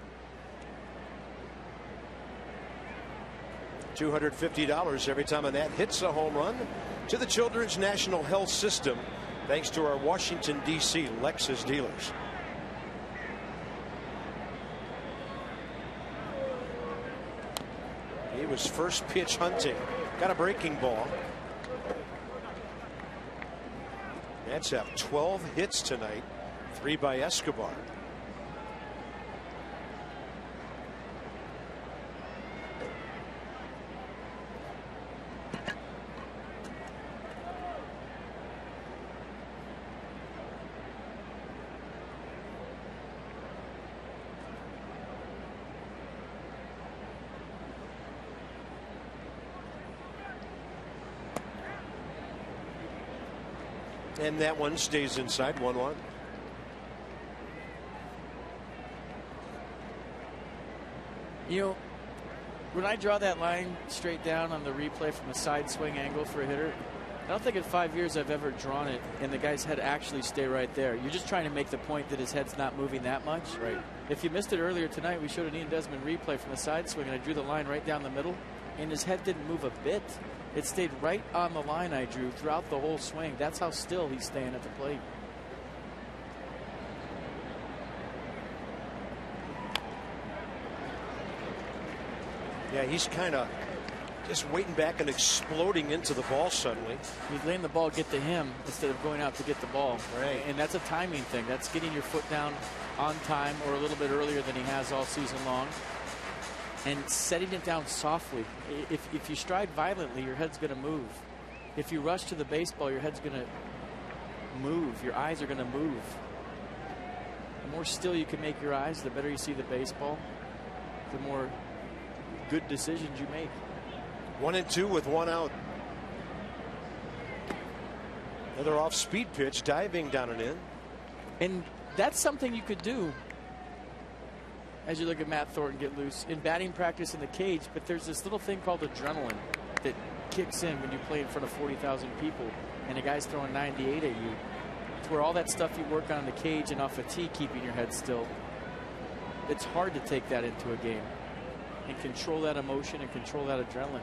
$250 every time a Nat hits a home run to the Children's National Health System, thanks to our Washington, D.C. Lexus dealers. He was first pitch hunting. Got a breaking ball. Nats have 12 hits tonight, 3 by Escobar. And that one stays inside, 1-1. You know, when I draw that line straight down on the replay from a side swing angle for a hitter, I don't think in 5 years I've ever drawn it and the guy's head actually stay right there. You're just trying to make the point that his head's not moving that much. Right. If you missed it earlier tonight, we showed an Ian Desmond replay from a side swing, and I drew the line right down the middle, and his head didn't move a bit. It stayed right on the line I drew throughout the whole swing. That's how still he's staying at the plate. Yeah, he's kind of just waiting back and exploding into the ball suddenly. He's letting the ball get to him instead of going out to get the ball. Right. And that's a timing thing. That's getting your foot down on time or a little bit earlier than he has all season long. And setting it down softly. If you stride violently, your head's going to move. If you rush to the baseball, your head's going to move. Your eyes are going to move. The more still you can make your eyes, the better you see the baseball, the more good decisions you make. 1-2 with 1 out. Another off-speed pitch, diving down and in. And that's something you could do as you look at Matt Thornton get loose in batting practice in the cage, but there's this little thing called adrenaline that kicks in when you play in front of 40,000 people and a guy's throwing 98 at you where all that stuff you work on in the cage and off fatigue, keeping your head still, it's hard to take that into a game and control that emotion and control that adrenaline.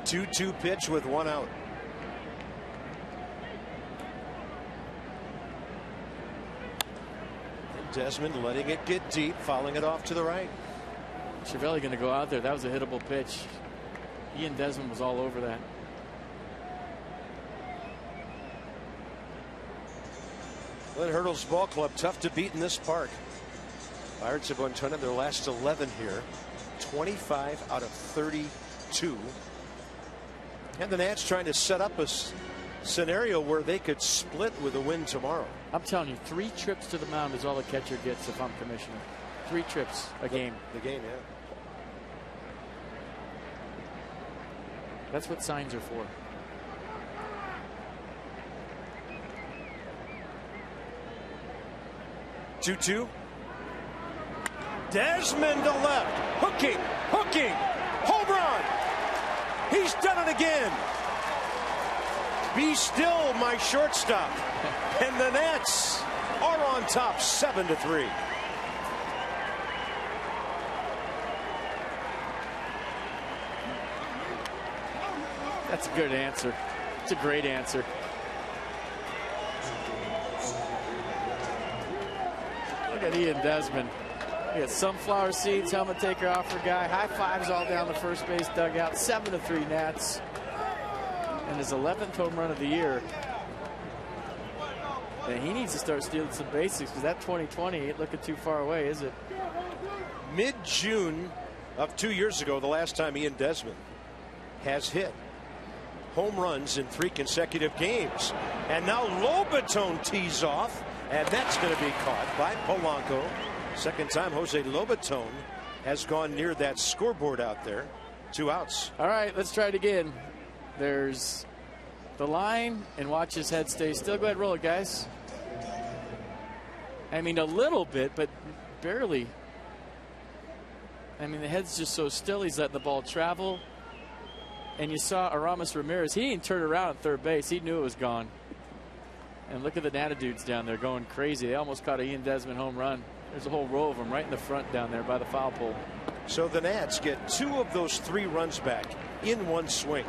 2-2 pitch with 1 out. And Desmond letting it get deep, fouling it off to the right. Cervelli going to go out there. That was a hittable pitch. Ian Desmond was all over that. Glen Hurdle's ball club, tough to beat in this park. Pirates have won 10 of their last 11 here. 25 out of 32. And the Nats trying to set up a scenario where they could split with a win tomorrow. I'm telling you, 3 trips to the mound is all the catcher gets if I'm commissioner. 3 trips a game. The game, yeah. That's what signs are for. Two. Desmond to left. Hooking. Home run. He's done it again. Be still, my shortstop. And the Nats are on top 7-3. That's a good answer. It's a great answer. Look at Ian Desmond. He got sunflower seeds, helmet taker offer guy, high fives all down the first base dugout. 7-3 Nats. And his 11th home run of the year. And he needs to start stealing some basics because that 2020 ain't looking too far away, is it? Mid-June of 2 years ago, the last time Ian Desmond has hit home runs in 3 consecutive games. And now Lobaton tees off, and that's going to be caught by Polanco. Second time Jose Lobaton has gone near that scoreboard out there. 2 outs. All right, let's try it again. There's the line, and watch his head stay still. Go ahead, roll it, guys. I mean, a little bit, but barely. I mean, the head's just so still. He's letting the ball travel. And you saw Aramis Ramirez. He didn't turn around at third base. He knew it was gone. And look at the Natitudes down there going crazy. They almost caught a Ian Desmond home run. There's a whole row of them right in the front down there by the foul pole. So the Nats get 2 of those 3 runs back in 1 swing.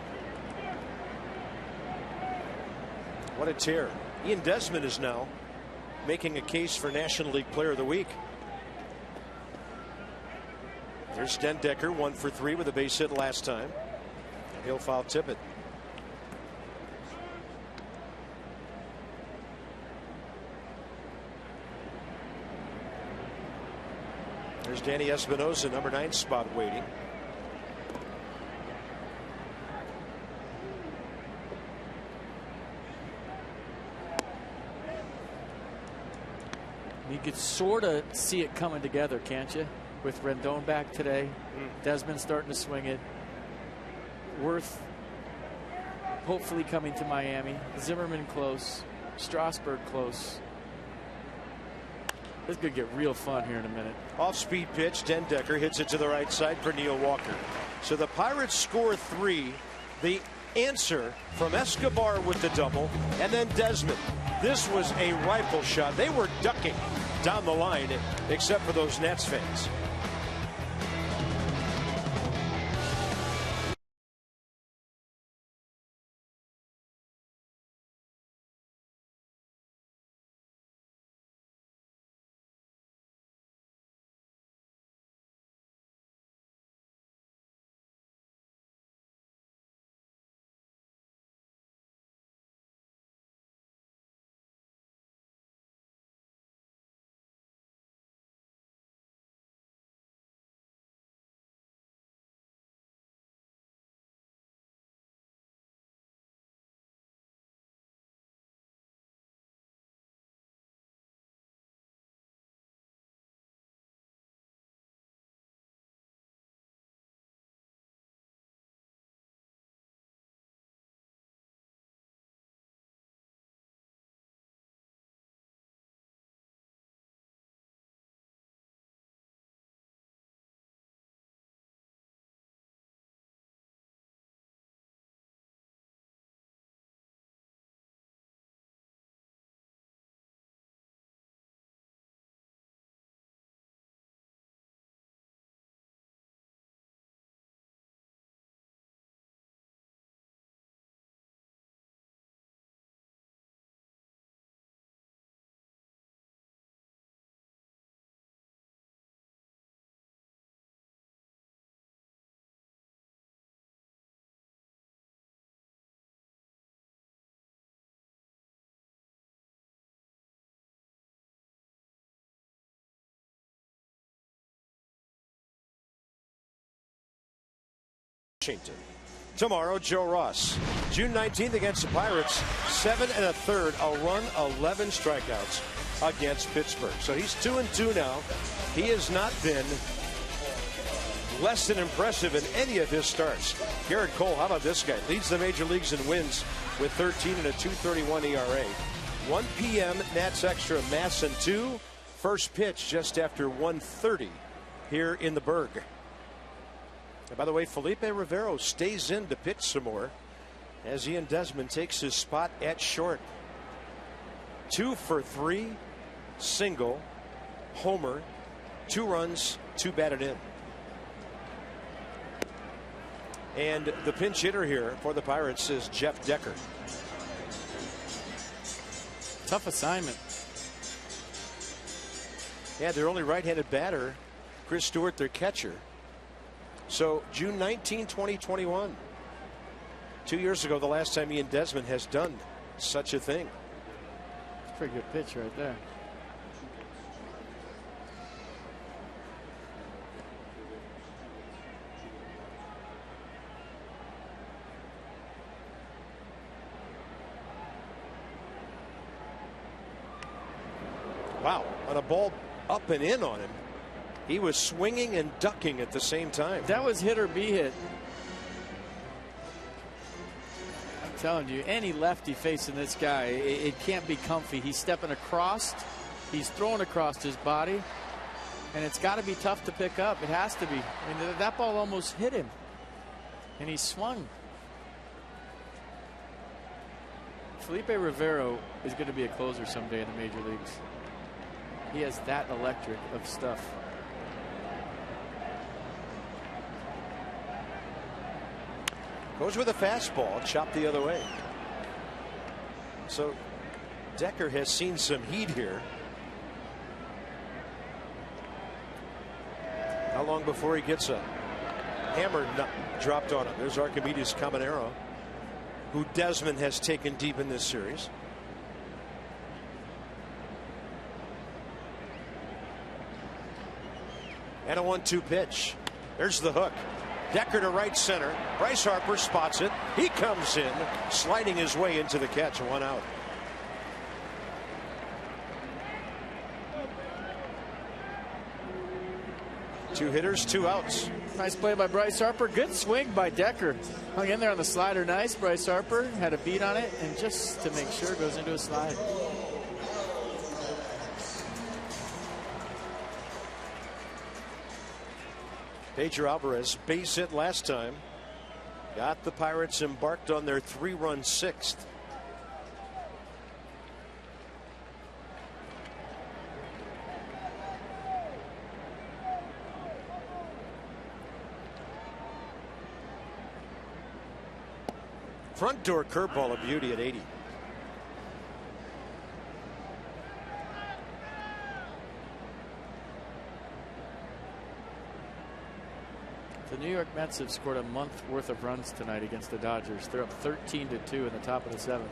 What a tear. Ian Desmond is now making a case for National League Player of the Week. There's Stendecker, 1 for 3 with a base hit last time. He'll foul tip it. There's Danny Espinosa, number 9 spot waiting. You could sort of see it coming together, can't you? With Rendon back today, Desmond starting to swing it. Worth hopefully coming to Miami. Zimmerman close. Strasburg close. This could get real fun here in a minute. Off-speed pitch. Stendecker hits it to the right side for Neil Walker. So the Pirates score 3. The answer from Escobar with the double, and then Desmond. This was a rifle shot. They were ducking down the line, except for those Nats fans. Washington. Tomorrow, Joe Ross. June 19th against the Pirates, 7 1/3, a run, 11 strikeouts against Pittsburgh. So he's 2-2 now. He has not been less than impressive in any of his starts. Garrett Cole, how about this guy? Leads the major leagues in wins with 13 and a 2.31 ERA. 1 p.m. Nats Extra, Masson 2. First pitch just after 1:30 here in the Berg. And by the way, Felipe Rivero stays in to pitch some more as Ian Desmond takes his spot at short. 2 for 3, single, homer, 2 runs, 2 batted in. And the pinch hitter here for the Pirates is Jeff Decker. Tough assignment. Yeah, their only right-handed batter, Chris Stewart, their catcher. So June 19, 2021. 2 years ago, the last time Ian Desmond has done such a thing. It's a pretty good pitch right there. Wow, on a ball up and in on him. He was swinging and ducking at the same time. That was hit or be hit. I'm telling you, any lefty facing this guy, it can't be comfy. He's stepping across. He's throwing across his body. And it's got to be tough to pick up. It has to be. I mean, that ball almost hit him. And he swung. Felipe Rivero is going to be a closer someday in the major leagues. He has that electric of stuff. Goes with a fastball, chopped the other way. So Decker has seen some heat here. How long before he gets a hammer dropped on him? There's Archimedes Caminero, who Desmond has taken deep in this series. And a 1-2 pitch. There's the hook. Decker to right center. Bryce Harper spots it. He comes in, sliding his way into the catch. 1 out. Two hitters, 2 outs. Nice play by Bryce Harper. Good swing by Decker. Hung in there on the slider. Nice. Bryce Harper had a beat on it, and just to make sure, goes into a slide. Pedro Alvarez, base hit last time. Got the Pirates embarked on their 3-run 6th. Front door curveball of beauty at 80. The New York Mets have scored a month worth of runs tonight against the Dodgers. They're up 13-2 in the top of the 7th.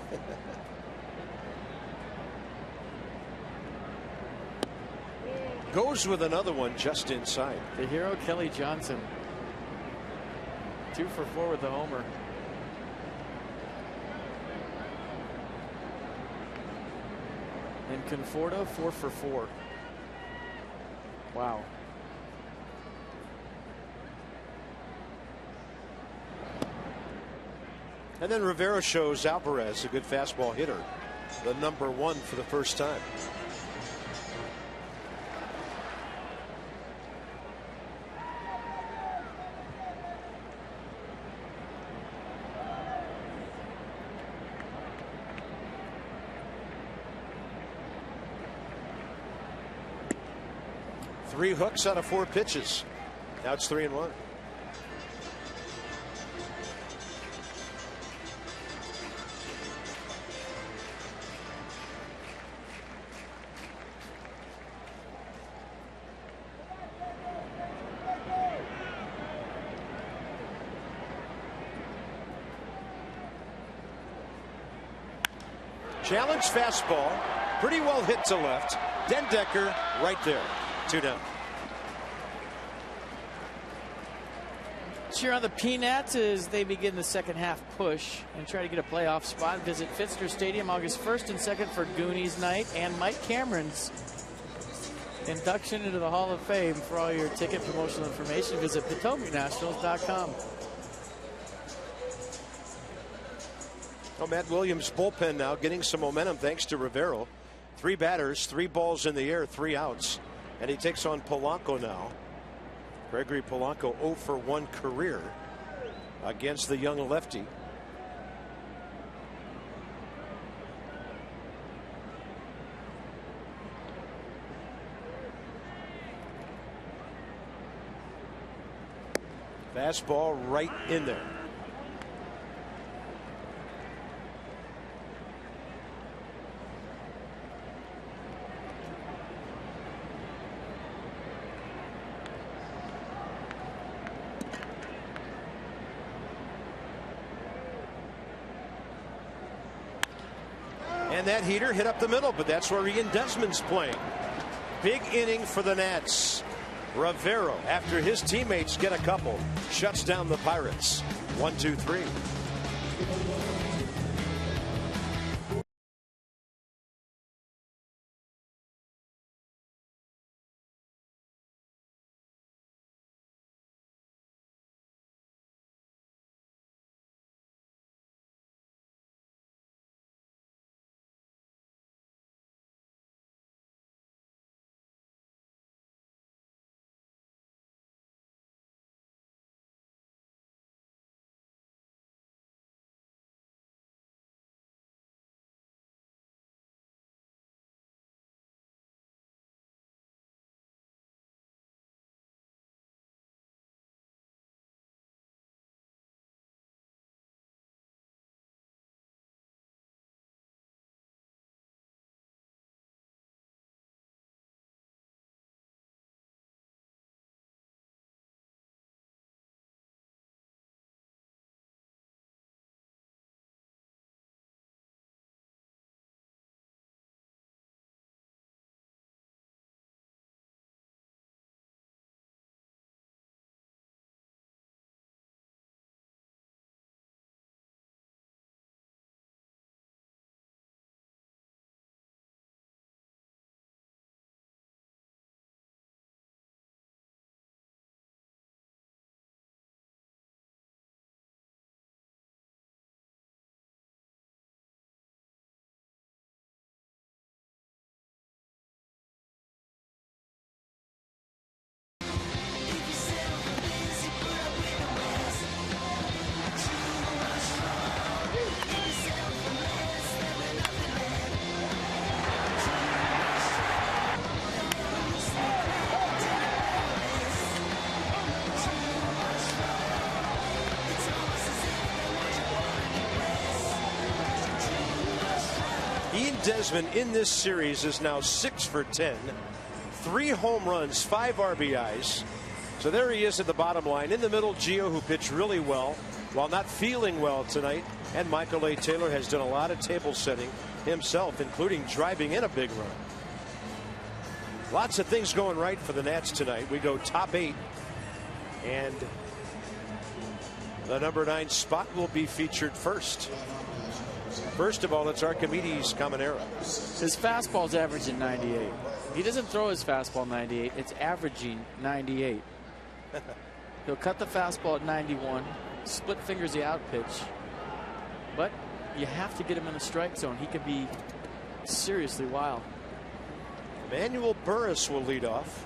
Goes with another one just inside. The hero Kelly Johnson. 2 for 4 with the homer. And Conforto 4 for 4. Wow. And then Rivera shows Alvarez a good fastball hitter, the number 1 for the first time. Three hooks out of 4 pitches. Now it's 3-1. Challenge fastball, pretty well hit to left. Den Decker right there. 2 down. here on the Peanuts as they begin the second half push and try to get a playoff spot. Visit Pfister Stadium August 1st and 2nd for Goonies Night and Mike Cameron's induction into the Hall of Fame. For all your ticket promotional information, visit PotomacNationals.com. Well, Matt Williams' bullpen now getting some momentum thanks to Rivero. 3 batters, 3 balls in the air, 3 outs. And he takes on Polanco now. Gregory Polanco 0 for 1 career against the young lefty. Fastball right in there. And that heater hit up the middle, but that's where Ian Desmond's playing. Big inning for the Nats. Rivero, after his teammates get a couple, shuts down the Pirates. 1-2-3. Ian Desmond in this series is now 6 for 10. 3 home runs, 5 RBIs. So there he is at the bottom line. In the middle, Gio, who pitched really well while not feeling well tonight. And Michael A. Taylor has done a lot of table setting himself, including driving in a big run. Lots of things going right for the Nats tonight. We go top 8. And the number 9 spot will be featured first. First of all, it's Archimedes Caminero. His fastball's averaging 98. He doesn't throw his fastball 98. It's averaging 98. He'll cut the fastball at 91, split fingers the out pitch. But you have to get him in the strike zone. He could be seriously wild. Emmanuel Burris will lead off.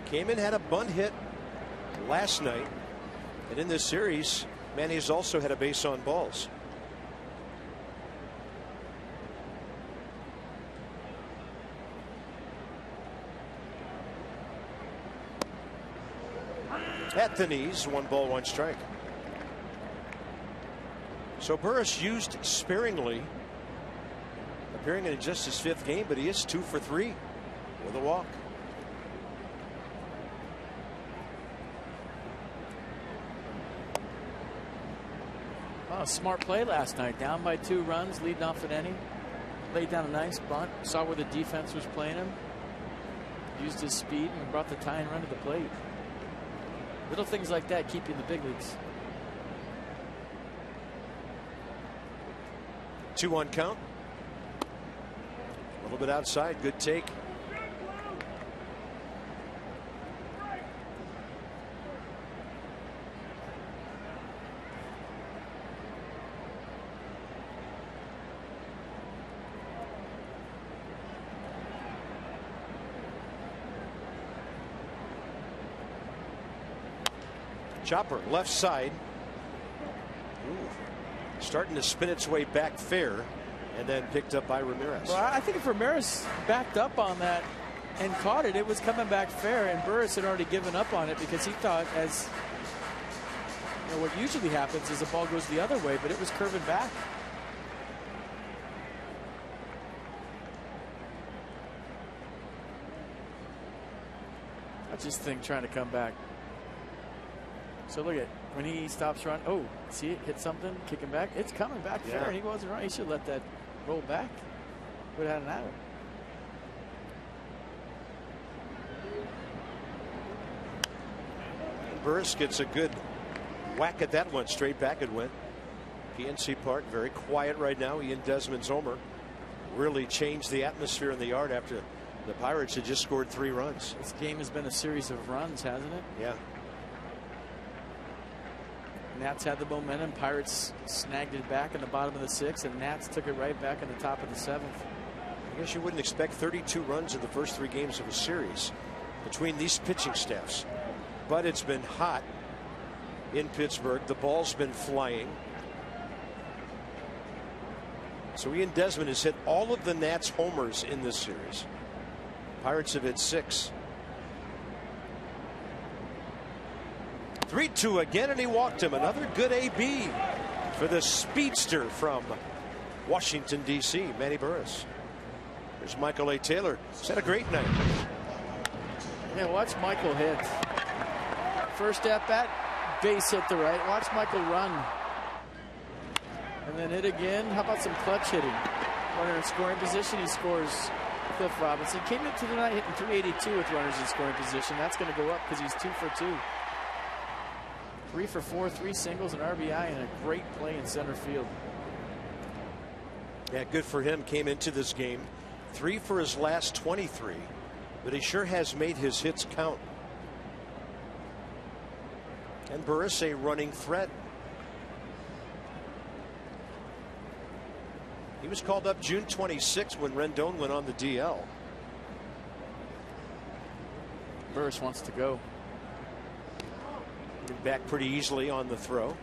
Came in, had a bunt hit last night. And in this series, Manny's also had a base on balls. At the knees, 1 ball, 1 strike. So Burris used sparingly, appearing in just his 5th game, but he is 2 for 3 with a walk. Oh, smart play last night. Down by 2 runs, leading off at inning. Laid down a nice bunt. Saw where the defense was playing him. Used his speed and brought the tying run to the plate. Little things like that keep you in the big leagues. 2-1 count. A little bit outside. Good take. Chopper left side. Ooh. Starting to spin its way back fair, and then picked up by Ramirez. Well, I think if Ramirez backed up on that and caught it, it was coming back fair, and Burris had already given up on it because he thought, as you know, what usually happens is the ball goes the other way, but it was curving back. That's his thing, trying to come back. So look at when he stops running. Oh, see it hit something, kicking back. It's coming back fair, and he wasn't right. He should let that roll back. Would have had an out. Burris gets a good whack at that one. Straight back it went. PNC Park very quiet right now. Ian Desmond's homer really changed the atmosphere in the yard after the Pirates had just scored 3 runs. This game has been a series of runs, hasn't it? Yeah. Nats had the momentum. Pirates snagged it back in the bottom of the 6th, and Nats took it right back in the top of the 7th. I guess you wouldn't expect 32 runs in the first 3 games of a series between these pitching staffs. But it's been hot in Pittsburgh. The ball's been flying. So Ian Desmond has hit all of the Nats homers in this series. Pirates have hit 6. 3-2 again, and he walked him. Another good AB for the speedster from Washington, D.C., Manny Burris. There's Michael A. Taylor. He's had a great night. Yeah, watch Michael hit. First at bat, base hit to right. Watch Michael run. And then hit again. How about some clutch hitting? Runner in scoring position, he scores. Cliff Robinson came into the night hitting 382 with runners in scoring position. That's going to go up because he's 2 for 2. 3 for 4, 3 singles, an RBI, and a great play in center field. Yeah, good for him. Came into this game 3 for his last 23, but he sure has made his hits count. And Burris a running threat. He was called up June 26 when Rendon went on the DL. Burris wants to go. Back pretty easily on the throw.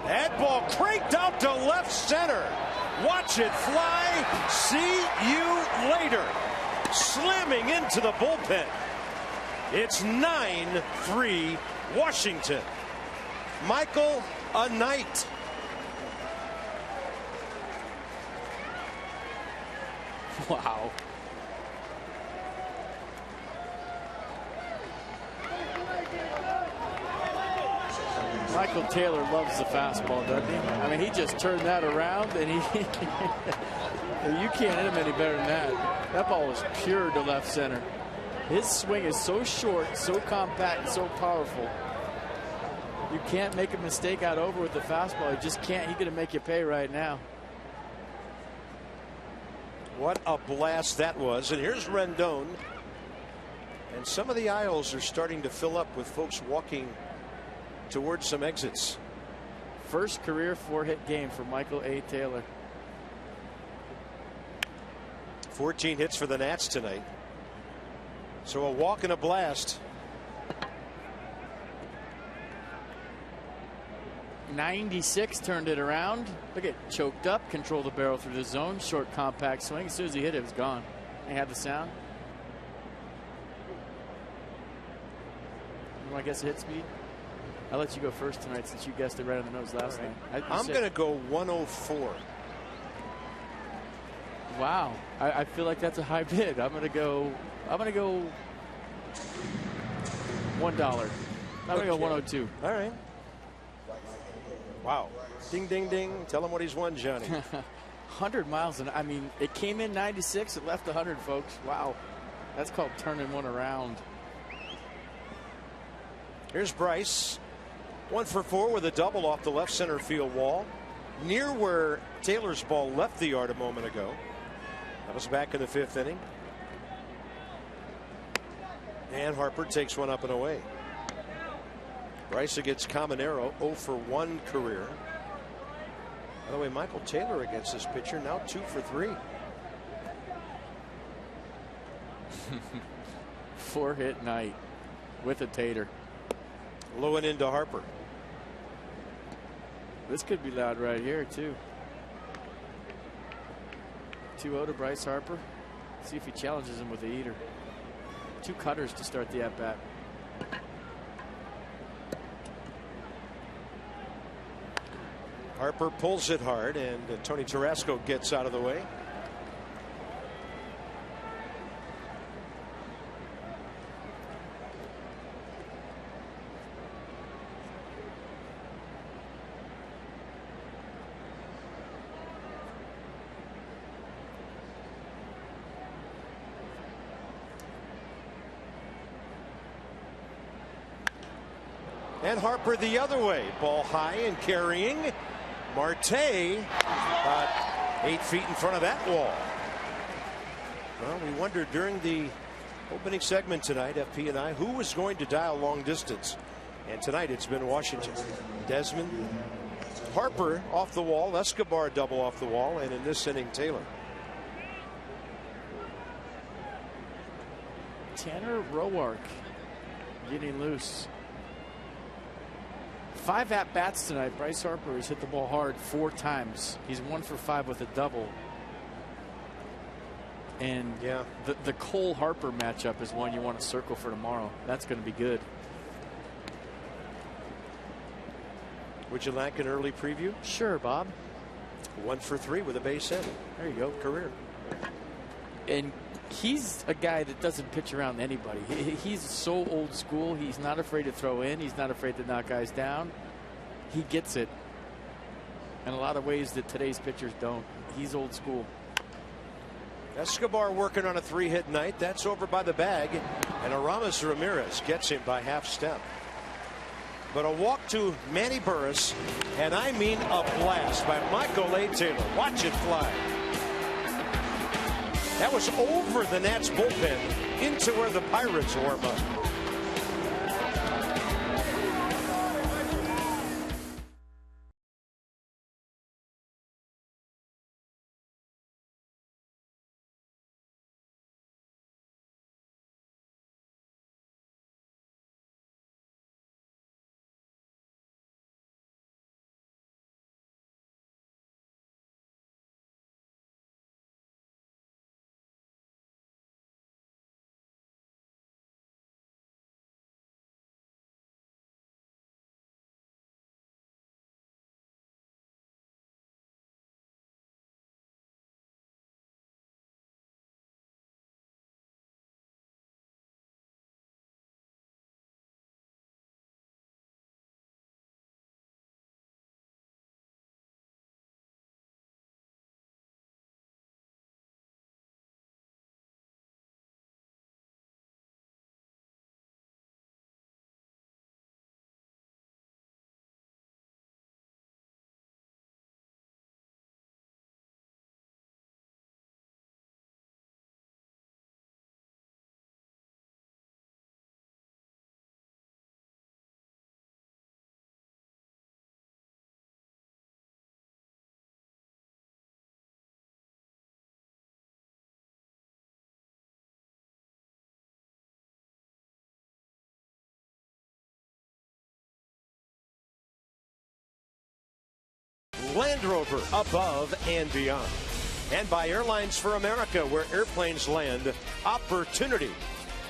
That ball cranked out to left center. Watch it fly. See you later. Slamming into the bullpen. It's 9-3 Washington. Michael a Knight. Wow. Michael Taylor loves the fastball, doesn't he? I mean, he just turned that around, and you can't hit him any better than that. That ball was pure to left center. His swing is so short, so compact, and so powerful. You can't make a mistake out over with the fastball. You just can't. He's going to make you pay right now. What a blast that was. And here's Rendon. And some of the aisles are starting to fill up with folks walking towards some exits. First career 4-hit game for Michael A. Taylor. 14 hits for the Nats tonight. So a walk and a blast. 96 turned it around. Look at choked up, control the barrel through the zone, short compact swing. As soon as he hit it, it was gone. He had the sound. You want to guess the hit speed? I'll let you go first tonight since you guessed it right on the nose last night. I'm going to go 104. Wow. I feel like that's a high bid. I'm gonna go $1. I'm gonna go 102. All right. Wow. Ding, ding, ding. Tell him what he's won, Johnny. 100 miles. And I mean, it came in 96. It left 100, folks. Wow. That's called turning one around. Here's Bryce. 1 for 4 with a double off the left center field wall, near where Taylor's ball left the yard a moment ago. That was back in the 5th inning. And Harper takes one up and away. Bryce against Caminero, 0 for 1 career. By the way, Michael Taylor against this pitcher, now 2 for 3. 4-hit night with a tater. Low and into Harper. This could be loud right here, too. 2-0 to Bryce Harper. See if he challenges him with a heater. 2 cutters to start the at-bat. Harper pulls it hard, and Tony Tarasco gets out of the way. And Harper the other way. Ball high and carrying. Marte about 8 feet in front of that wall. Well, we wondered during the opening segment tonight, FP and I, who was going to dial long distance. And tonight it's been Washington. Desmond, Harper off the wall, Escobar double off the wall, and in this inning, Taylor. Tanner Roark getting loose. 5 at-bats tonight. Bryce Harper has hit the ball hard 4 times. He's 1 for 5 with a double. And yeah, the Cole Harper matchup is one you want to circle for tomorrow. That's going to be good. Would you like an early preview? Sure, Bob. 1 for 3 with a base hit. There you go. Career. And he's a guy that doesn't pitch around anybody. He's so old school. He's not afraid to throw in. He's not afraid to knock guys down. He gets it in a lot of ways that today's pitchers don't. He's old school. Escobar working on a 3-hit night. That's over by the bag. And Aramis Ramirez gets him by half step. But a walk to Manny Burris, and I mean a blast by Michael A. Taylor. Watch it fly. That was over the Nats bullpen into where the Pirates warm up. Land Rover, above and beyond. And by Airlines for America, where airplanes land, opportunity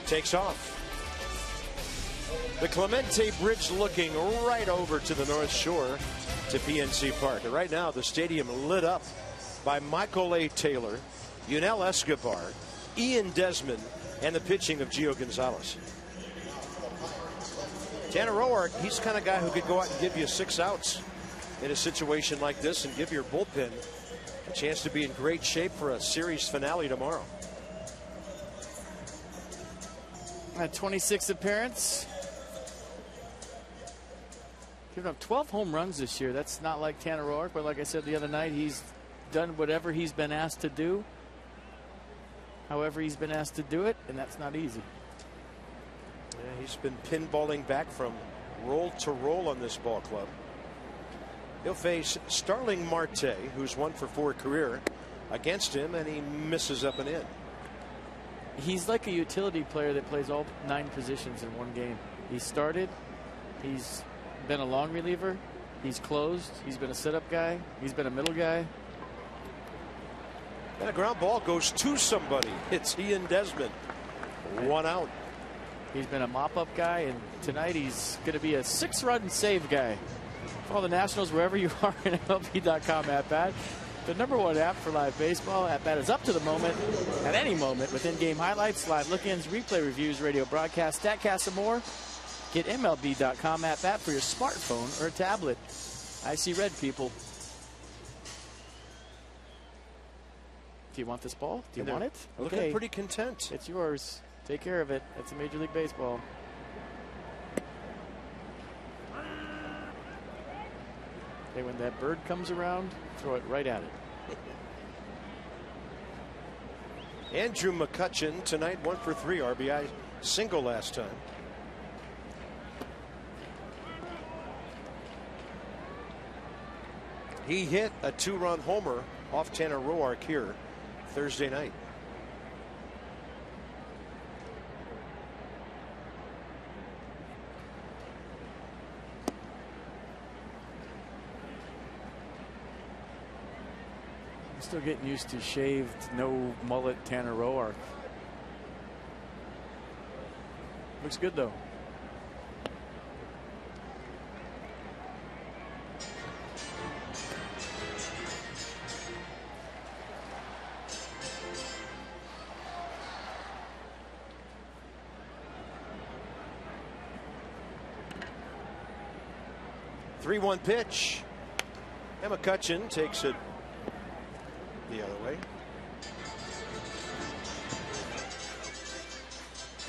takes off. The Clemente Bridge looking right over to the North Shore to PNC Park. And right now, the stadium lit up by Michael A. Taylor. Yunel Escobar, Ian Desmond, and the pitching of Gio Gonzalez. Tanner Roark, he's the kind of guy who could go out and give you 6 outs in a situation like this and give your bullpen a chance to be in great shape for a series finale tomorrow. 26th appearance. Given up 12 home runs this year. That's not like Tanner Roark, but like I said the other night, he's done whatever he's been asked to do. However he's been asked to do it, and that's not easy. Yeah, he's been pinballing back from roll to roll on this ball club. He'll face Starling Marte, who's 1 for 4 career, against him, and he misses up and in. He's like a utility player that plays all 9 positions in one game. He started, he's been a long reliever, he's closed, he's been a setup guy, he's been a middle guy. And a ground ball goes to somebody. It's Ian Desmond. 1 out. He's been a mop-up guy, and tonight he's going to be a 6-run save guy. For all the Nationals, wherever you are in MLB.com at bat, the #1 app for live baseball. At bat is up to the moment, at any moment, with in-game highlights, live look-ins, replay reviews, radio broadcasts, StatCast, and more. Get MLB.com at bat for your smartphone or tablet. I see red, people. Do you want this ball? Do you want it? Looking Okay. pretty content. It's yours. Take care of it. That's a Major League Baseball. Okay, when that bird comes around, throw it right at it. Andrew McCutchen tonight, 1 for 3 RBI single last time. He hit a 2-run homer off Tanner Roark here Thursday night. I'm still getting used to shaved, no mullet Tanner Roark. Looks good though. Three-one pitch. And McCutchen takes it the other way.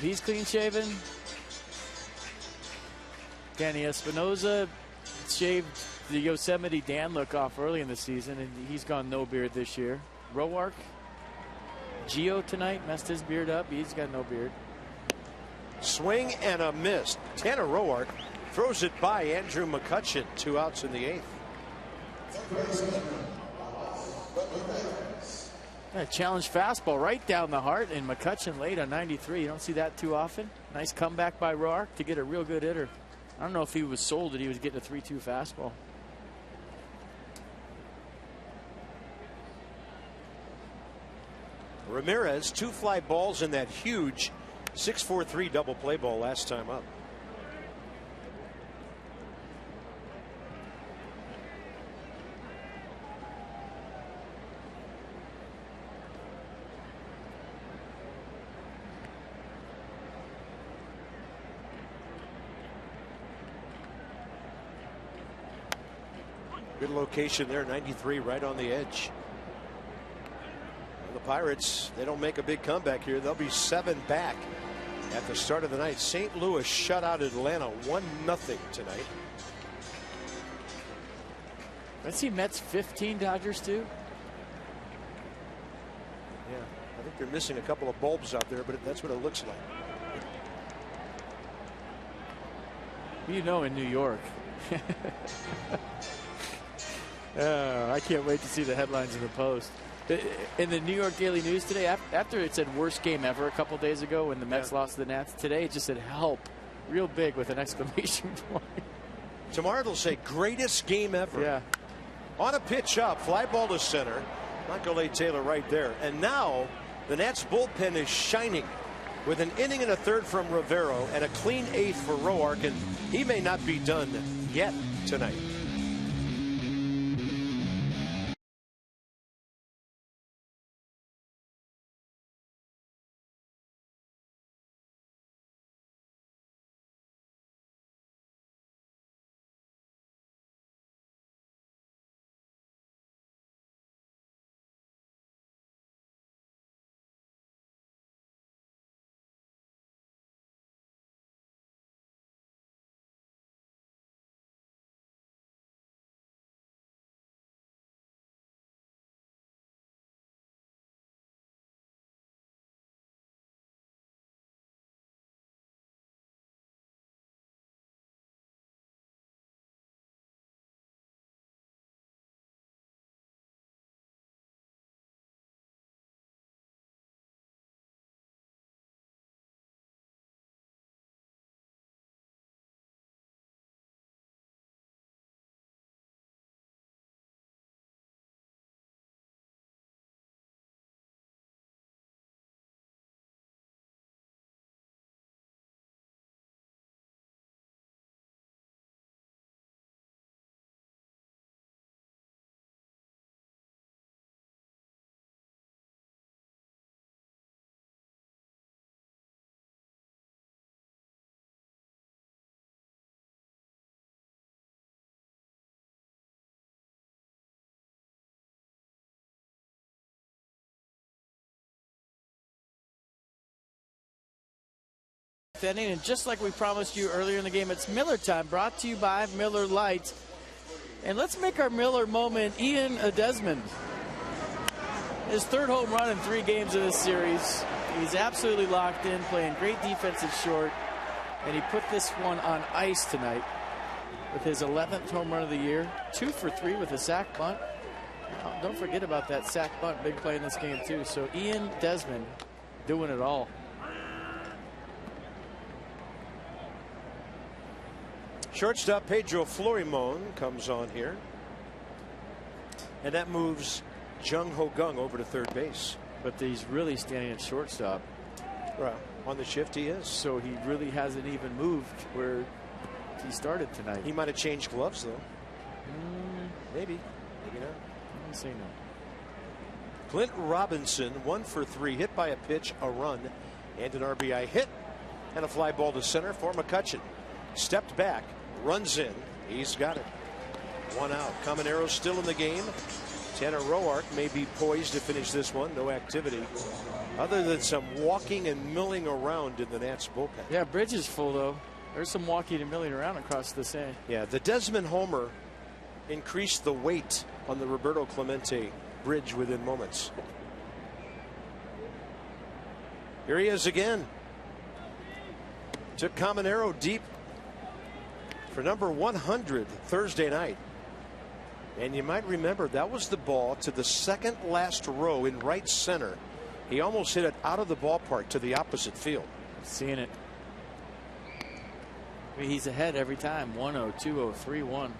He's clean shaven. Danny Espinosa shaved the Yosemite Dan look off early in the season, and he's gone no beard this year. Roark, Gio tonight messed his beard up. He's got no beard. Swing and a miss. Tanner Roark throws it by Andrew McCutchen. 2 outs in the 8th. A challenge fastball right down the heart, and McCutchen late on 93. You don't see that too often. Nice comeback by Roark to get a real good hitter. I don't know if he was sold that he was getting a 3-2 fastball. Ramirez, 2 fly balls in that huge 6-4-3 double play ball last time up. Good location there, 93 right on the edge. And the Pirates, they don't make a big comeback here. They'll be 7 back at the start of the night. St. Louis shut out Atlanta 1-0 tonight. Let's see Mets 15, Dodgers 2. Yeah, I think they're missing a couple of bulbs out there, but that's what it looks like. You know, in New York. I can't wait to see the headlines in the Post. In the New York Daily News today, after it said worst game ever a couple days ago when the Mets lost to the Nats, today it just said help real big with an exclamation point. Tomorrow it'll say greatest game ever. Yeah. On a pitch up, fly ball to center. Michael A. Taylor right there. And now the Nats bullpen is shining with an inning and a third from Rivero and a clean 8th for Roark, and he may not be done yet tonight. inning, and just like we promised you earlier in the game, it's Miller time, brought to you by Miller Lite. And let's make our Miller moment Ian Desmond. His third home run in 3 games of this series. He's absolutely locked in, playing great defense at short, and he put this one on ice tonight with his 11th home run of the year. 2 for 3 with a sac bunt. Don't forget about that sac bunt, big play in this game too. So Ian Desmond doing it all. Shortstop Pedro Florimon comes on here, and that moves Jung Ho Gung over to third base. But he's really standing at shortstop. Well, on the shift he is. So he really hasn't even moved where he started tonight. He might have changed gloves though. Maybe. Maybe not. I'm gonna say no. Clint Robinson, 1 for 3, hit by a pitch, a run, and an RBI hit, and a fly ball to center for McCutchen. Stepped back, runs in, he's got it. 1 out. Caminero still in the game. Tanner Roark may be poised to finish this one. No activity other than some walking and milling around in the Nats bullpen. Yeah, bridge is full though. There's some walking and milling around across the sand. Yeah, the Desmond homer increased the weight on the Roberto Clemente bridge within moments. Here he is again. Took Caminero deep for number 100 Thursday night. And you might remember that was the ball to the second last row in right center. He almost hit it out of the ballpark to the opposite field. Seeing it. I mean, he's ahead every time. 1-0, 2-0, 3-1.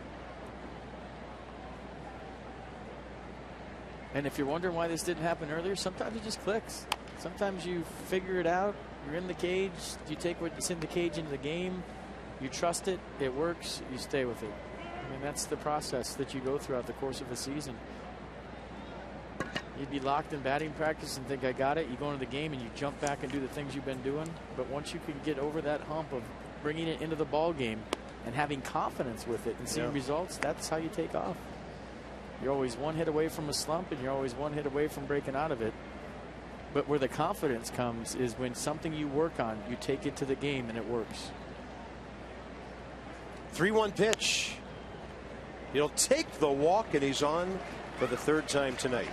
And if you're wondering why this didn't happen earlier, sometimes it just clicks. Sometimes you figure it out. You're in the cage. You take what's in the cage into the game. You trust it. It works. You stay with it. I mean, that's the process that you go throughout the course of a season. You'd be locked in batting practice and think, I got it. You go into the game and you jump back and do the things you've been doing. But once you can get over that hump of bringing it into the ball game and having confidence with it and seeing results, that's how you take off. You're always 1 hit away from a slump, and you're always 1 hit away from breaking out of it. But where the confidence comes is when something you work on, you take it to the game and it works. 3-1 pitch. He'll take the walk, and he's on for the 3rd time tonight.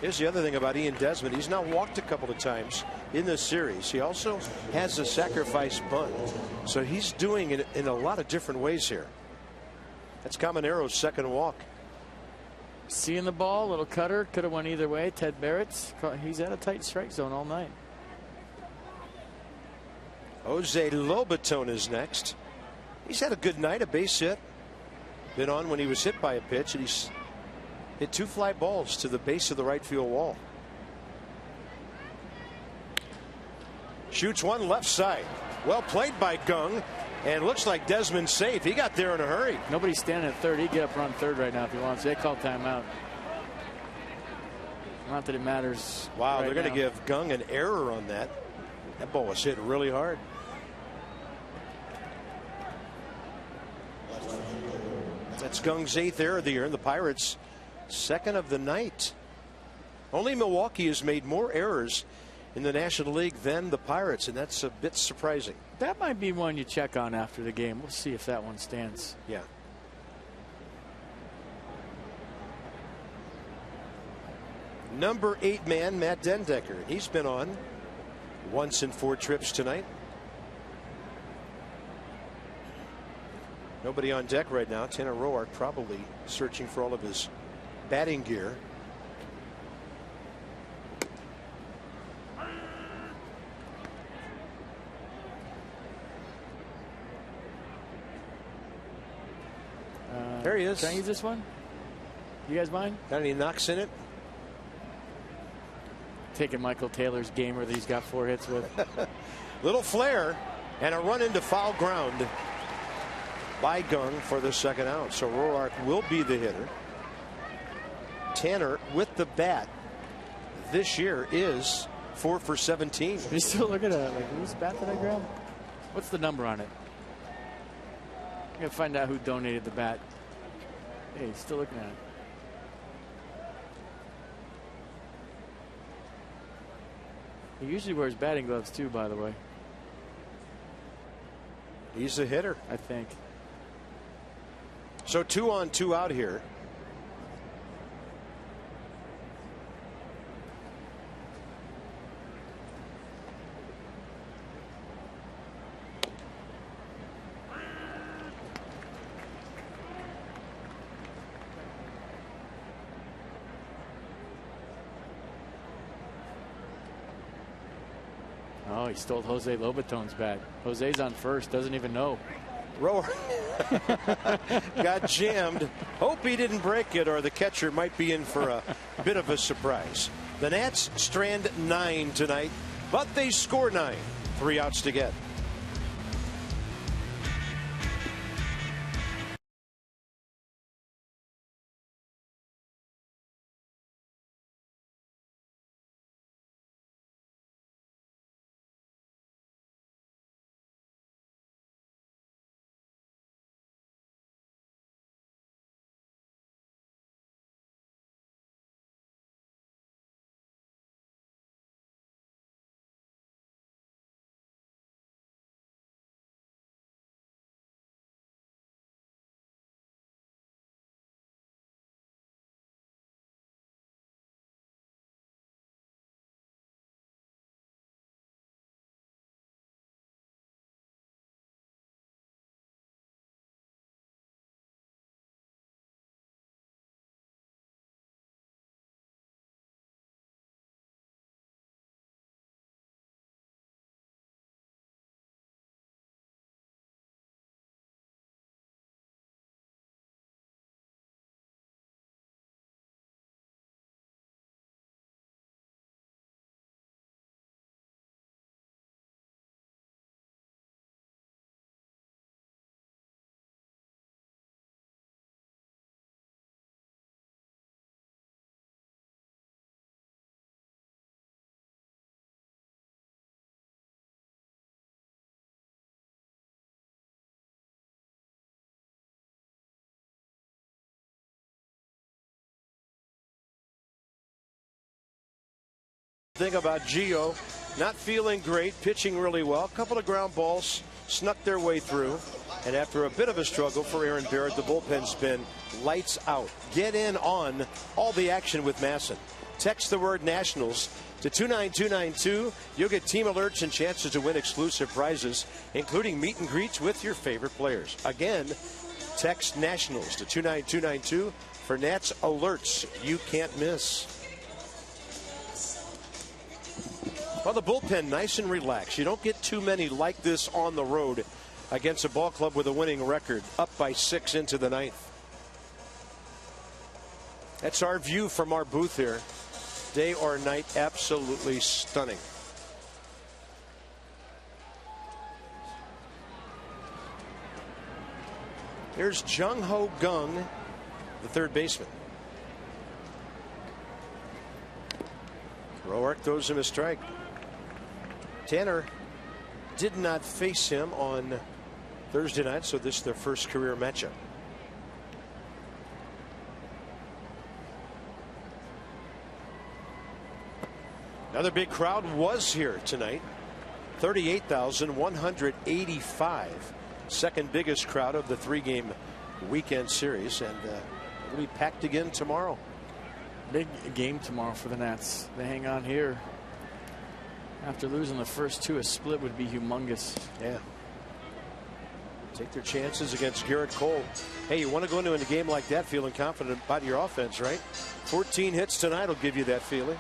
Here's the other thing about Ian Desmond. He's now walked a couple of times in this series. He also has a sacrifice bunt. So he's doing it in a lot of different ways here. That's Caminero's 2nd walk. Seeing the ball, little cutter, could have went either way. Ted Barrett's, he's at a tight strike zone all night. Jose Lobaton is next. He's had a good night, a base hit. Been on when he was hit by a pitch, and he's hit 2 fly balls to the base of the right field wall. Shoots one left side. Well played by Gung, and looks like Desmond's safe. He got there in a hurry. Nobody's standing at third. He'd get up run third right now if he wants. They call timeout. Not that it matters. Wow, right they're going to now. give Gung an error on that. That ball was hit really hard. That's Gung's 8th error of the year, and the Pirates' 2nd of the night. Only Milwaukee has made more errors in the National League than the Pirates, and that's a bit surprising. That might be one you check on after the game. We'll see if that one stands. Yeah. Number 8 man, Matt Dendecker. He's been on once in 4 trips tonight. Nobody on deck right now. Tanner Roark probably searching for all of his batting gear. There he is. Can I use this one? You guys mind? Got any knocks in it? Taking Michael Taylor's gamer that he's got 4 hits with. Little flare and a run into foul ground by Gung for the 2nd out. So Roark will be the hitter. Tanner with the bat this year is 4 for 17. You're still looking at it like, whose bat did I grab? What's the number on it? I'm going to find out who donated the bat. Hey, he's still looking at it. He usually wears batting gloves too, by the way. He's a hitter, I think. So 2 on 2 out here. Oh, he stole Jose Lobaton's bat. Jose's on first, doesn't even know. Rower got jammed. Hope he didn't break it, or the catcher might be in for a bit of a surprise. The Nats strand 9 tonight, but they score 9. 3 outs to get. Thing about Gio, not feeling great, pitching really well. A couple of ground balls snuck their way through. And after a bit of a struggle for Aaron Barrett, the bullpen's been lights out. Get in on all the action with Masson. Text the word Nationals to 29292. You'll get team alerts and chances to win exclusive prizes, including meet and greets with your favorite players. Again, text Nationals to 29292 for Nats alerts you can't miss. Well, the bullpen nice and relaxed. You don't get too many like this on the road against a ball club with a winning record, up by 6 into the 9th. That's our view from our booth here. Day or night, absolutely stunning. Here's Jung Ho Gung, the third baseman. Roark throws him a strike. Tanner did not face him on Thursday night, so this is their first career matchup. Another big crowd was here tonight. 38,185. Second biggest crowd of the 3-game weekend series, and it'll be packed again tomorrow. Big game tomorrow for the Nats. They hang on here. After losing the first 2, a split would be humongous. Yeah. Take their chances against Garrett Cole. Hey, you want to go into a game like that feeling confident about your offense, right? 14 hits tonight will give you that feeling.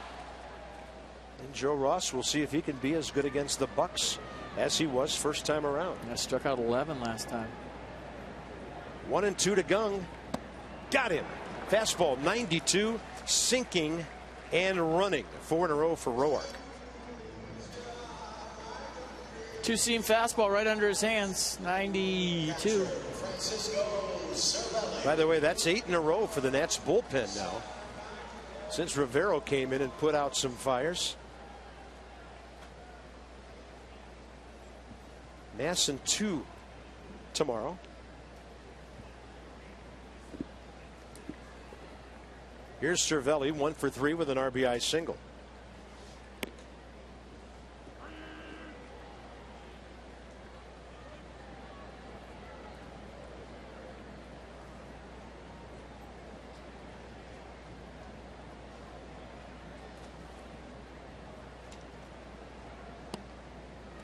And Joe Ross, will see if he can be as good against the Bucks as he was first time around. Yeah, struck out 11 last time. 1-2 to Gung. Got him. Fastball 92, sinking and running. 4 in a row for Roark. Two-seam fastball right under his hands. 92. By the way, that's 8 in a row for the Nats bullpen now, since Rivero came in and put out some fires. Masson 2 tomorrow. Here's Cervelli, 1 for 3 with an RBI single.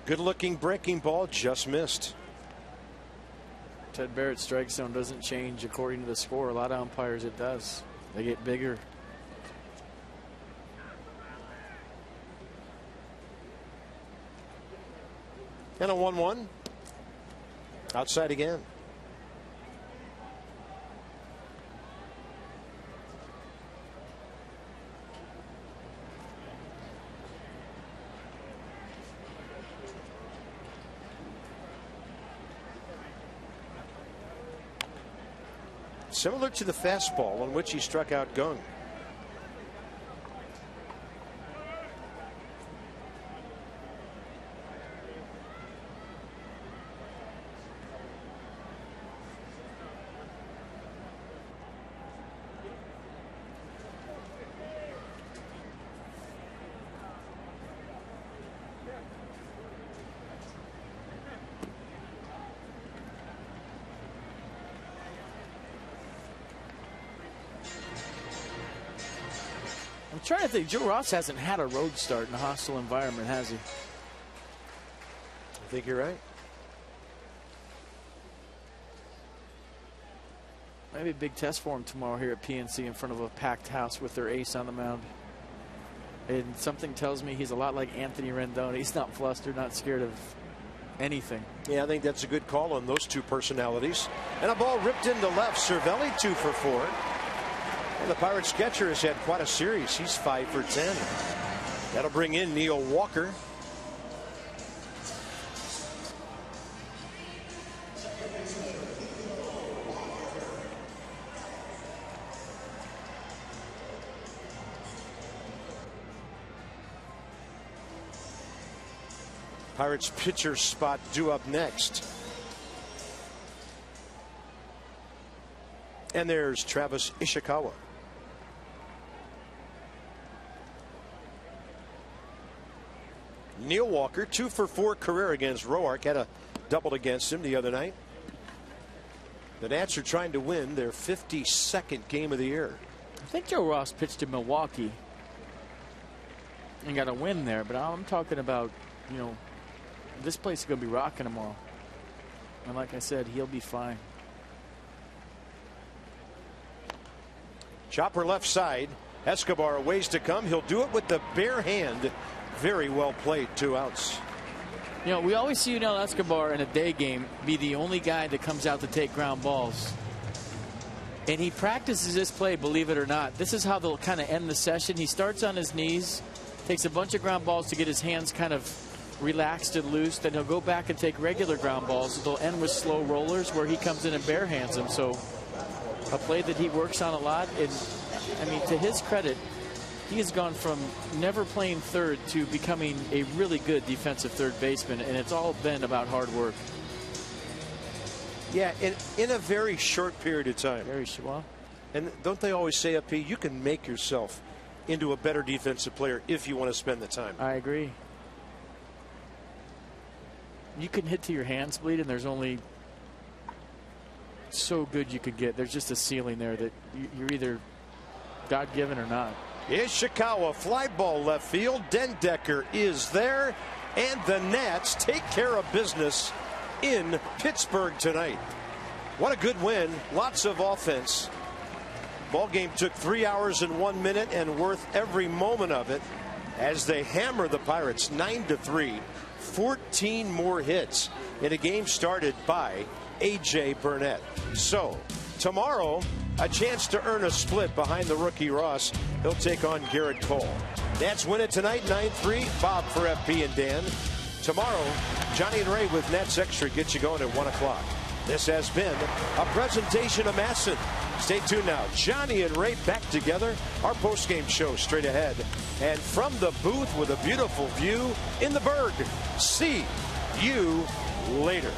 Good looking breaking ball, just missed. Ted Barrett's strike zone doesn't change according to the score. A lot of umpires it does. They get bigger. And a 1-1. Outside again. Similar to the fastball on which he struck out Gung. I'm trying to think. Joe Ross hasn't had a road start in a hostile environment, has he? I think you're right. Maybe a big test for him tomorrow here at PNC in front of a packed house with their ace on the mound. And something tells me he's a lot like Anthony Rendon. He's not flustered, not scared of anything. Yeah, I think that's a good call on those two personalities. And a ball ripped into left. Cervelli 2 for 4. And the Pirates catcher has had quite a series. He's 5 for 10. That'll bring in Neil Walker. Pirates pitcher spot due up next. And there's Travis Ishikawa. Neil Walker 2 for 4 career against Roark. Had a double against him the other night. The Nats are trying to win their 52nd game of the year. I think Joe Ross pitched in Milwaukee and got a win there, but I'm talking about, you know, this place is going to be rocking tomorrow. And like I said, he'll be fine. Chopper left side. Escobar ways to come. He'll do it with the bare hand. Very well played. 2 outs. You know, we always see Yunel Escobar in a day game be the only guy that comes out to take ground balls. And he practices this play, believe it or not. This is how they'll kind of end the session. He starts on his knees, takes a bunch of ground balls to get his hands kind of relaxed and loose. Then he'll go back and take regular ground balls. They'll end with slow rollers where he comes in and bare hands them. So a play that he works on a lot. And I mean, to his credit, he has gone from never playing third to becoming a really good defensive third baseman, and it's all been about hard work. Yeah, in a very short period of time. Very short. Well, and don't they always say, up, you can make yourself into a better defensive player if you want to spend the time. I agree. You can hit to your hands bleed, and there's only so good you could get. There's just a ceiling there that you're either God-given or not. Ishikawa, fly ball left field. Dendecker is there, and the Nats take care of business in Pittsburgh tonight. What a good win. Lots of offense. Ball game took 3 hours and 1 minute, and worth every moment of it as they hammer the Pirates 9-3. 14 more hits in a game started by A.J. Burnett. So tomorrow, a chance to earn a split behind the rookie Ross. He'll take on Garrett Cole. Nats win it tonight, 9-3. Bob for FP and Dan. Tomorrow, Johnny and Ray with Nats Extra gets you going at 1 o'clock. This has been a presentation of Masson. Stay tuned now. Johnny and Ray back together. Our post-game show straight ahead. And from the booth with a beautiful view in the Berg. See you later.